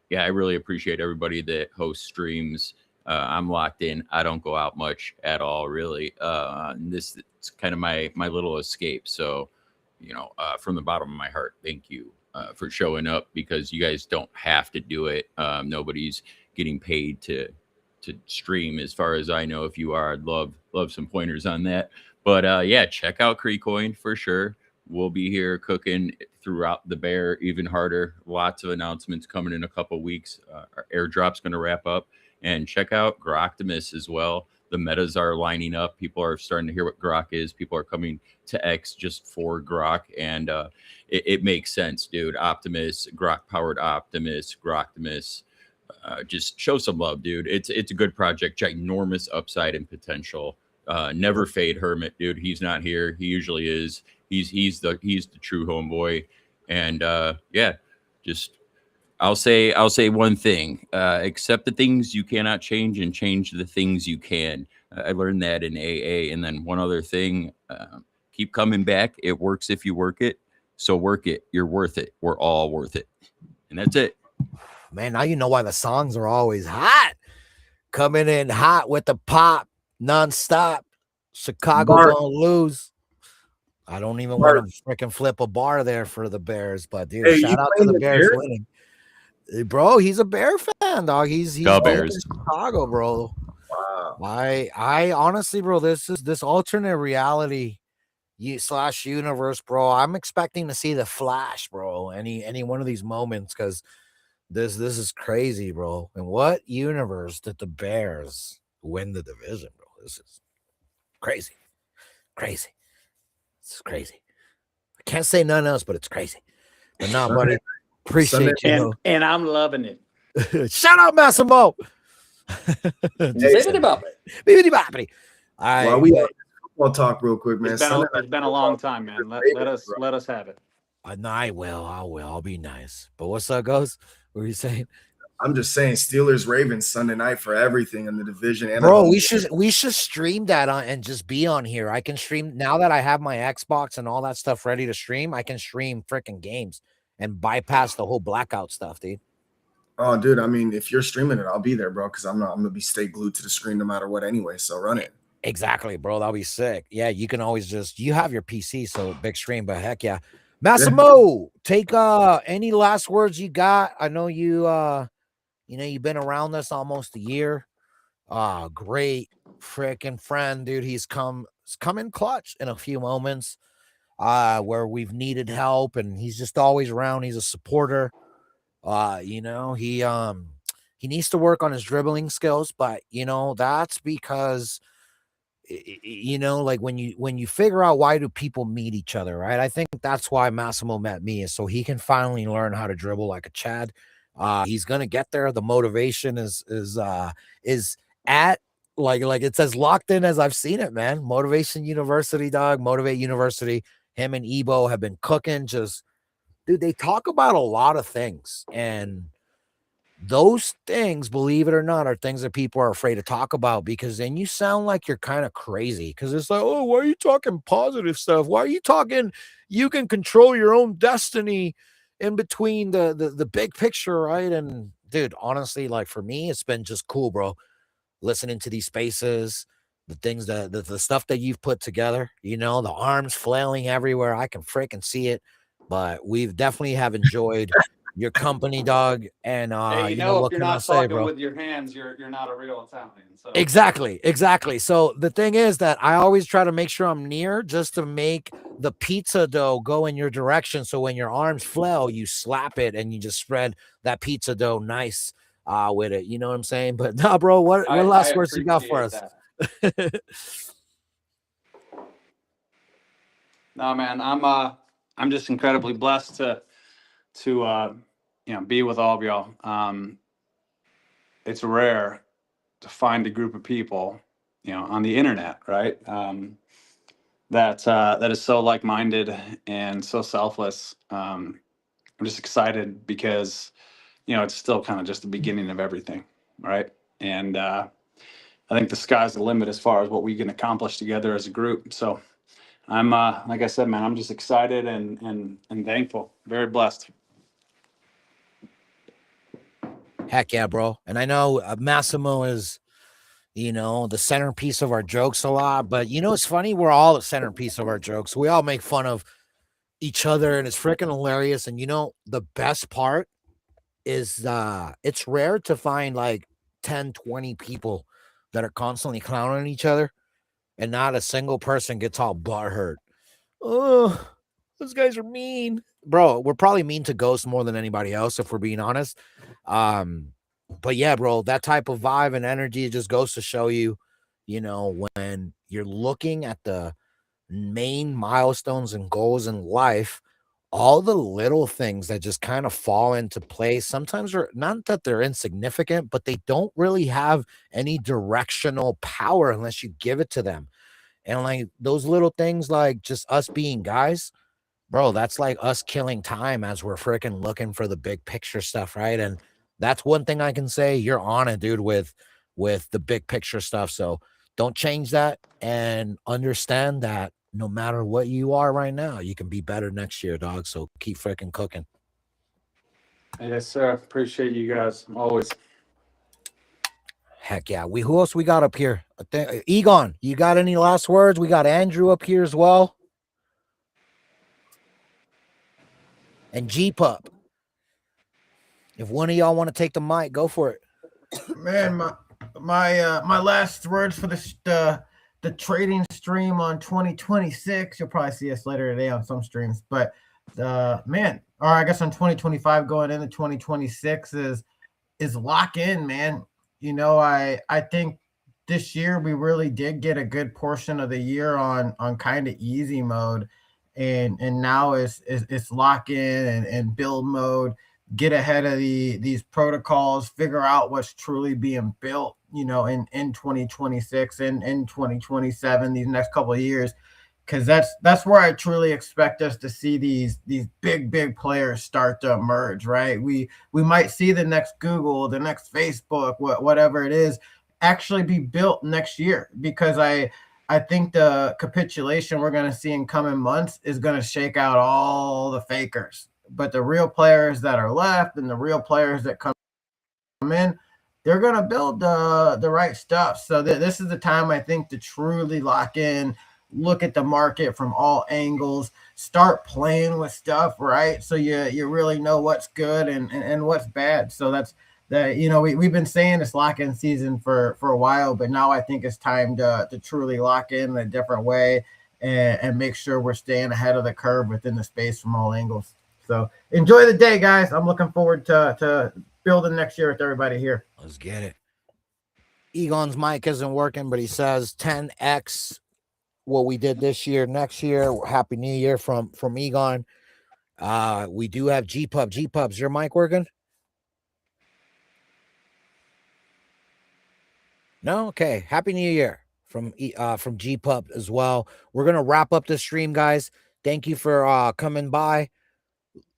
Yeah, I really appreciate everybody that hosts streams. I'm locked in. I don't go out much at all, really. This is kind of my little escape. So, from the bottom of my heart, thank you for showing up, because you guys don't have to do it. Nobody's getting paid to stream, as far as I know. If you are, I'd love some pointers on that. But yeah, check out Creecoin for sure. We'll be here cooking throughout the bear even harder. Lots of announcements coming in a couple weeks. Our airdrop's going to wrap up. And check out Groktimus as well. The metas are lining up. People are starting to hear what Grok is. People are coming to X just for Grok. And it makes sense, dude. Optimus, Grok powered Optimus, Groktimus. Just show some love, dude. It's a good project. Ginormous upside and potential. Never fade Hermit, dude. He's not here. He usually is. He's the true homeboy. And yeah, just I'll say one thing. Accept the things you cannot change and change the things you can. I learned that in AA. And then one other thing, keep coming back. It works if you work it. So work it. You're worth it. We're all worth it. And that's it. Man, now you know why the songs are always hot. Coming in hot with the pop, nonstop. Chicago Mark. gonna lose. I don't even want to freaking flip a bar there for the Bears, but dude, Hey, shout you out to playing the the Bears Bears? winning. Bro, he's a Bear fan, dog. He's Go big Bears. in Chicago, bro. Wow. I honestly, bro, this alternate reality slash universe, bro. I'm expecting to see the Flash, bro. Any one of these moments, because this is crazy, bro. In what universe did the Bears win the division, bro? This is crazy, crazy. It's crazy. I can't say nothing else, but it's crazy. But no, buddy, appreciate you. And I'm loving it. Shout out Massimo. Bibbidi bobbidi. Bibbidi bobbidi. All right, While we football talk real quick, man. It's been a long time, man. Let us have it. No, I will. I'll be nice. But what's up, Ghost? What were you saying? I'm just saying, Steelers Ravens Sunday night for everything in the division. And bro, we should stream that on and just be on here. I can stream now that I have my Xbox and all that stuff ready to stream. I can stream freaking games and bypass the whole blackout stuff, dude. Oh, dude, I mean, if you're streaming it, I'll be there, bro, because I'm gonna be stay glued to the screen no matter what anyway. So run it. Exactly, bro. That'll be sick. Yeah, you can always you have your PC, so big stream, but heck yeah. Massimo, take any last words you got. I know you've been around us almost a year. Great freaking friend, dude. He's come in clutch in a few moments where we've needed help, and he's just always around. He's a supporter. He needs to work on his dribbling skills, but that's because like when you figure out why do people meet each other, right? I think that's why Massimo met me, is so he can finally learn how to dribble like a Chad. He's gonna get there. The motivation is at like it's as locked in as I've seen it, man. Motivation University, dog. Motivate University. Him and Ebo have been cooking. Just dude, they talk about a lot of things, and those things, believe it or not, are things that people are afraid to talk about, because then you sound like you're kind of crazy. Because it's like, oh, why are you talking positive stuff? Why are you talking you can control your own destiny in between the big picture, right? And dude, honestly, like for me, it's been just cool, bro. Listening to these spaces, the things that the stuff that you've put together, the arms flailing everywhere. I can freaking see it. But we've definitely have enjoyed your company, dog. And Hey, you you know, know, if what you're can I not say, talking bro? with your hands, you're not a real Italian. So Exactly, exactly. So the thing is that I always try to make sure I'm near just to make the pizza dough go in your direction. So when your arms flail, you slap it and you just spread that pizza dough nice with it. You know what I'm saying? But nah, bro, what I last words you got for appreciate us? that. No, man, I'm just incredibly blessed to you know, be with all of y'all. It's rare to find a group of people, you know, on the internet, right? That is so like-minded and so selfless. I'm just excited because, you know, it's still kind of just the beginning of everything, right? And I think the sky's the limit as far as what we can accomplish together as a group. So I'm like I said, man, I'm just excited and thankful, very blessed. Heck yeah, bro. And I know Massimo is, you know, the centerpiece of our jokes a lot, but you know, it's funny. We're all the centerpiece of our jokes. We all make fun of each other and it's freaking hilarious. And you know, the best part is it's rare to find like 10, 20 people that are constantly clowning each other and not a single person gets all butthurt. Oh, those guys are mean. Bro, we're probably mean to Ghost more than anybody else, if we're being honest. Um, but yeah, bro, that type of vibe and energy just goes to show you, you know, when you're looking at the main milestones and goals in life, all the little things that just kind of fall into place sometimes are not that they're insignificant, but they don't really have any directional power unless you give it to them. And like those little things, like just us being guys, bro, that's like us killing time as we're freaking looking for the big picture stuff, right? And that's one thing I can say. You're on it, dude, with the big picture stuff. So don't change that and understand that no matter what you are right now, you can be better next year, dog. So keep freaking cooking. Yes, sir. Appreciate you guys always. Heck yeah. Who else we got up here? Egon, you got any last words? We got Andrew up here as well. And G Pup. If one of y'all want to take the mic, go for it. Man, my last words for the trading stream on 2026. You'll probably see us later today on some streams, but man, or I guess on 2025 going into 2026 is lock in, man. You know, I think this year we really did get a good portion of the year on kind of easy mode, and now it's lock in and build mode. Get ahead of these protocols, figure out what's truly being built, you know, in 2026 and in 2027, these next couple of years, because that's where I truly expect us to see these big players start to emerge. Right, we might see the next Google, the next Facebook, whatever it is, actually be built next year, because I think the capitulation we're going to see in coming months is going to shake out all the fakers. But the real players that are left and the real players that come in, they're going to build the right stuff. So this is the time, I think, to truly lock in, look at the market from all angles, start playing with stuff, right? So you really know what's good and what's bad. So that's that, you know, we've been saying it's lock-in season for a while, but now I think it's time to truly lock in a different way and make sure we're staying ahead of the curve within the space from all angles. So enjoy the day, guys. I'm looking forward to building next year with everybody here. Let's get it. Egon's mic isn't working, but he says 10x what we did this year, next year. Happy New Year from Egon. We do have G Pub. G Pub's your mic working? No? Okay. Happy New Year from G Pub as well. We're gonna wrap up this stream, guys. Thank you for coming by.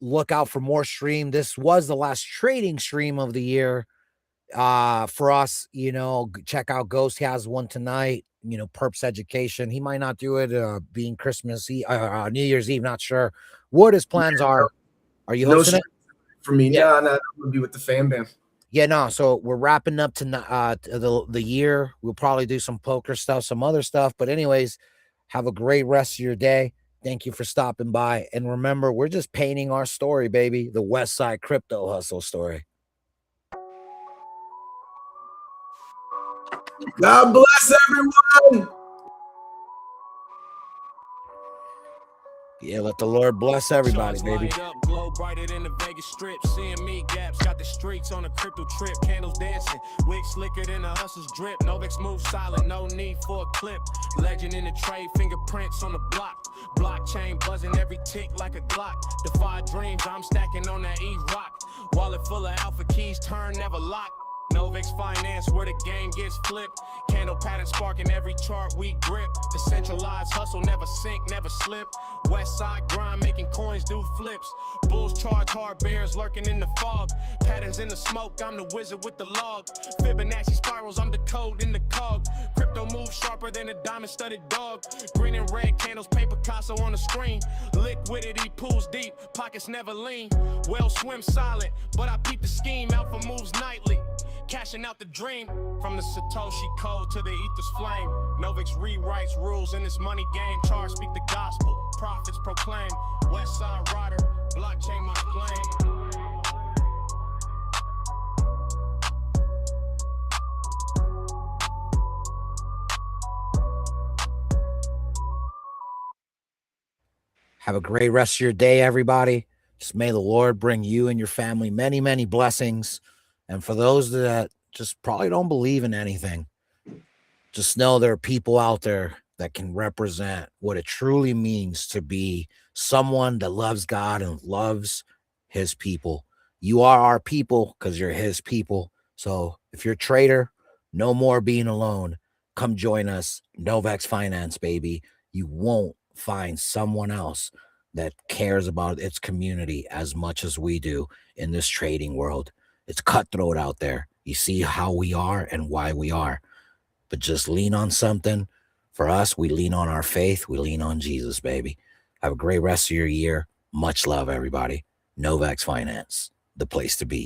Look out for more stream. This was the last trading stream of the year. For us, you know, check out Ghost. He has one tonight. You know, Perps Education. He might not do it being Christmas Eve, New Year's Eve. Not sure what his plans are. Are you hosting it? For me, Yeah. no, that would be with the fan band. Yeah, no. So we're wrapping up to the year. We'll probably do some poker stuff, some other stuff. But anyways, have a great rest of your day. Thank you for stopping by. And remember, we're just painting our story, baby. The West Side crypto hustle story. God bless everyone. Yeah, let the Lord bless everybody, baby. Light up, glow brighter than the Vegas Strip. Seeing me gaps, got the streets on a crypto trip. Candles dancing, wig slicker than a hustler's drip. Novex move silent, no need for a clip. Legend in the trade, fingerprints on the block. Blockchain buzzing every tick like a Glock. Defy dreams, I'm stacking on that E-Rock. Wallet full of alpha keys, turn never lock. Novex Finance, where the game gets flipped. Candle pattern sparking every chart we grip. Decentralized hustle, never sink, never slip. West side grind, making coins do flips. Bulls charge hard, bears lurking in the fog. Patterns in the smoke, I'm the wizard with the log. Fibonacci spirals, I'm the code in the cog. Crypto moves sharper than a diamond-studded dog. Green and red candles, paint Picasso on the screen. Liquidity pools deep, pockets never lean. Well swim silent, but I peep the scheme. Alpha moves nightly. Cashing out the dream. From the Satoshi code to the ether's flame. Novex rewrites rules in this money game. Charge speak the gospel, prophets proclaim. West side rider, blockchain my flame. Have a great rest of your day, everybody. Just may the Lord bring you and your family many, many blessings. And for those that just probably don't believe in anything, just know there are people out there that can represent what it truly means to be someone that loves God and loves his people. You are our people because you're his people. So if you're a trader, no more being alone. Come join us, Novex Finance, baby. You won't find someone else that cares about its community as much as we do in this trading world. It's cutthroat out there. You see how we are and why we are. But just lean on something. For us, we lean on our faith. We lean on Jesus, baby. Have a great rest of your year. Much love, everybody. Novex Finance, the place to be.